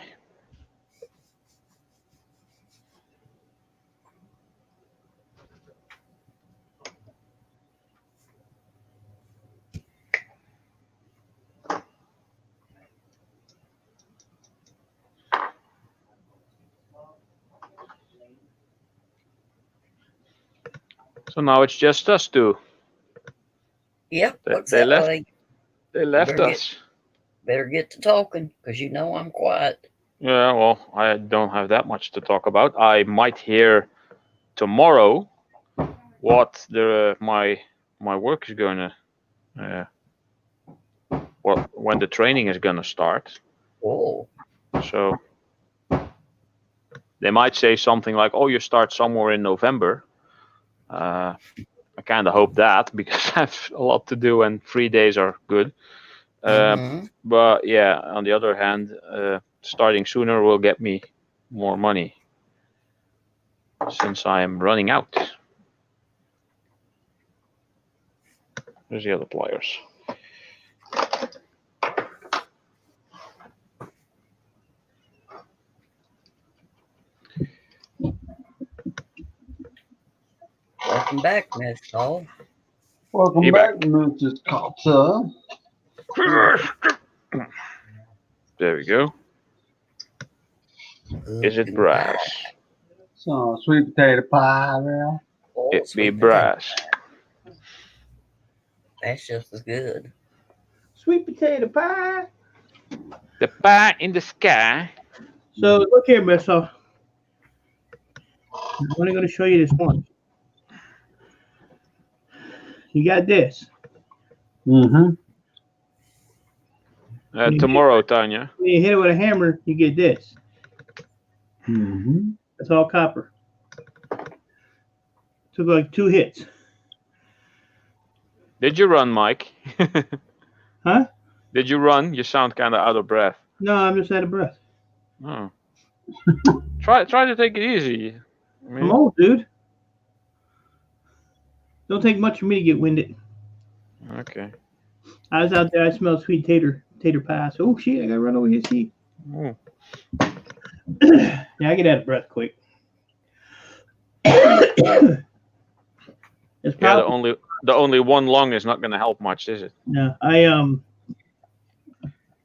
So now it's just us two. Yep, They- looks they that left. way. They left Better us. Better get to talking, because you know I'm quiet. Yeah, well, I don't have that much to talk about. I might hear tomorrow what my work is gonna, when the training is gonna start. Oh, So they might say something like, "Oh, you start somewhere in November." I kind of hope that because I have a lot to do and 3 days are good. But yeah, on the other hand, starting sooner will get me more money since I am running out. There's the other pliers. welcome back, Miss Saul. Welcome Be back, Mrs. Carter. There we go. Is it brass? So, sweet potato pie there. Oh, It be sweet potato. brass. That's just as good. Sweet potato pie. The pie in the sky. So look here, Miss. I'm only going to show you this one. You got this. Mm-hmm. Tomorrow, Tanya. When you hit it with a hammer, you get this. Mm-hmm. It's all copper. Took like 2 hits. Did you run, Mike? Huh? Did you run? You sound kind of out of breath. No, I'm just out of breath. Oh. Try to take it easy. I I'm mean, old, dude. Don't take much for me to get winded. okay. I was out there. I smelled sweet tater pies. Oh shit! I gotta run over here. See. Ooh. Yeah, I get out of breath quick. It's Yeah, probably the only one lung is not going to help much, is it? no.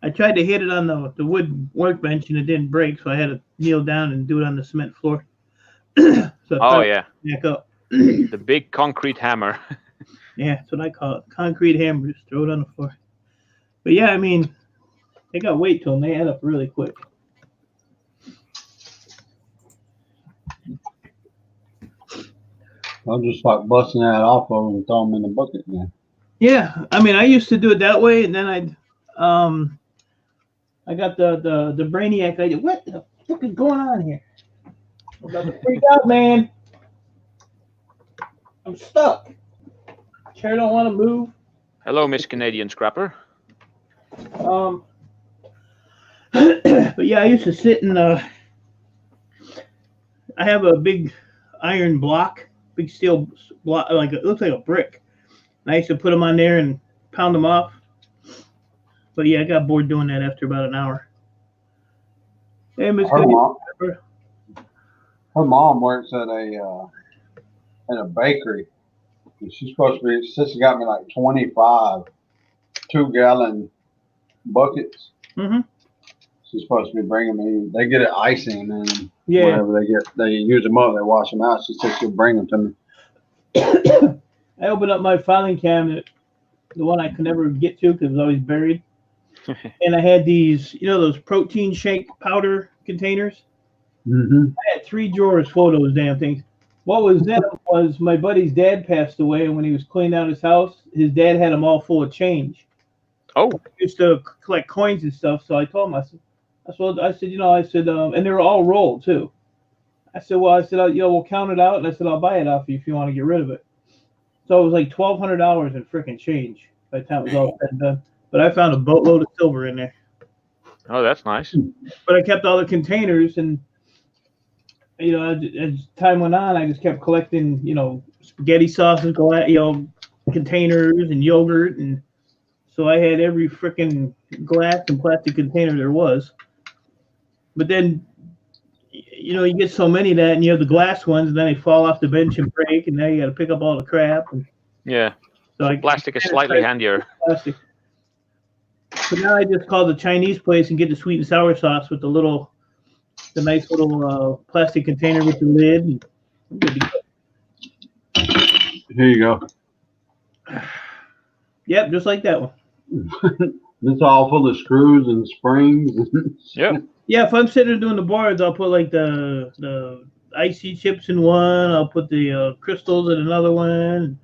I tried to hit it on the wood workbench and it didn't break, so I had to kneel down and do it on the cement floor. So Oh yeah, back up. the big concrete hammer. Yeah, that's what I call it. Concrete hammer. Just throw it on the floor. But yeah, I mean, they got weight to them. They add up really quick. I'll just like busting that off of them and throw them in the bucket now. Yeah, I mean, I used to do it that way, and then I got the Brainiac idea. What the fuck is going on here? I'm about to freak out, man. I'm stuck. Chair don't want to move. Hello, Miss Canadian Scrapper. But yeah, I used to sit in I have a big iron block, big steel block, like it looks like a brick. And I used to put them on there and pound them off. But yeah, I got bored doing that after about an hour. Hey, Miss Her Goody. mom works at a bakery. And she's supposed to be. Sister got me like 25 2-gallon buckets. Mm-hmm. She's supposed to be bringing me. They get it icing and Yeah. whenever they use them up, they wash them out. She said she'll bring them to me. I opened up my filing cabinet, the one I could never get to because it was always buried. And I had these, those protein shake powder containers. Mm-hmm. I had 3 drawers full of those damn things. What was that was my buddy's dad passed away, and when he was cleaning out his house, his dad had them all full of change. Oh, He used to collect coins and stuff. So I told him, I said, and they were all rolled too. I said, we'll count it out, and I said, I'll buy it off you if you want to get rid of it. So it was like $1,200 in freaking change by the time it was all said and done. But I found a boatload of silver in there. oh, that's nice. But I kept all the containers, and as time went on, I just kept collecting, spaghetti sauces, containers and yogurt, and so I had every freaking glass and plastic container there was. But then, you get so many of that, and you have the glass ones, and then they fall off the bench and break, and now you got to pick up all the crap. And Yeah, so plastic is slightly handier. plastic. So now I just call the Chinese place and get the sweet and sour sauce with the nice little plastic container with the lid. And I'm good to go. Here you go. Yep, just like that one. It's all full of screws and springs. Yep. Yeah, if I'm sitting there doing the boards, I'll put like the icy chips in one. I'll put the crystals in another one.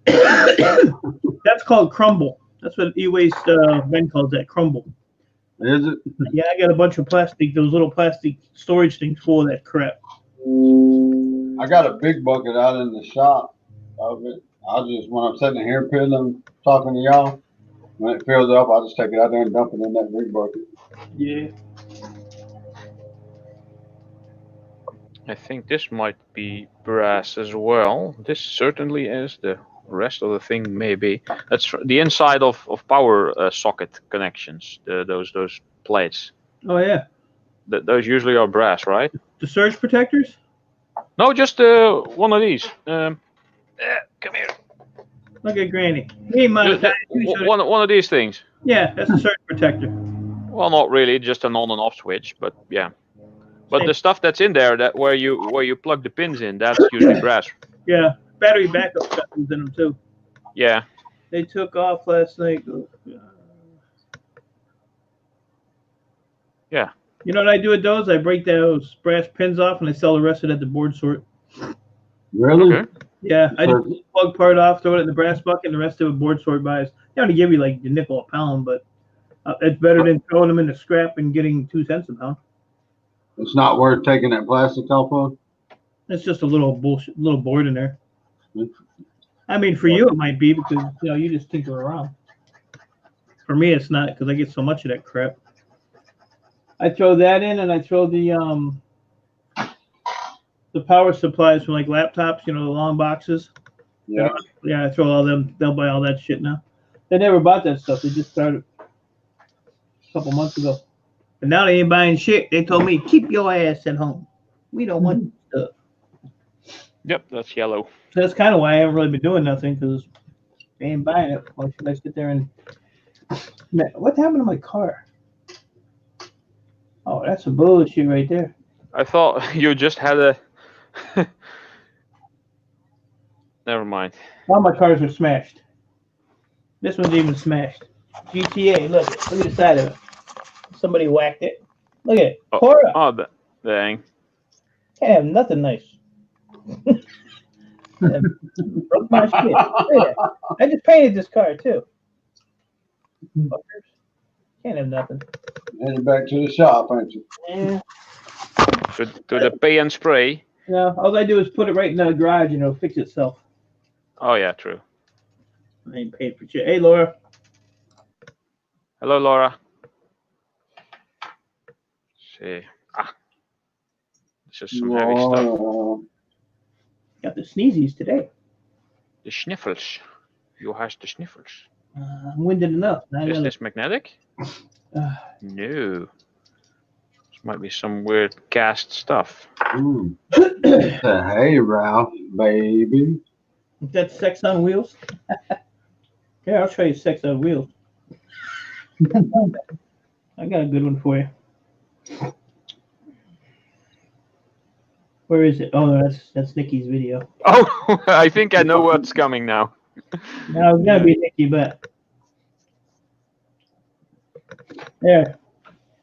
That's called crumble. That's what E-Waste Ben calls that, crumble. Is it? Yeah, I got a bunch of plastic, those little plastic storage things full of that crap. I got a big bucket out in the shop of it. I'll just, when I'm sitting here peeling, talking to y'all, when it fills up, I'll just take it out there and dump it in that big bucket. Yeah. I think this might be brass as well. This certainly is. The rest of the thing maybe. That's the inside of power socket connections. Those plates. Oh, yeah. Those usually are brass, right? The surge protectors? No, just one of these. Come here. Look at Granny. Hey, Mom. One of these things. Yeah, that's a surge protector. Well, not really, just an on and off switch, but yeah. But Same. the stuff that's in there, that where you plug the pins in, that's usually brass. Yeah, battery backup stuff is in them too. Yeah. They took off last night. Yeah. You know what I do with those? I break those brass pins off and I sell the rest of it at the board sort. Really? Okay. Yeah, I just plug part off, throw it in the brass bucket, and the rest of it board sort buys. They only give you like a nickel a pound, but it's better than throwing them in the scrap and getting 2 cents a pound. It's not worth taking that plastic off of. It's just a little bullshit, little board in there. Mm. I mean, for you it might be because you just tinker around. For me, it's not because I get so much of that crap. I throw that in, and I throw the power supplies from like laptops, the long boxes. Yeah. Yeah, I throw all them. They'll buy all that shit now. They never bought that stuff. They just started a couple months ago. But now they ain't buying shit. They told me, keep your ass at home. We don't want stuff. Yep, that's yellow. So that's kind of why I haven't really been doing nothing because they ain't buying it. Why should I sit there and. Man, what happened to my car? Oh, that's some bullshit right there. I thought you just had a. Never mind. All my cars are smashed. This one's even smashed. GTA, look at the side of it. Somebody whacked it. Look at it. Oh, Cora. oh, dang. Can't have nothing nice. Broke my shit. Look at that. I just painted this car too. Fuckers. Can't have nothing. Headed back to the shop, ain't you? Yeah. To the pay and spray. No, all I do is put it right in the garage and it'll fix itself. Oh yeah, true. I ain't paid for shit. Hey, Laura. Hello, Laura. See. This is some heavy stuff. Whoa. Got the sneezies today. The sniffles. You has the sniffles. I'm winded enough. Now I Is gotta- this magnetic? Uh, No. This might be some weird cast stuff. Ooh. Hey, Ralph, baby. That's sex on wheels. Yeah, I'll show you sex on wheels. I got a good one for you. Where is it? Oh, that's Nikki's video. Oh, I think I know what's coming now. No, it's gotta be Nikki, but there.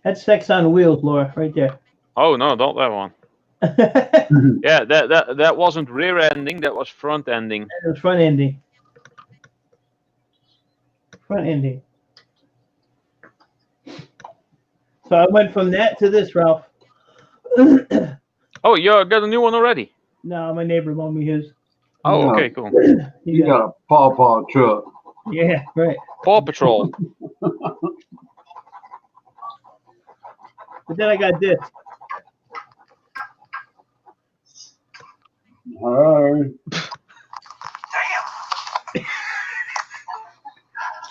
That's sex on wheels, Laura, right there. Oh no, not that one. Yeah, that wasn't rear ending. That was front ending. It was front ending. Front ending. So I went from that to this, Ralph. Oh, you got a new one already. No, my neighbor loaned me his. Oh, Yeah. okay, cool. You got a paw truck. Yeah, right. Paw Patrol. But then I got this. All right.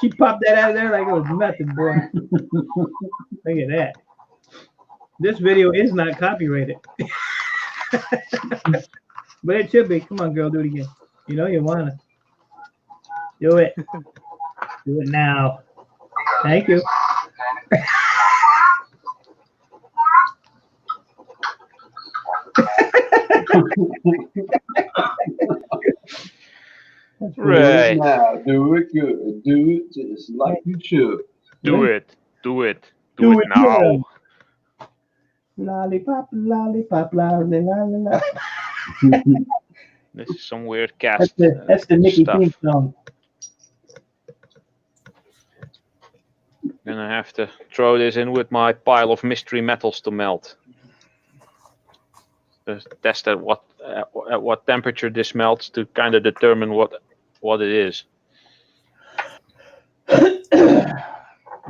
She popped that out of there like it was nothing, boy. Look at that. This video is not copyrighted. But it should be. Come on, girl, do it again. You know you wanna. Do it. Do it now. Thank you. Right. Now, do it good. Do it just like you should. Do it. Do it. Do it now. Lollipop, lollipop, lollipop. This is some weird cast. That's the Nicky stuff. theme song. Gonna have to throw this in with my pile of mystery metals to melt. Just test at what temperature this melts to kind of determine what it is.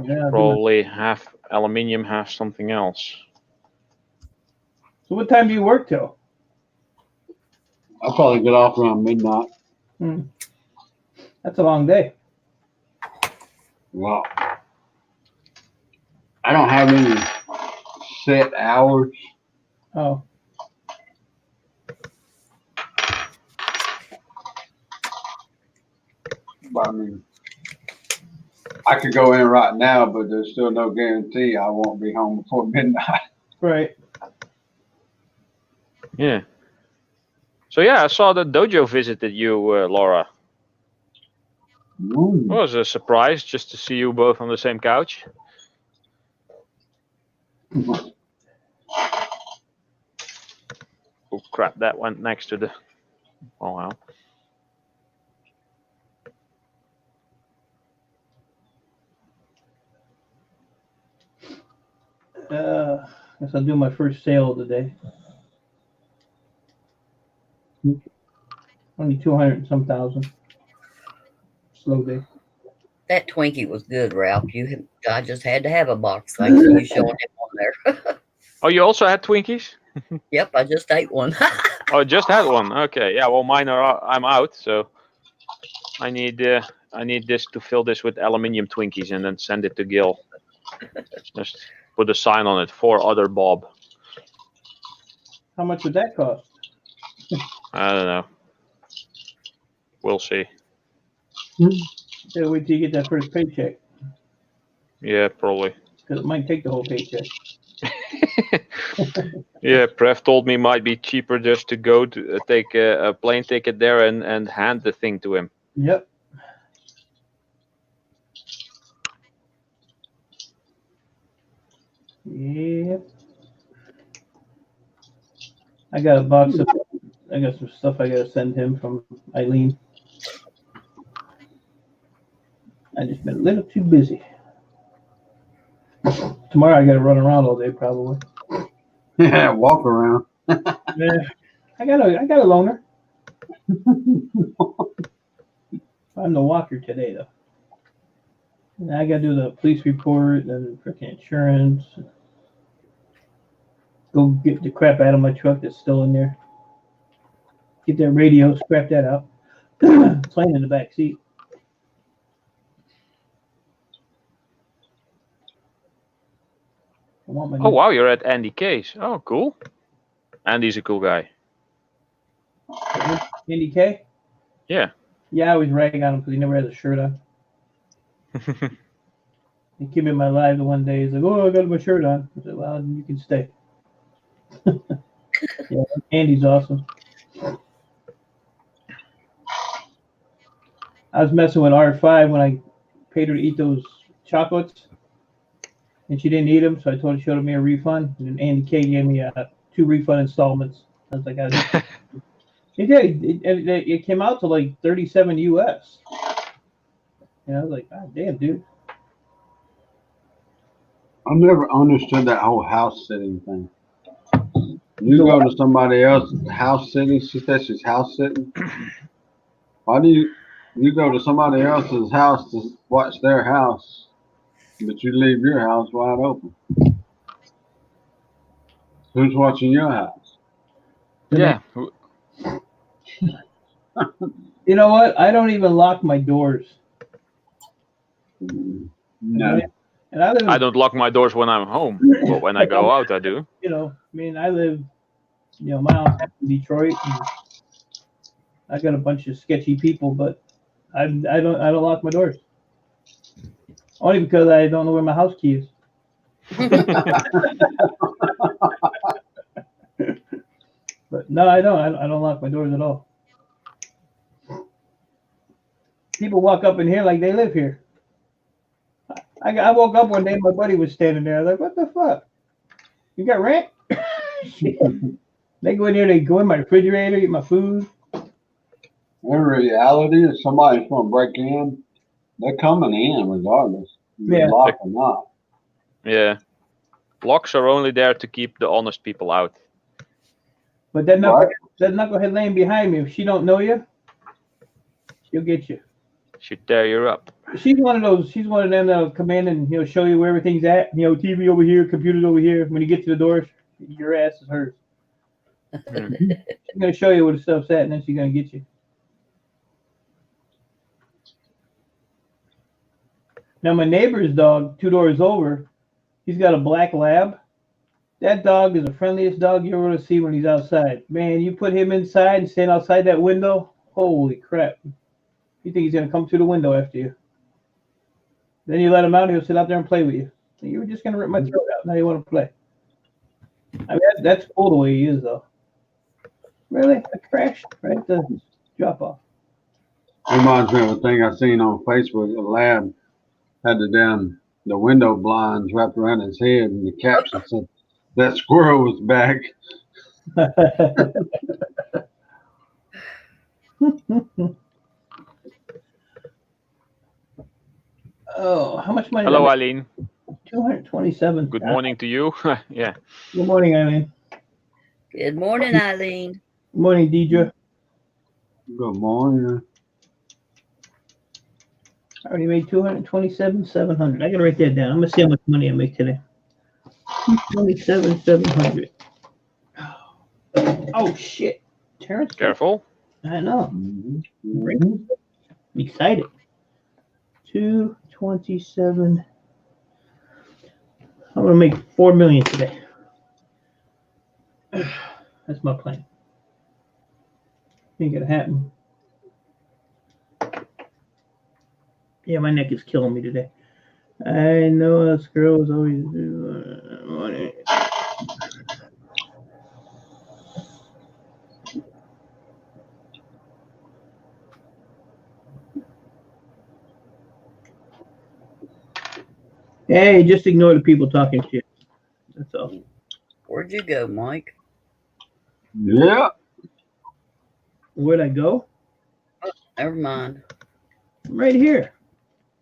Yeah. Probably half aluminium, half something else. So what time do you work till? I'll probably get off around midnight. That's a long day. Well, I don't have any set hours. Oh. But I mean, I could go in right now, but there's still no guarantee I won't be home before midnight. Right. Yeah. So yeah, I saw that Dojo visited you, Laura. Ooh. It was a surprise just to see you both on the same couch. Oh crap, that went next to the... Oh wow. Guess I'll do my first sale of the day. Only 200 and some thousand. Slow day. That Twinkie was good, Ralph. I just had to have a box. Thanks for you showing it on there. Oh, you also had Twinkies? Yep, I just ate one. Oh, just had one. Okay. Yeah. Well, mine are. I'm out, so I need this to fill this with aluminium Twinkies and then send it to Gil. Just put a sign on it for other Bob. How much would that cost? I don't know. We'll see. Yeah, wait till you get that first paycheck, Yeah, probably. because it might take the whole paycheck. Yeah, Prev told me it might be cheaper just to go to take a plane ticket there and hand the thing to him. Yep. Yep. I got a box of. I got some stuff I gotta send him from Eileen. I just been a little too busy. Tomorrow I gotta run around all day probably. Yeah, walk around. Yeah, I got a loaner. I'm the walker today though. And I gotta do the police report and freaking insurance. Go get the crap out of my truck that's still in there. Get that radio, scrap that out. It's laying in the back seat. I want my Oh wow, you're at Andy K's. Oh, cool. Andy's a cool guy. Andy K? Yeah. Yeah, I always rag on him because he never has a shirt on. He came in my live the one day. He's like, "Oh, I got my shirt on." I said, "Well, you can stay." Yeah, Andy's awesome. I was messing with R5 when I paid her to eat those chocolates, and she didn't eat them, so I told her she owed me a refund. And then Andy K gave me 2 refund installments. I was like, It did. It came out to like 37 US. And I was like, God damn, dude. I never understood that whole house sitting thing. You go to somebody else's house sitting. She says she's house sitting. Why do you go to somebody else's house to watch their house, but you leave your house wide open? Who's watching your house? Yeah. You know what? I don't even lock my doors. No. And I live, I don't lock my doors when I'm home, but when I go out, I do. you know, I mean, I live, miles out in Detroit. And I got a bunch of sketchy people, but I don't lock my doors. Only because I don't know where my house key is. But no, I don't. I don't lock my doors at all. People walk up in here like they live here. I woke up one day, my buddy was standing there. I was like, "What the fuck? You got rent?" They go in here, they go in my refrigerator, eat my food. In reality, if somebody's going to break in, they're coming in regardless. Yeah. Lock or not. Yeah. Locks are only there to keep the honest people out. But that Right. knucklehead laying behind me, if she don't know you, she'll get you. Should tear you up. She's one of those. She's one of them that'll come in and show you where everything's at. TV over here, computers over here. When you get to the door, your ass is hers. She's gonna show you where the stuff's at, and then she's gonna get you. Now my neighbor's dog, 2 doors over, he's got a black lab. That dog is the friendliest dog you're ever gonna see when he's outside. Man, you put him inside and stand outside that window. Holy crap! You think he's gonna come through the window after you? Then you let him out, he'll sit out there and play with you. You were just gonna rip my throat out. Now you want to play. I mean, that's cool the way he is, though. Really, a crash right at the drop off. Reminds me of a thing I seen on Facebook. A lab had the window blinds wrapped around his head, and the caption said, "That squirrel was back." Oh, how much money? Hello, did I Eileen. make? 227. Good morning to you. Yeah. Good morning, Eileen. Good morning, Eileen. Good morning, Deidre. Good morning. I already made 227,700. I gotta write that down. I'm gonna see how much money I make today. 227,700. Oh shit, Terrence. Careful. I know. Mhm. I'm excited. 227. I'm gonna make 4 million today. That's my plan. Ain't gonna happen. Yeah, my neck is killing me today. I know us girls always do. Money. Hey, just ignore the people talking shit. That's all. Where'd you go, Mike? Yeah. Where'd I go? Never mind. I'm right here.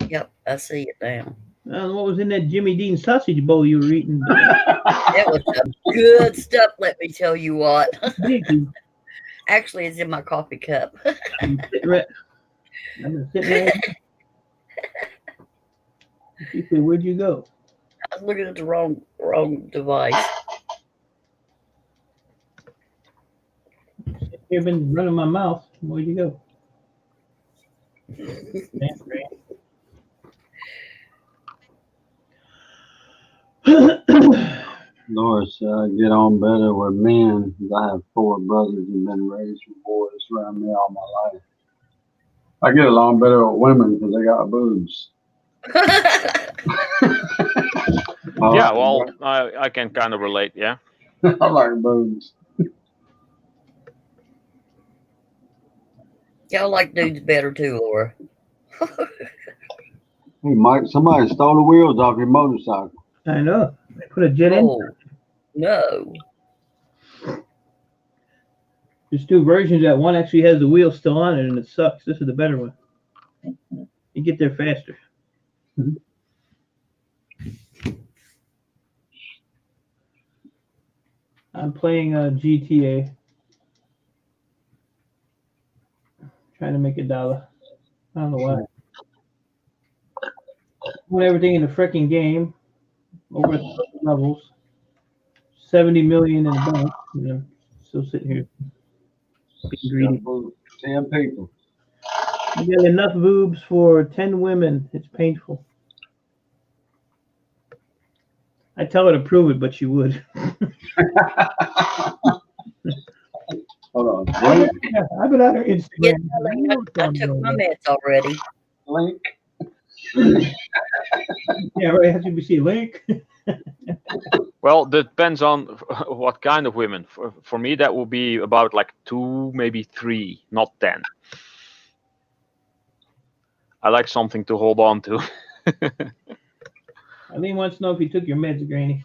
Yep, I see it now. I don't know what was in that Jimmy Dean sausage bowl you were eating. That was some good stuff, let me tell you what. Thank you. Actually, it's in my coffee cup. I'm sitting right. I've been sitting right. She said, "Where'd you go?" I was looking at the wrong device. You've been running my mouth. Where'd you go? Laura said I get on better with men because I have 4 brothers and been raised with boys around me all my life. I get along better with women because they got boobs. Yeah, well, I can kind of relate, yeah. I like boobs. Y'all like dudes better too, Laura. Hey, Mike, somebody stole the wheels off your motorcycle. I know. They put a jet in. Oh, no. There's 2 versions. That one actually has the wheel still on it, and it sucks. This is the better one. You get there faster. I'm playing GTA. Trying to make $1. I don't know why. Won everything in the freaking game. Over 1,000 levels. 70 million in the bank. You know, still sitting here. Being greedy. 10 people. I got enough boobs for 10 women. It's painful. I tell her to prove it, but she would. Hold on. Yeah, I've been on her Yeah, Instagram. I took my meds already. Link. Yeah, right. Has to see a link. Well, depends on what kind of women. For me, that will be about like 2, maybe 3, not 10. I like something to hold on to. Eileen wants to know if you took your meds, Granny.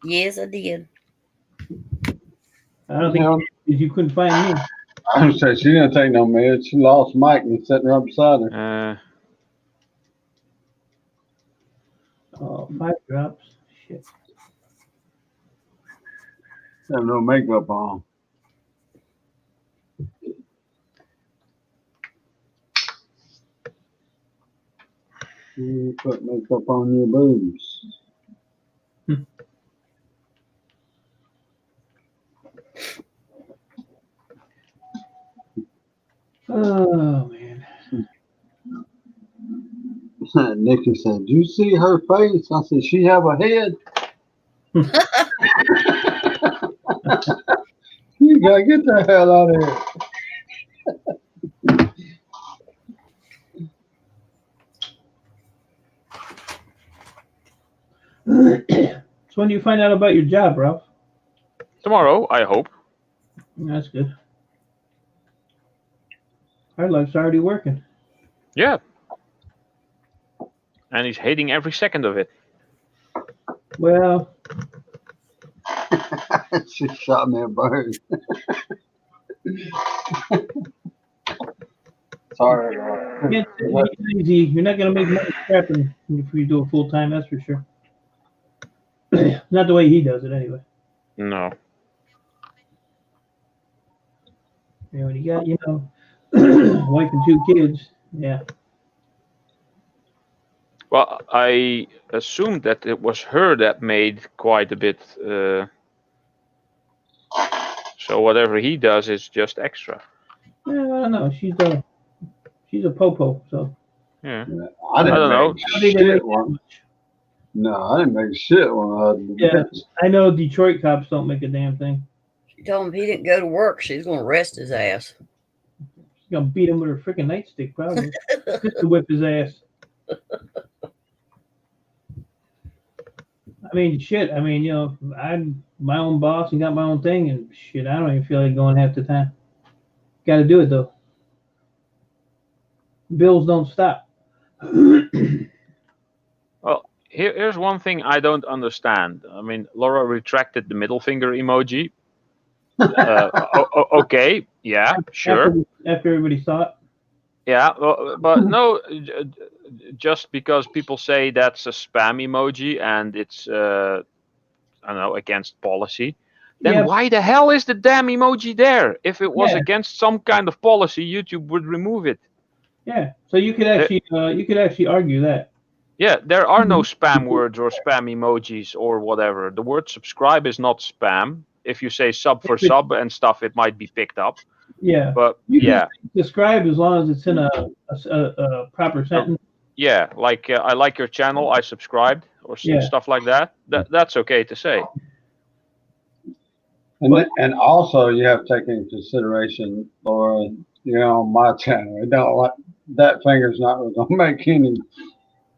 Yes, I did. I don't think you couldn't find me. I was saying she didn't take no meds. She lost Mike and was sitting right beside her. Oh, 5 drops. Shit. Have no makeup on. You put makeup on your boobs. Oh, man. Nikki said, "Do you see her face?" I said, "She have a head." You gotta get the hell out of here. So when do you find out about your job, Ralph? Tomorrow, I hope. That's good. Our life's already working. Yeah. And he's hating every second of it. Well, She shot me a bird. Sorry. it's easy. You're not going to make money scrapping if you do it full time, that's for sure. Not the way he does it, anyway. No. You know, when you got, wife and 2 kids, yeah. Well, I assumed that it was her that made quite a bit. So whatever he does is just extra. Yeah, I don't know. She's a popo, so. Yeah. I I didn't don't know. make I don't think they make shit that one. much. No, I didn't make shit when I had Yeah. I know Detroit cops don't make a damn thing. She told him if he didn't go to work, she's going to arrest his ass. She's gonna beat him with her freaking nightstick, probably. Just to whip his ass. I mean, shit. I mean, I'm my own boss and got my own thing, and shit, I don't even feel like going half the time. Got to do it though. Bills don't stop. Well, here's one thing I don't understand. I mean, Laura retracted the middle finger emoji. Okay, yeah, sure. After everybody saw it. Yeah, but no, just because people say that's a spam emoji and it's, I don't know, against policy, then Yeah. why the hell is the damn emoji there? If it was Yeah. against some kind of policy, YouTube would remove it. Yeah. So you could actually argue that. Yeah, there are no spam words or spam emojis or whatever. The word subscribe is not spam. If you say sub for sub and stuff, it might be picked up. Yeah. But You can yeah, describe as long as it's in a proper sentence. yeah, like I like your channel, I subscribed, or Yeah. stuff like that. That's okay to say. And also you have to take into consideration, Laura, on my channel, it don't like that finger's not really gonna make any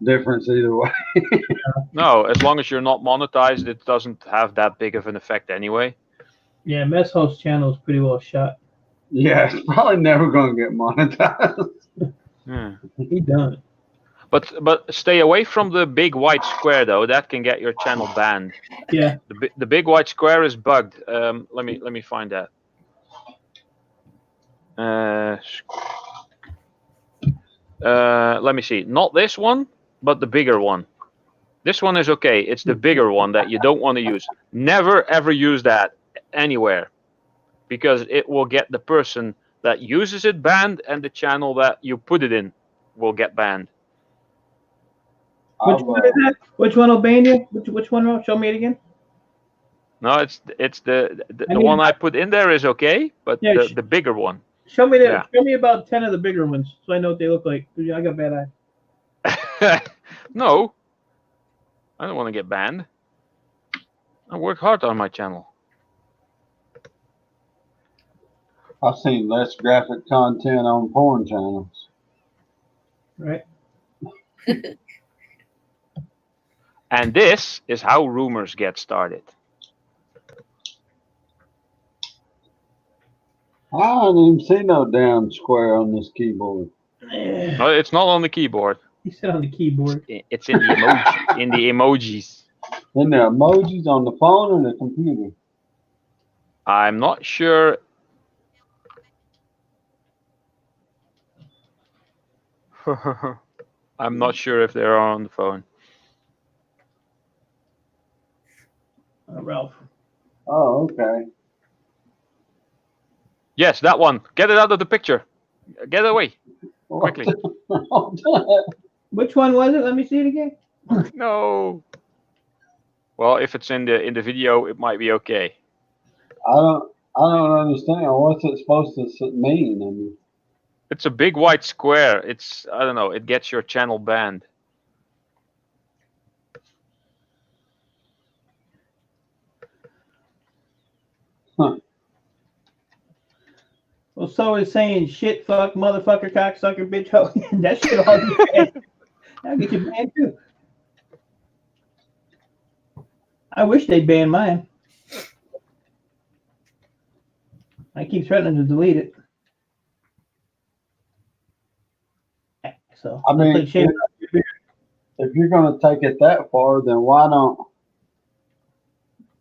difference either way. No, as long as you're not monetized, it doesn't have that big of an effect anyway. Yeah, Mess Host channel is pretty well shot. Yeah, it's probably never gonna get monetized. Hmm. He done it. But stay away from the big white square though. That can get your channel banned. Yeah. The big white square is bugged. Let me find that. Let me see. Not this one, but the bigger one. This one is okay. It's the bigger one that you don't want to use. Never ever use that anywhere, because it will get the person that uses it banned, and the channel that you put it in will get banned. Which one is that? Which one will ban you? Which one? Show me it again. No, it's the I the mean- one I put in there is okay, but Yeah, the bigger one. Show me Yeah. Show me about 10 of the bigger ones, so I know what they look like. I got bad eye. No, I don't want to get banned. I work hard on my channel. I've seen less graphic content on porn channels. Right. And this is how rumors get started. I don't even see no damn square on this keyboard. No, it's not on the keyboard. He said on the keyboard. It's in the emoji, in the emojis. Then there are emojis on the phone or the computer. I'm not sure. I'm not sure if they're on the phone. Ralph. Oh, okay. Yes, that one. Get it out of the picture. Get it away quickly. Which one was it? Let me see it again. No. Well, if it's in the video, it might be okay. I don't understand. What's it supposed to mean? I mean, It's a big white square. It's, I don't know, it gets your channel banned. huh. Well, so is saying shit, fuck, motherfucker, cocksucker, bitch, hoe. That shit all get banned. That'll get you banned too. I wish they'd ban mine. I keep threatening to delete it. So I mean, like shame- if you're going to take it that far, then why don't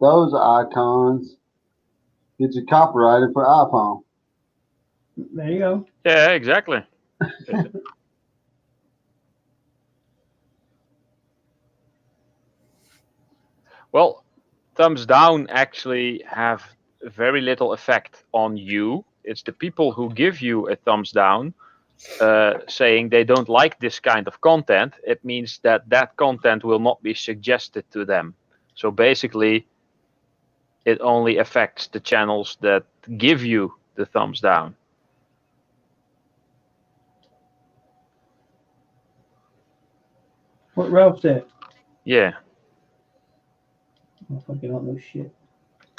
those icons get you copyrighted for iPhone? there you go. Yeah, exactly. Well, thumbs down actually have very little effect on you. It's the people who give you a thumbs down saying they don't like this kind of content. It means that that content will not be suggested to them. So basically, it only affects the channels that give you the thumbs down. What Ralph said. Yeah, I fucking don't know shit.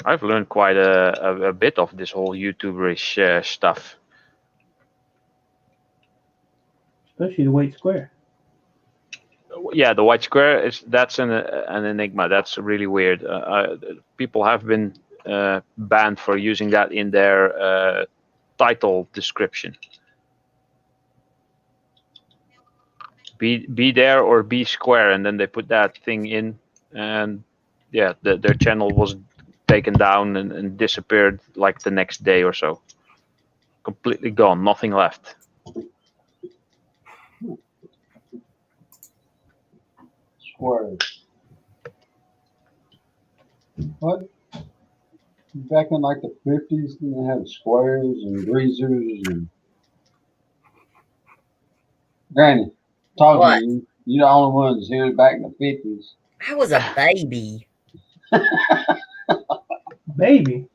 I've learned quite a bit of this whole YouTuberish stuff. Especially the white square. Yeah, the white square that's an enigma. That's really weird. People have been banned for using that in their title description. Be there or be square, and then they put that thing in, and yeah, their channel was taken down and disappeared like the next day or so. Completely gone, nothing left. Squares. What? Back in like the 50s, they had squares and greasers and. Granny, talk What? to you. You're the only ones here back in the 50s. I was a baby. Baby.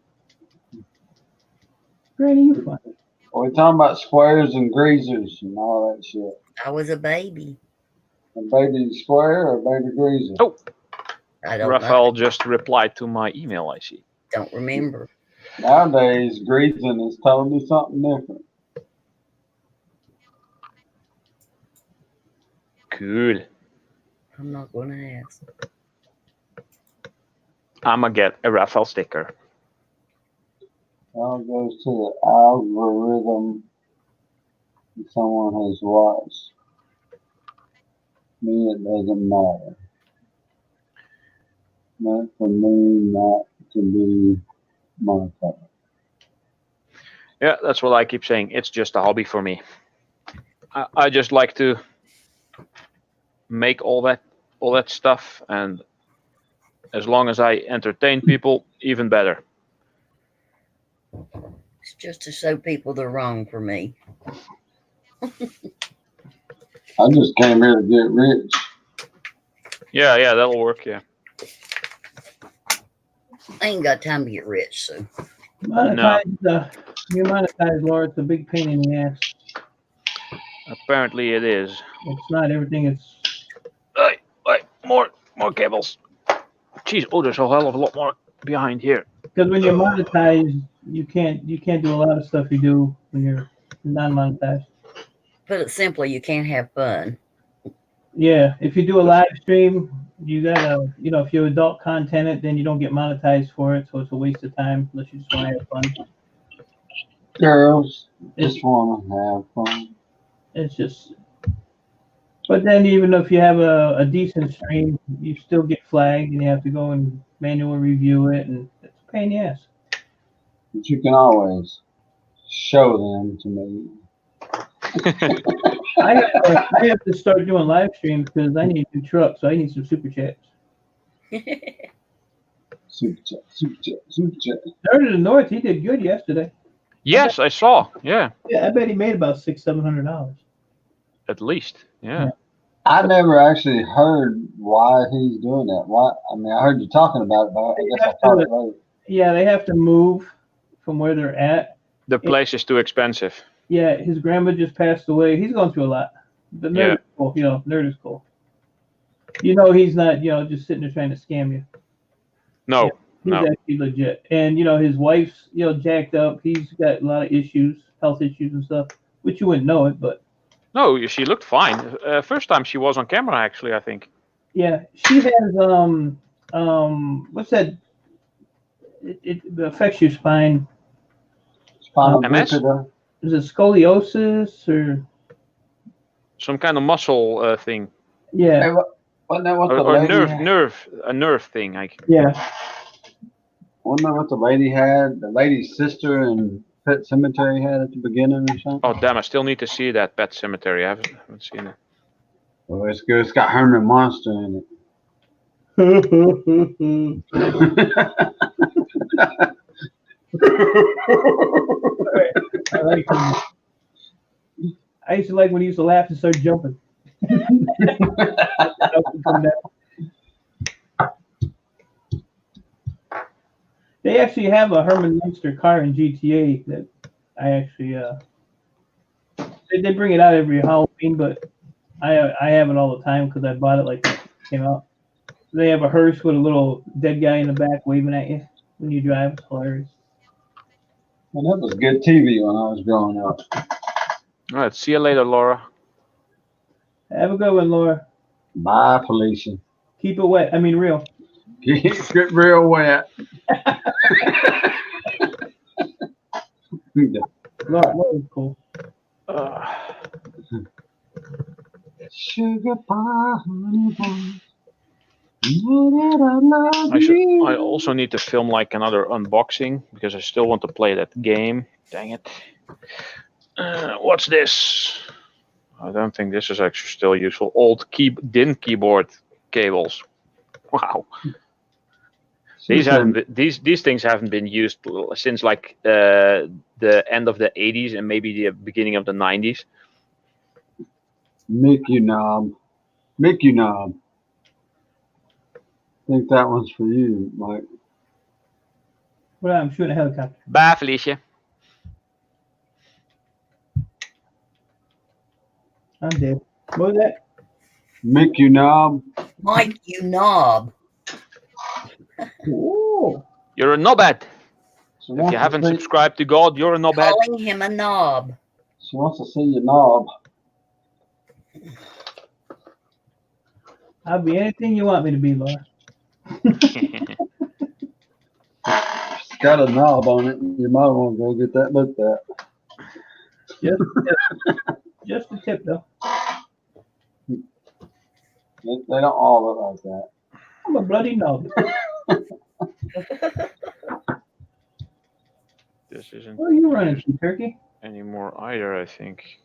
Granny, you funny. We're talking about squares and greasers and all that shit. I was a baby. A baby square or a baby greaser? Oh, I don't Raphael know. just replied to my email, I see. Don't remember. Nowadays, greasing is totally something different. Good. I'm not going to ask. I'ma get a Raphael sticker. All goes to the algorithm someone has watched. Me, it doesn't matter. Not for me not to be monetized. Yeah, that's what I keep saying. It's just a hobby for me. I just like to make all that stuff, and as long as I entertain people, even better. It's just to show people they're wrong for me. I just came here to get rich. Yeah, that'll work. Yeah. I ain't got time to get rich, so Monetize, you monetize, Laura. It's a big pain in the ass. Apparently it is. It's not everything. It's Wait, more cables. Jeez, oh, there's a hell of a lot more behind here. because when you're monetized, you can't do a lot of stuff you do when you're non-monetized. put it simply, you can't have fun. Yeah, if you do a live stream, you gotta, if you're adult content, then you don't get monetized for it, so it's a waste of time unless you just want to have fun. Girls It's just want to have fun. it's just. But then even if you have a decent stream, you still get flagged and you have to go and manually review it, and it's a pain in the ass. But you can always show them to me. I have to start doing live streams because I need a new truck, so I need some super chats. Super chat, super chat, super chat. Nerd of the North, he did good yesterday. Yes, I saw. Yeah, Yeah, I bet he made about $600-700. at least. Yeah. I never actually heard why he's doing that. Why? I mean, I heard you talking about it, but I guess I thought it later. Yeah, they have to move from where they're at. The place is too expensive. Yeah, his grandma just passed away. He's going through a lot. The nerd Yeah. is cool. Nerd is cool. He's not, just sitting there trying to scam you. No, He's No. actually legit. And, his wife's, jacked up. He's got a lot of issues, health issues and stuff, which you wouldn't know it, but no, she looked fine. First time she was on camera, actually, I think. yeah, she has, what's that? It affects your spine. Spinal MS? bifida. Is it scoliosis or, Some kind of muscle thing, yeah, Hey, wasn't that what the or lady had? a nerve thing. yeah. Wasn't that what the lady had? The lady's sister in Pet Cemetery had at the beginning or something? Oh damn! I still need to see that Pet Cemetery. I haven't seen it. Well, it's good. It's got Herman Monster in it. I like him. I used to like when he used to laugh and start jumping. They actually have a Herman Munster car in GTA that I actually they bring it out every Halloween, but I have it all the time because I bought it like it came out. They have a hearse with a little dead guy in the back waving at you when you drive. It's hilarious. Well, that was good TV when I was growing up. All right, see you later, Laura. Have a good one, Laura. Bye, Felicia. Keep it wet. I mean, real. Get real wet. Laura's cool. Sugar pie, honey bun. Know that I love you. I also need to film like another unboxing because I still want to play that game. Dang it. What's this? I don't think this is actually still useful. Old DIN keyboard cables. Wow. These things haven't been used since like the end of the 80s and maybe the beginning of the 90s. Mickey Knob. Mickey Knob. I think that one's for you, Mike. Well, I'm shooting a helicopter. Bye, Felicia. I'm dead. What was that? Mickey Knob. Mike, you knob. Ooh. You're a knobhead. She If wants you to haven't see- subscribed to God, you're a knobhead. Calling him a knob. She wants to see your knob. I'll be anything you want me to be, Laura. It's got a knob on it. You might want to go get that looked at. Just a tip, though. They don't all look like that. I'm a bloody knob. This isn't Where are you running to, Turkey? anymore either, I think.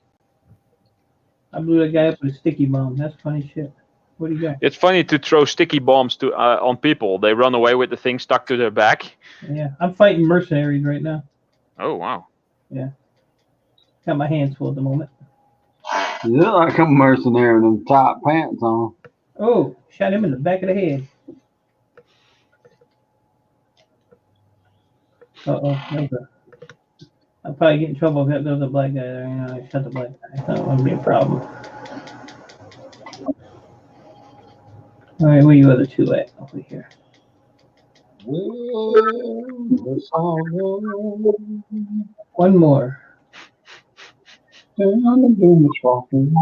I blew that guy up with a sticky bomb. That's funny shit. What do you got? It's funny to throw sticky bombs to on people. They run away with the thing stuck to their back. Yeah, I'm fighting mercenaries right now. Oh, wow. Got my hands full at the moment. You look like a mercenary with them tight pants on. Oh, shot him in the back of the head. Uh-oh. I'll probably get in trouble if there was a black guy there. You know, I shot the black guy. That wouldn't be a problem. All right, where you other two at? Over here. One more. Down the boom walking.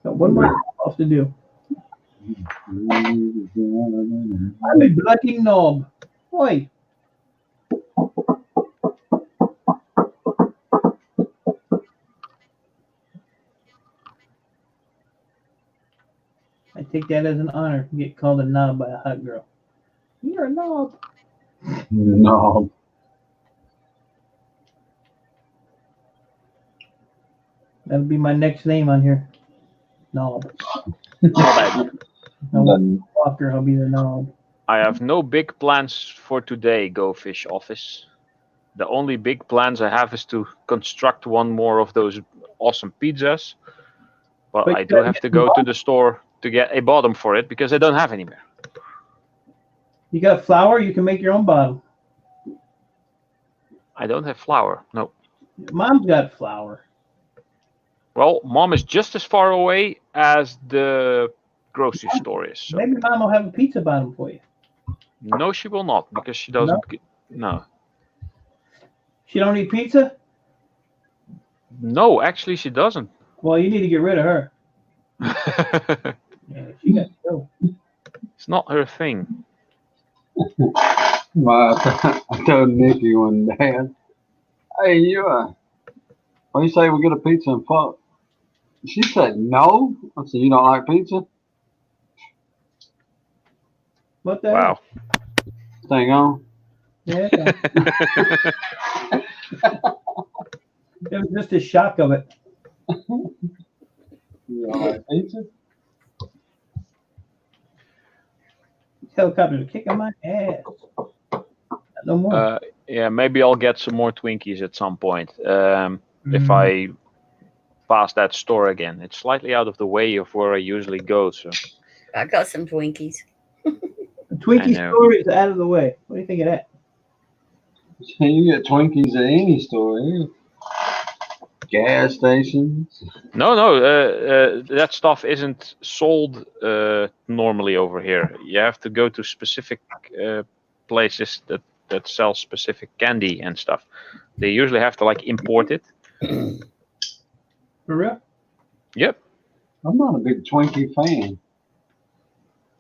Got one more off to do. I'm a bloody knob. Oi. I take that as an honor to get called a knob by a hot girl. You're a knob. No. That'll be my next name on here. Knob. Knobhead. No Walker, I'll be the knob. I have no big plans for today, Go Fish Office. The only big plans I have is to construct one more of those awesome pizzas. But Wait, I do have to go to the store to get a bottom for it because I don't have any more. You got flour, you can make your own bottom. I don't have flour. No. Mom's got flour. Well, Mom is just as far away as the grocery store is. So. Maybe Mom will have a pizza bottom for you. No, she will not because she doesn't. No. She don't eat pizza? No, actually, she doesn't. Well, you need to get rid of her. Yeah, she got to go. It's not her thing. I told Nikki one day, hey, what do you say we get a pizza and fuck? She said, no. I said, you don't like pizza? What the Wow. Thing on. hell? Yeah. It was just a shock of it. You don't like pizza? helicopters are kicking my ass. No more. Yeah, maybe I'll get some more Twinkies at some point. If I pass that store again, it's slightly out of the way of where I usually go. So I got some Twinkies. The Twinkie know. store is out of the way. What do you think of that? You get Twinkies at any store. Yeah. Gas stations. no, that stuff isn't sold normally over here. You have to go to specific places that sell specific candy and stuff. They usually have to like import it. For real? Yep, I'm not a big Twinkie fan.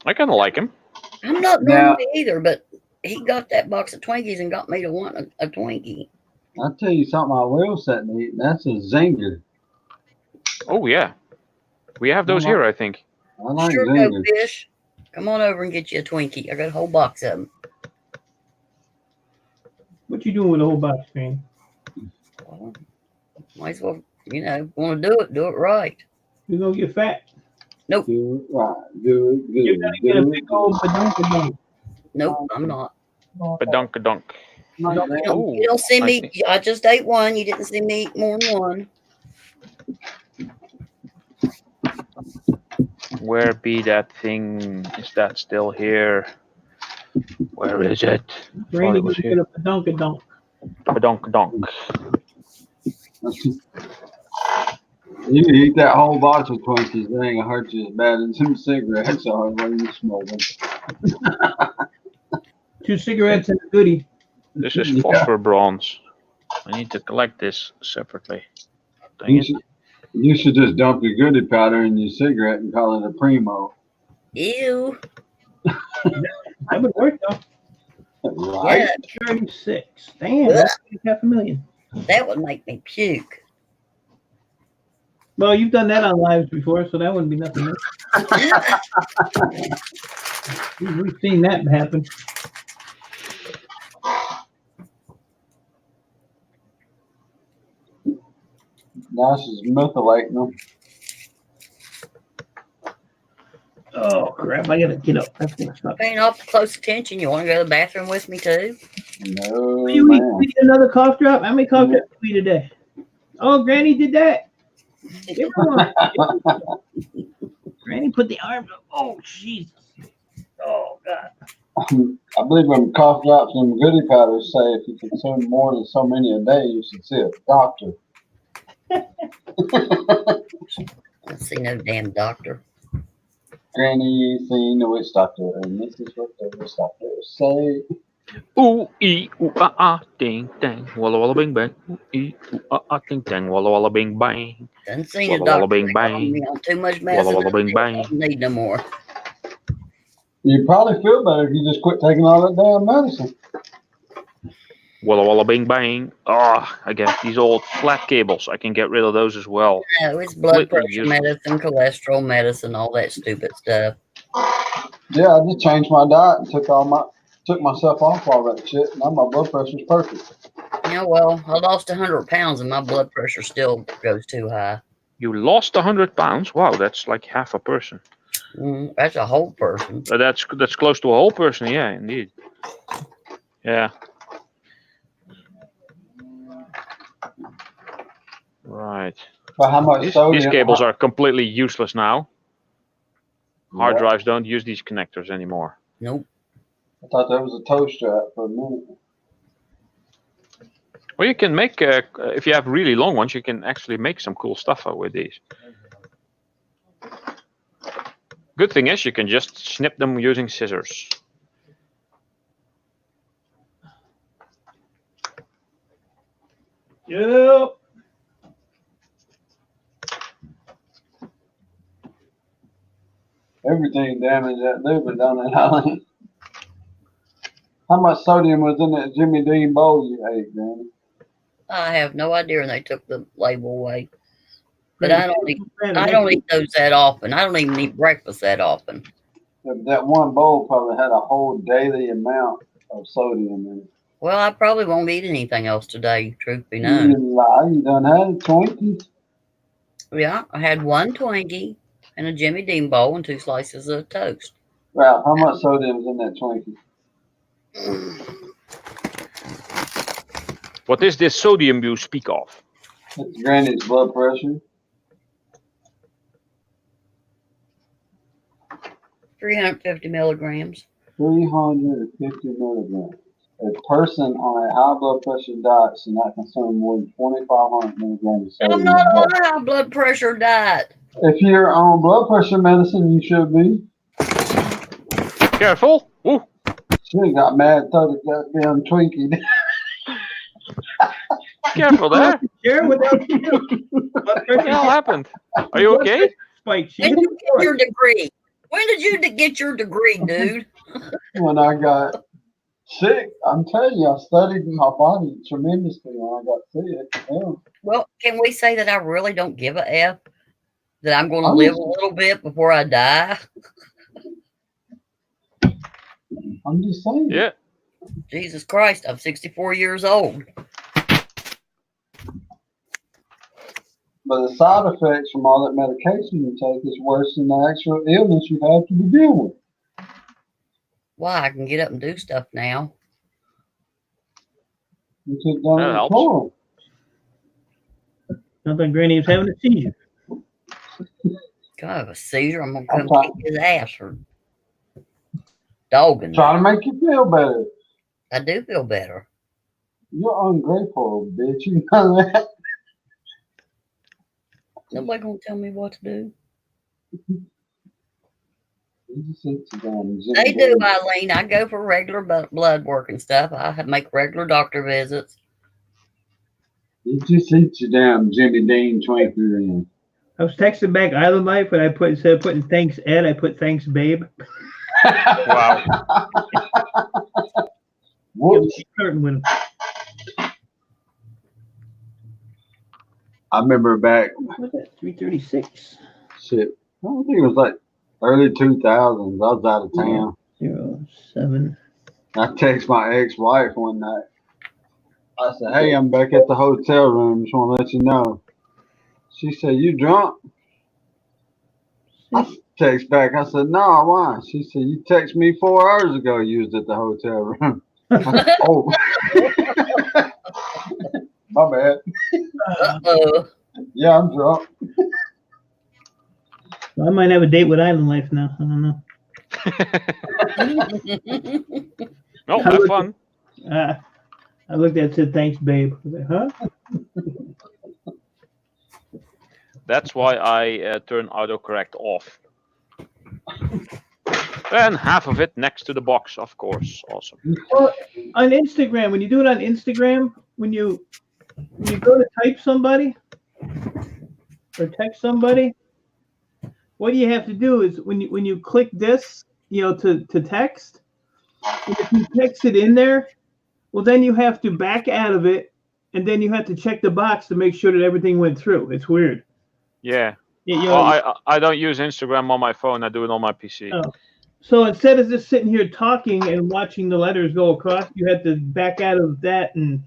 I kind of like them. I'm not Now- normally either, but he got that box of Twinkies and got me to want a Twinkie. I'll tell you something I will sit and eat, and that's a zinger. Oh yeah, we have those here, I think. I like Sure, go zingers. fish. Come on over and get you a Twinkie. I got a whole box of them. What you doing with the whole box, man? Might as well, want to do it right. You gonna get fat? Do it right. Do it good. You're gonna get a do big it old badonka. Nope, I'm not. Badunk-a-dunk. good. Oh, You don't see I me. see. I just ate one. You didn't see me eat more than one. Where be that thing? Is that still here? Where is it? Randy was gonna here. get a badonka. Badunk-a-dunk. You can eat that whole box of Twinkies. It ain't gonna hurt you as bad as some cigarettes are when you smoke them. 2 cigarettes and a goodie. This is Yeah. phosphor bronze. I need to collect this separately. Dang it. You should just dump your goodie powder in your cigarette and call it a Primo. Ew. That would work though. Right? Yeah, 36. Damn, that's $500,000. that would make me puke. Well, you've done that on lives before, so that wouldn't be nothing new. We've seen that happen. Now she's methylating them. Oh crap! I gotta get up. That's gonna stop. Paying off close attention. You want to go to the bathroom with me too? No, What do you eat? man. We get another cough drop. How many cough drops did we eat today? Oh, Granny did that. Give her one. Granny put the arms up. Oh Jesus! Oh God! I believe when cough drops and goodie powders say if you consume more than so many a day, you should see a doctor. I don't see no damn doctor. Granny seen the witch doctor, and this is what the witch doctor say. Ooh, ee, ooh, ah, ah, ding, dang, walla, walla, bing, bang. Ooh, ee, ooh, ah, ah, ding, dang, walla, walla, bing, bang. Done seen a Walla, walla, doctor. bing, They called bang. me on too much Walla, medicine. walla, bing, bang. I don't need no more. You probably feel better if you just quit taking all that damn medicine. Walla, walla, bing, bang. Ah, I get these old flat cables. I can get rid of those as well. No, it's blood Completely pressure useless. medicine, cholesterol medicine, all that stupid stuff. Yeah, I just changed my diet and took myself off all that shit. Now my blood pressure's perfect. Yeah, well, I lost 100 pounds and my blood pressure still goes too high. You lost 100 pounds. Wow, that's like half a person. That's a whole person. That's close to a whole person. Yeah, indeed. Yeah. Right. But how much These sodium? cables are completely useless now. Hard Yeah, drives don't use these connectors anymore. Nope. I thought that was a toe strap for a minute. Well, you can make, if you have really long ones, you can actually make some cool stuff out with these. Good thing is you can just snip them using scissors. Yep. Everything damaged that liver down that island. How much sodium was in that Jimmy Dean bowl you ate, Granny? I have no idea, and they took the label away. But I don't eat those that often. I don't even eat breakfast that often. That one bowl probably had a whole daily amount of sodium in it. Well, I probably won't eat anything else today, truth be You known. lie, you done had Twinkies. Yeah, I had one Twinkie and a Jimmy Dean bowl and 2 slices of toast. Ralph, how much sodium's in that Twinkie? What is this sodium you speak of? It's Granny's blood pressure. 350 milligrams. 350 milligrams. A person on a high blood pressure diet should not consume more than 2,500 milligrams of I'm sodium. not on a high blood pressure diet. If you're on blood pressure medicine, you should be. Careful. Ooh. She got mad, thought it got damn Twinkie. Careful there. Share without What the hell happened? Are you okay? Spike. She When did didn't you get your degree? When did you get your degree, dude? When I got sick, I'm telling you, I studied my body tremendously when I got sick. Yeah. Well, can we say that I really don't give a F? That I'm going to I'm live just- a little bit before I die? I'm just saying. Yeah. Jesus Christ, I'm 64 years old. But the side effects from all that medication you take is worse than the actual illness you have to begin with. Why? I can get up and do stuff now. You could done That it helps. before. Not like Granny was having a seizure. God, I have a seizure. I'm going to I'm come fine. kick his ass for dogging me. Trying to make you feel better. I do feel better. You're ungrateful, bitch. You know that? Nobody going to tell me what to do. You just sit down. They do, Eileen. I go for regular blood work and stuff. I make regular doctor visits. You just eat your damn Jimmy Dean Twinkie in. I was texting back Island Life, but I put instead of putting thanks Ed, I put thanks Babe. Wow. Whoops. Flirting with him. I remember back, What's that? 336. shit, I don't think it was like early 2000s. I was out of town. 07. I text my ex-wife one night. I said, hey, I'm back at the hotel room. Just want to let you know. She said, you drunk? I text back. I said, no, why? She said, you texted me 4 hours ago you was at the hotel room. Oh. My bad. Uh-oh. Yeah, I'm drunk. I might have a date with Island Life now. I don't know. No, have fun. I looked at it, said thanks, Babe. I was like, huh? That's why I turn autocorrect off. And half of it next to the box, of course. Awesome. Well, on Instagram, when you do it on Instagram, when you go to type somebody or text somebody, what you have to do is when you click this, to text, and if you text it in there, well, then you have to back out of it, and then you have to check the box to make sure that everything went through. It's weird. Yeah. You Well, I don't use Instagram on my phone. I do it on my PC. Oh. So instead of just sitting here talking and watching the letters go across, you have to back out of that and.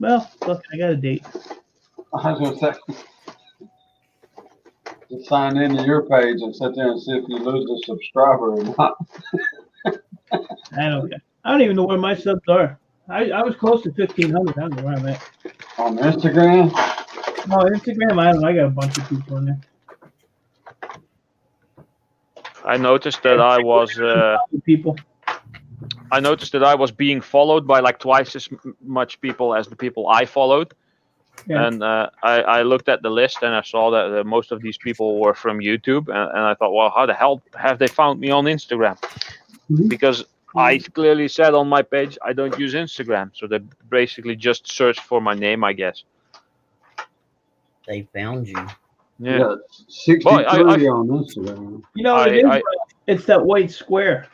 Well, look, I got a date. I was going to say, just sign into your page and sit there and see if you lose a subscriber or not. I don't even know where my subs are. I was close to 1,500. I don't know where I'm at. On Instagram, No, Instagram, I don't know. I got a bunch of people in there. I noticed that People. I noticed that I was being followed by like twice as much people as the people I followed. Yeah. And I looked at the list and I saw that most of these people were from YouTube. And I thought, well, how the hell have they found me on Instagram? Mhm. Because I clearly said on my page, I don't use Instagram. So they basically just searched for my name, I guess. They found you. Yeah. yeah, 63 Boy, I- on Instagram. You know what it is? I- It's that white square.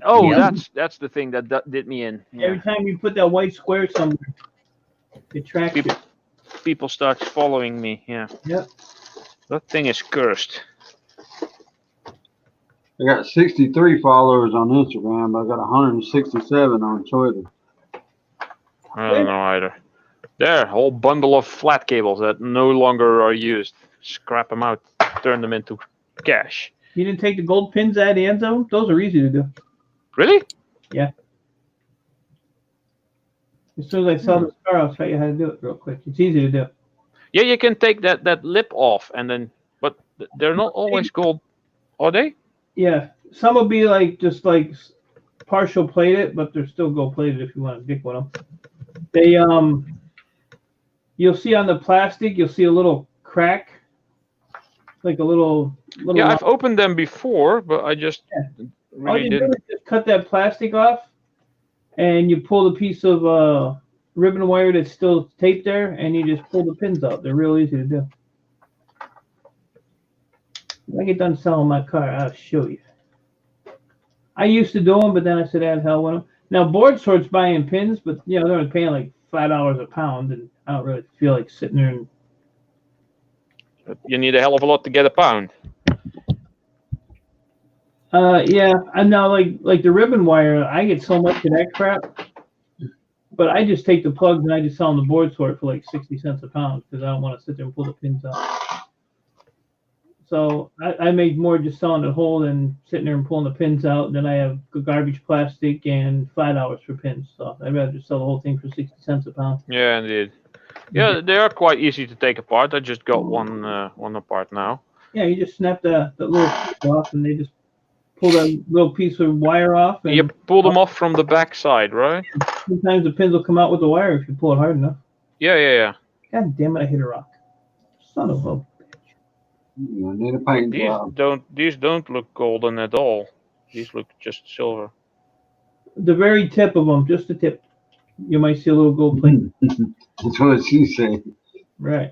Oh, Yeah. that's the thing that did me in. Every Yeah. time you put that white square somewhere, it tracks you. People start following me. Yeah. Yep. That thing is cursed. I got 63 followers on Instagram, but I got 167 on Twitter. I don't know either. There, a whole bundle of flat cables that no longer are used. Scrap them out, turn them into cash. You didn't take the gold pins out of the end zone? Those are easy to do. Really? As soon as I saw this car, I'll show you how to do it real quick. It's easy to do. Yeah, you can take that lip off, and then, but they're not always gold, are they? Yeah, some will be like just like partial plated, but they're still gold plated if you want to dick with them. They you'll see on the plastic, you'll see a little crack, like a little. Yeah, I've opened them before, but I just All really you do didn't. is just cut that plastic off, and you pull the piece of ribbon wire that's still taped there, and you just pull the pins out. They're real easy to do. When I get done selling my car, I'll show you. I used to do them, but then I said, "As hell with them." Now, Board Sort's buying pins, but you know they're only paying like $5 a pound, and I don't really feel like sitting there and. You need a hell of a lot to get a pound. Yeah, and now like the ribbon wire, I get so much of that crap. But I just take the plugs and I just sell them the Board Sort for like 60 cents a pound because I don't want to sit there and pull the pins out. So I make more just selling the whole than sitting there and pulling the pins out. Then I have garbage plastic and $5 for pins. So I'd rather just sell the whole thing for 60 cents a pound. Yeah, indeed. Yeah, they are quite easy to take apart. I just got one apart now. Yeah, you just snap the little piece off and they just pull that little piece of wire off. And You pull them off from the back side, right? sometimes the pins will come out with the wire if you pull it hard enough. Yeah. God damn it, I hit a rock. Son of a. You need a paint job. These don't look golden at all. These look just silver. The very tip of them, just the tip. You might see a little gold plate. That's what she said. Right.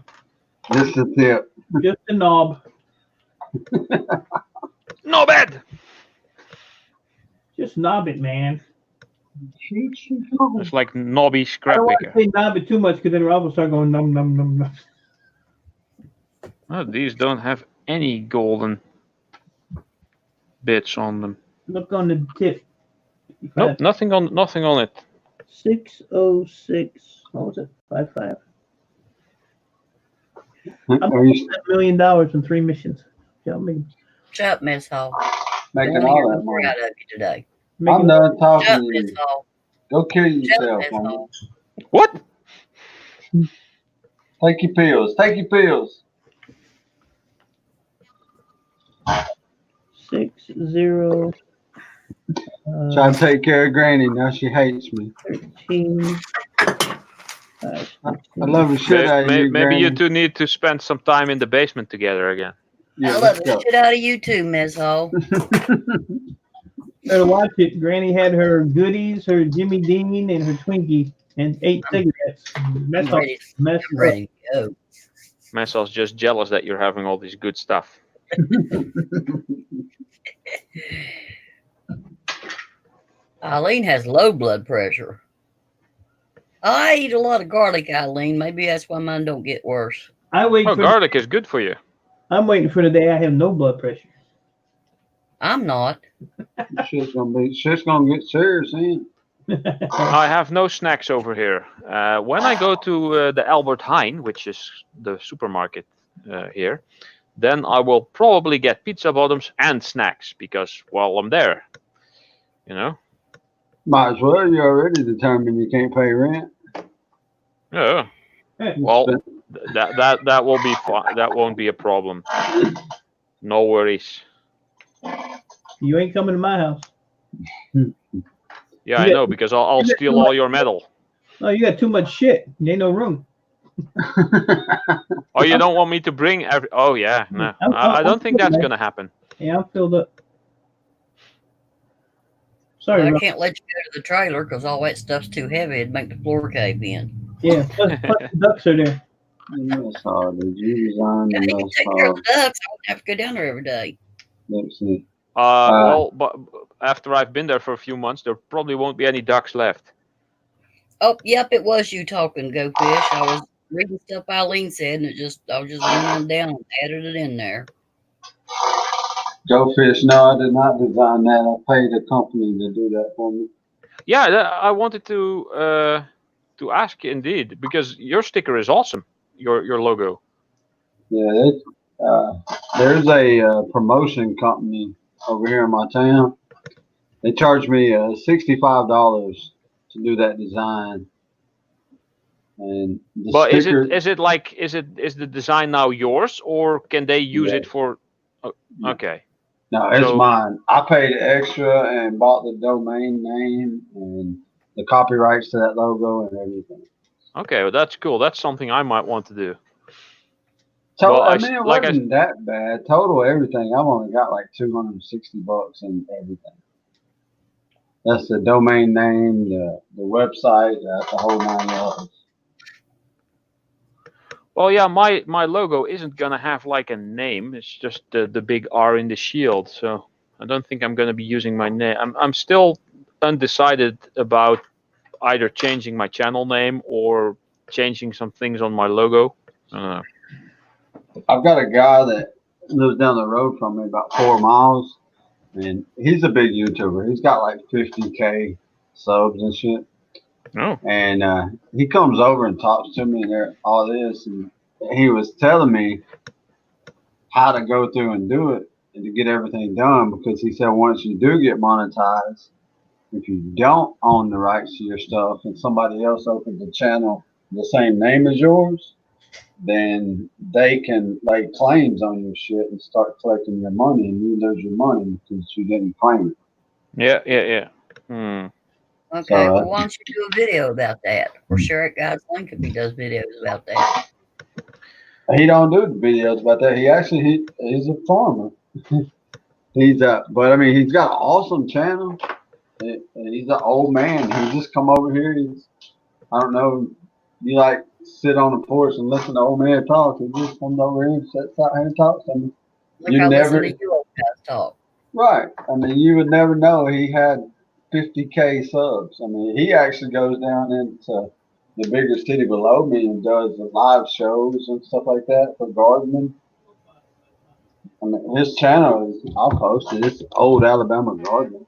Just the tip. Just the knob. No bad. Just knob it, man. It's like knobby I scrap don't want picker. to say knob it too much because then Rob will start going num num num num. Oh, these don't have any golden bits on them. Look on the tip. Nope, nothing on it. 606. What was it? 55. I'm Are you $1 million in 3 missions. Tell me. Shut up, Miss Hall. making I all hear that more money? out of you today. I'm done Shut talking up, to Miss you. Hall. Go kill Shut yourself, up, Miss homie. Hall. What? Take your pills. Take your pills. 60. Try to take care of Granny. Now she hates me. 13. I love the shit out of you, Maybe you Granny. two need to spend some time in the basement together again. Yeah, I love let's the go. shit out of you too, Miss Hall. Better watch it. Granny had her goodies, her Jimmy Dean, and her Twinkie, and 8 cigarettes. Mess I'm up. ready, Mess I'm up. ready to go. Mansel's just jealous that you're having all this good stuff. Eileen has low blood pressure. I eat a lot of garlic, Eileen. Maybe that's why mine don't get worse. I wait Oh, for. garlic is good for you. I'm waiting for the day I have no blood pressure. I'm not. Shit's gonna get serious, ain't it? I have no snacks over here. When I go to the Albert Heijn, which is the supermarket here, then I will probably get pizza bottoms and snacks because, well, I'm there. You know? Might as well. You already determined you can't pay rent. Yeah. Well, that will be fine. That won't be a problem. No worries. You ain't coming to my house. Yeah, I know because I'll steal all your metal. Oh, you got too much shit. There ain't no room. Oh, you don't want me to bring every? Oh yeah, no. I don't think that's gonna happen. Yeah, I'm filled up. Sorry, I Rob. can't let you go to the trailer because all that stuff's too heavy. It'd make the floor cave in. Yeah, plus the ducks are there. That's hard. Did you resign? Yeah, And you can that's take care of hard. the ducks. I wouldn't have to go down there every day. Let's see. Well, but after I've been there for a few months, there probably won't be any ducks left. Oh, yep, it was you talking, Go Fish. I was reading stuff Eileen said, and I was just running down and added it in there. Joe Fish, no, I did not design that. I paid a company to do that for me. Yeah, I wanted to ask you indeed because your sticker is awesome. Your logo. Yeah, There's a promotion company over here in my town. They charge me $65 to do that design. And the But sticker, is the design now yours, or can they use Yeah. it for? Oh, okay. no, it's so- mine. I paid extra and bought the domain name and the copyrights to that logo and everything. Okay, well, that's cool. That's something I might want to do. So Well, I mean, it like I- wasn't that bad. Total everything, I've only got like $260 and everything. That's the domain name, the website, the whole 9 yards. Well, yeah, my logo isn't gonna have like a name. It's just the big R in the shield. So I don't think I'm gonna be using my name. I'm still undecided about either changing my channel name or changing some things on my logo. I've got a guy that lives down the road from me about 4 miles, and he's a big YouTuber. He's got like 50K subs and shit. No. And he comes over and talks to me and all this, and he was telling me how to go through and do it and to get everything done, because he said once you do get monetized, if you don't own the rights to your stuff and somebody else opens a channel the same name as yours, then they can lay claims on your shit and start collecting your money, and you lose your money because you didn't claim it. Yeah. Hmm. Okay, So, well, why don't you do a video about that? Or share it, guys. Link if he does videos about that. He don't do the videos about that. He's a farmer. But I mean, he's got an awesome channel. He's an old man. He just come over here. I don't know. You like sit on the porch and listen to old man talk. He just comes over here and sits out here and talks. I mean, Like I listen to you old guys talk. right. I mean, you would never know he had 50K subs. I mean, he actually goes down into the bigger city below me and does the live shows and stuff like that for gardening. I mean, his channel is, I'll post it. It's Old Alabama Gardening.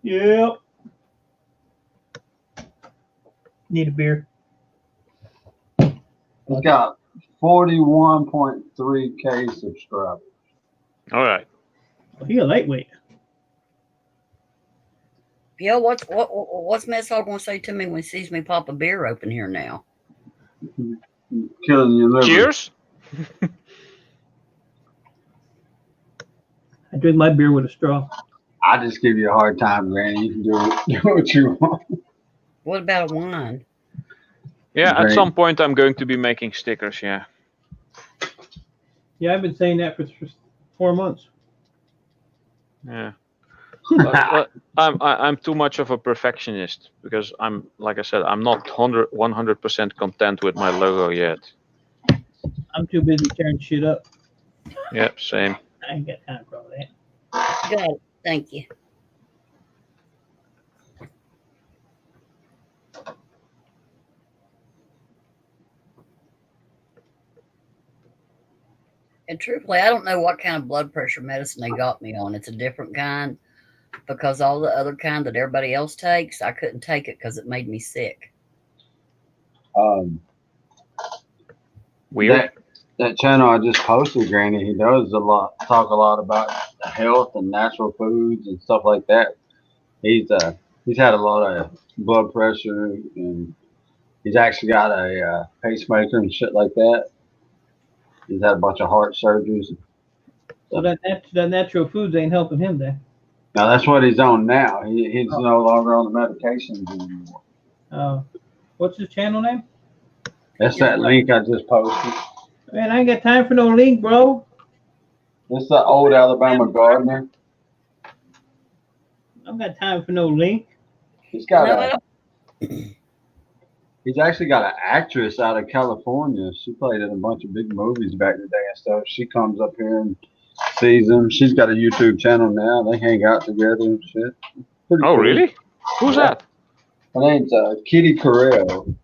Yep. Need a beer. He's got 41.3K subscribers. All right. He a lightweight. Yeah, what's Miss Hog gonna say to me when he sees me pop a beer open here now? Killing your liver. Cheers. I drink my beer with a straw. I just give you a hard time, Granny. You can do what you want. What about a wine? Yeah, at Great. some point I'm going to be making stickers. Yeah. Yeah, I've been saying that for 4 months. Yeah. But I'm too much of a perfectionist because I'm, like I said, I'm not 100% content with my logo yet. I'm too busy tearing shit up. Yep, same. I ain't got time for all that. Got it. Thank you. And truthfully, I don't know what kind of blood pressure medicine they got me on. It's a different kind because all the other kind that everybody else takes, I couldn't take it because it made me sick. Weird. That channel I just posted, Granny, he does talk a lot about health and natural foods and stuff like that. He's had a lot of blood pressure, and he's actually got a pacemaker and shit like that. He's had a bunch of heart surgeries. So that natural foods ain't helping him then. Now that's what he's on now. He's no longer on the medications anymore. What's his channel name? That's that link I just posted. Man, I ain't got time for no link, bro. It's the Old Alabama Gardener. I don't got time for no link. He's got No, I He's actually got an actress out of California. She played in a bunch of big movies back in the day and stuff. She comes up here and sees him. She's got a YouTube channel now. They hang out together and shit. Pretty Oh, cool. really? Who's Yeah. that? Her name's Kitty Carell.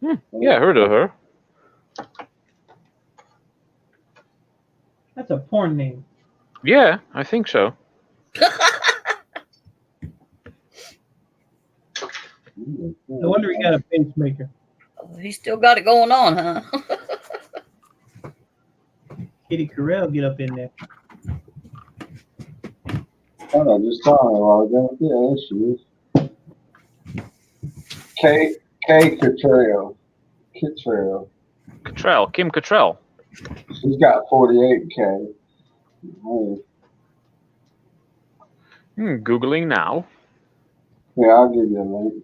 Yeah, I heard of her. That's a porn name. Yeah, I think so. No wonder he got a pacemaker. He's still got it going on, huh? Kitty Carell get up in there. I just saw her a while ago. Yeah, there she is. K Cottrell. Cottrell. Cottrell, Kim Cottrell. She's got 48K. Oh, Googling now. yeah, I'll give you a link.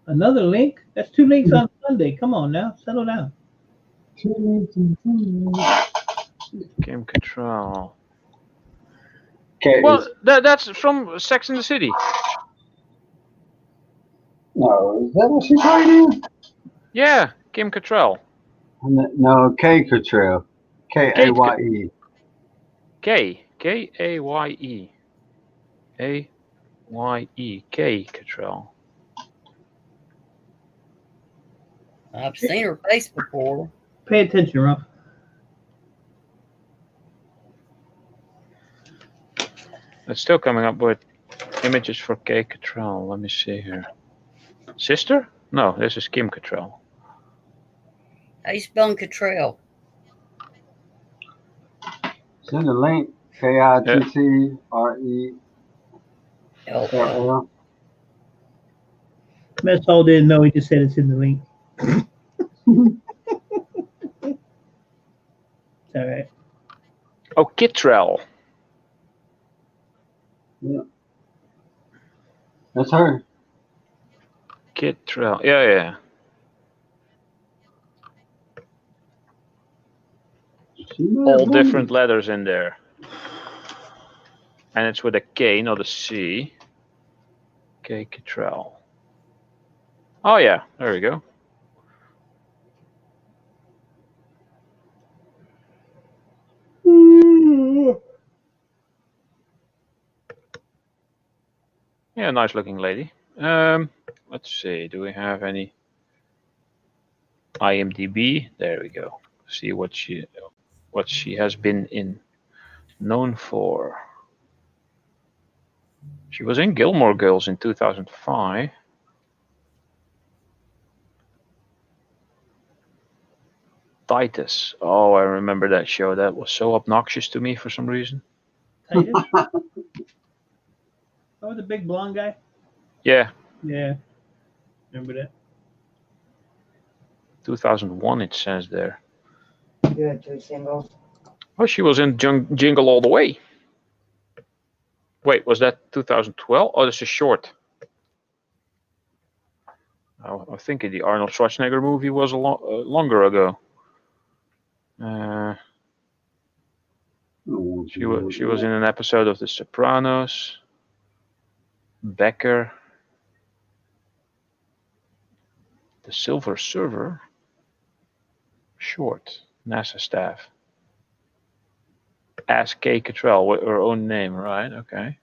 Another link? That's 2 links on Sunday. Come on now, settle down. Kim Cottrell. Okay, Well, that's from Sex and the City. no, is that what she played in? Yeah, Kim Cottrell. No, K Cottrell. Kaye. Kaye. Aye. Kay Cottrell. I've seen her face before. Pay attention, Ruff. It's still coming up with images for Kay Cottrell. Let me see here. Sister? No, this is Kim Cottrell. How you spelling Cottrell? Send a link. KITTRELL. L-L. Mess Hall didn't know. He just said it's in the link. It's all right. Oh, Kittrell. That's her. Kittrell. Yeah. All different letters in there. And it's with a K, not a C. K Cottrell. Oh yeah, there we go. Yeah, nice looking lady. Let's see, do we have any IMDb? There we go. See what she has been known for. She was in Gilmore Girls in 2005. Titus. Oh, I remember that show. That was so obnoxious to me for some reason. Titus? Oh, the big blonde guy? Yeah, Yeah. Remember that? 2001 it says there. You had 2 singles. Oh, she was in Jingle All the Way. Wait, was that 2012? Oh, this is short. I'm thinking the Arnold Schwarzenegger movie was a longer ago. She was in an episode of The Sopranos. Becker. The Silver Surfer. Short. NASA staff. Ask Kay Cottrell with her own name, right? Okay.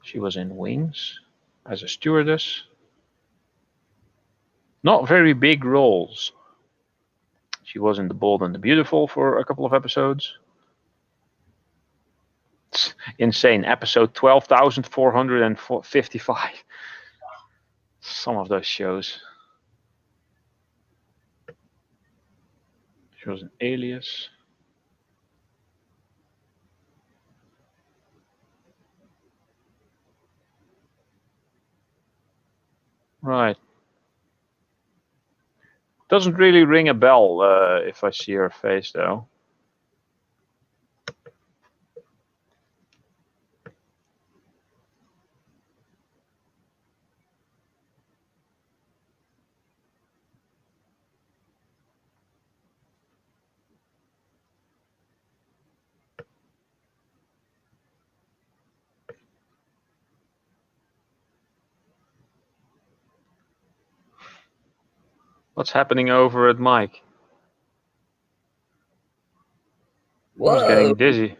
She was in Wings as a stewardess. Not very big roles. She was in The Bold and the Beautiful for a couple of episodes. It's insane. Episode 12,455. Some of those shows. She was an Alias. Right. Doesn't really ring a bell if I see her face, though. What's happening over at Mike? Who's getting Whoa. dizzy?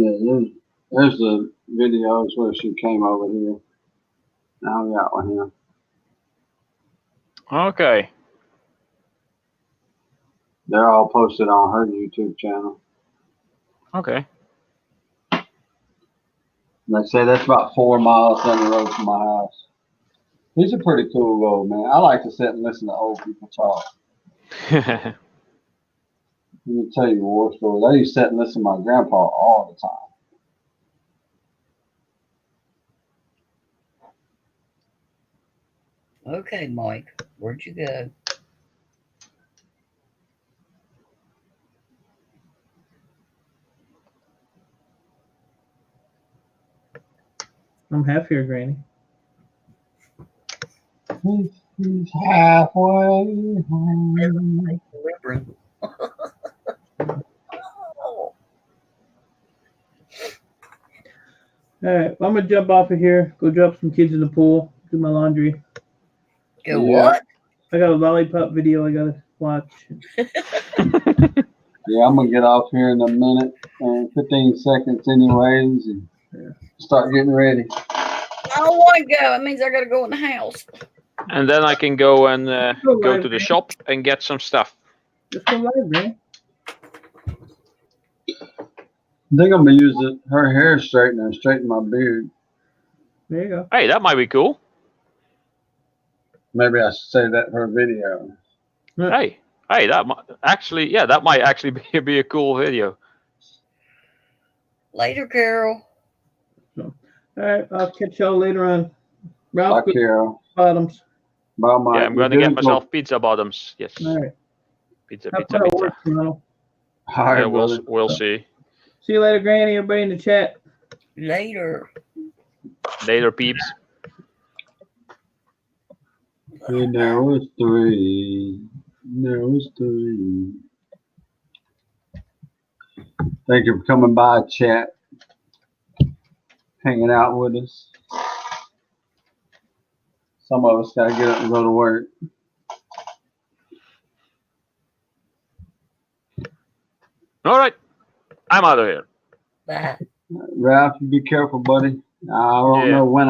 Yeah, there's the videos where she came over here. Now we got one here. Okay. They're all posted on her YouTube channel. Okay. Like I say, that's about 4 miles down the road from my house. He's a pretty cool old man. I like to sit and listen to old people talk. Let me tell you a war story. I used to sit and listen to my grandpa all the time. Okay, Mike, where'd you go? I'm half here, Granny. He's halfway home. Delivering. All right, I'm gonna jump off of here. Go drop some kids in the pool. Do my laundry. Go Yeah. what? I got a lollipop video I gotta watch. Yeah, I'm gonna get off here in a minute and 15 seconds anyways and start getting ready. I don't want to go. That means I got to go in the house. And then I can go and Go go live, to the man. shop and get some stuff. Just go live, man. I think I'm gonna use her hair straightener and straighten my beard. There you go. Hey, that might be cool. Maybe I should save that for a video. Hey, that might actually, yeah, that might actually be a cool video. Later, Carol. All right, I'll catch y'all later on. Ralph, Bye, Carol. bottoms. Bye, Mike. Yeah, I'm gonna get myself pizza bottoms. Yes, All right. pizza, Have pizza, fun at pizza. work tomorrow. All right, Yeah, brother. we'll see. See you later, Granny. Everybody in the chat. Later. Later, peeps. And now it's 3. Now it's 3. Thank you for coming by, chat. Hanging out with us. Some of us gotta get up and go to work. All right, I'm out of here. Bye. Ralph, you be careful, buddy. I don't Yeah. know when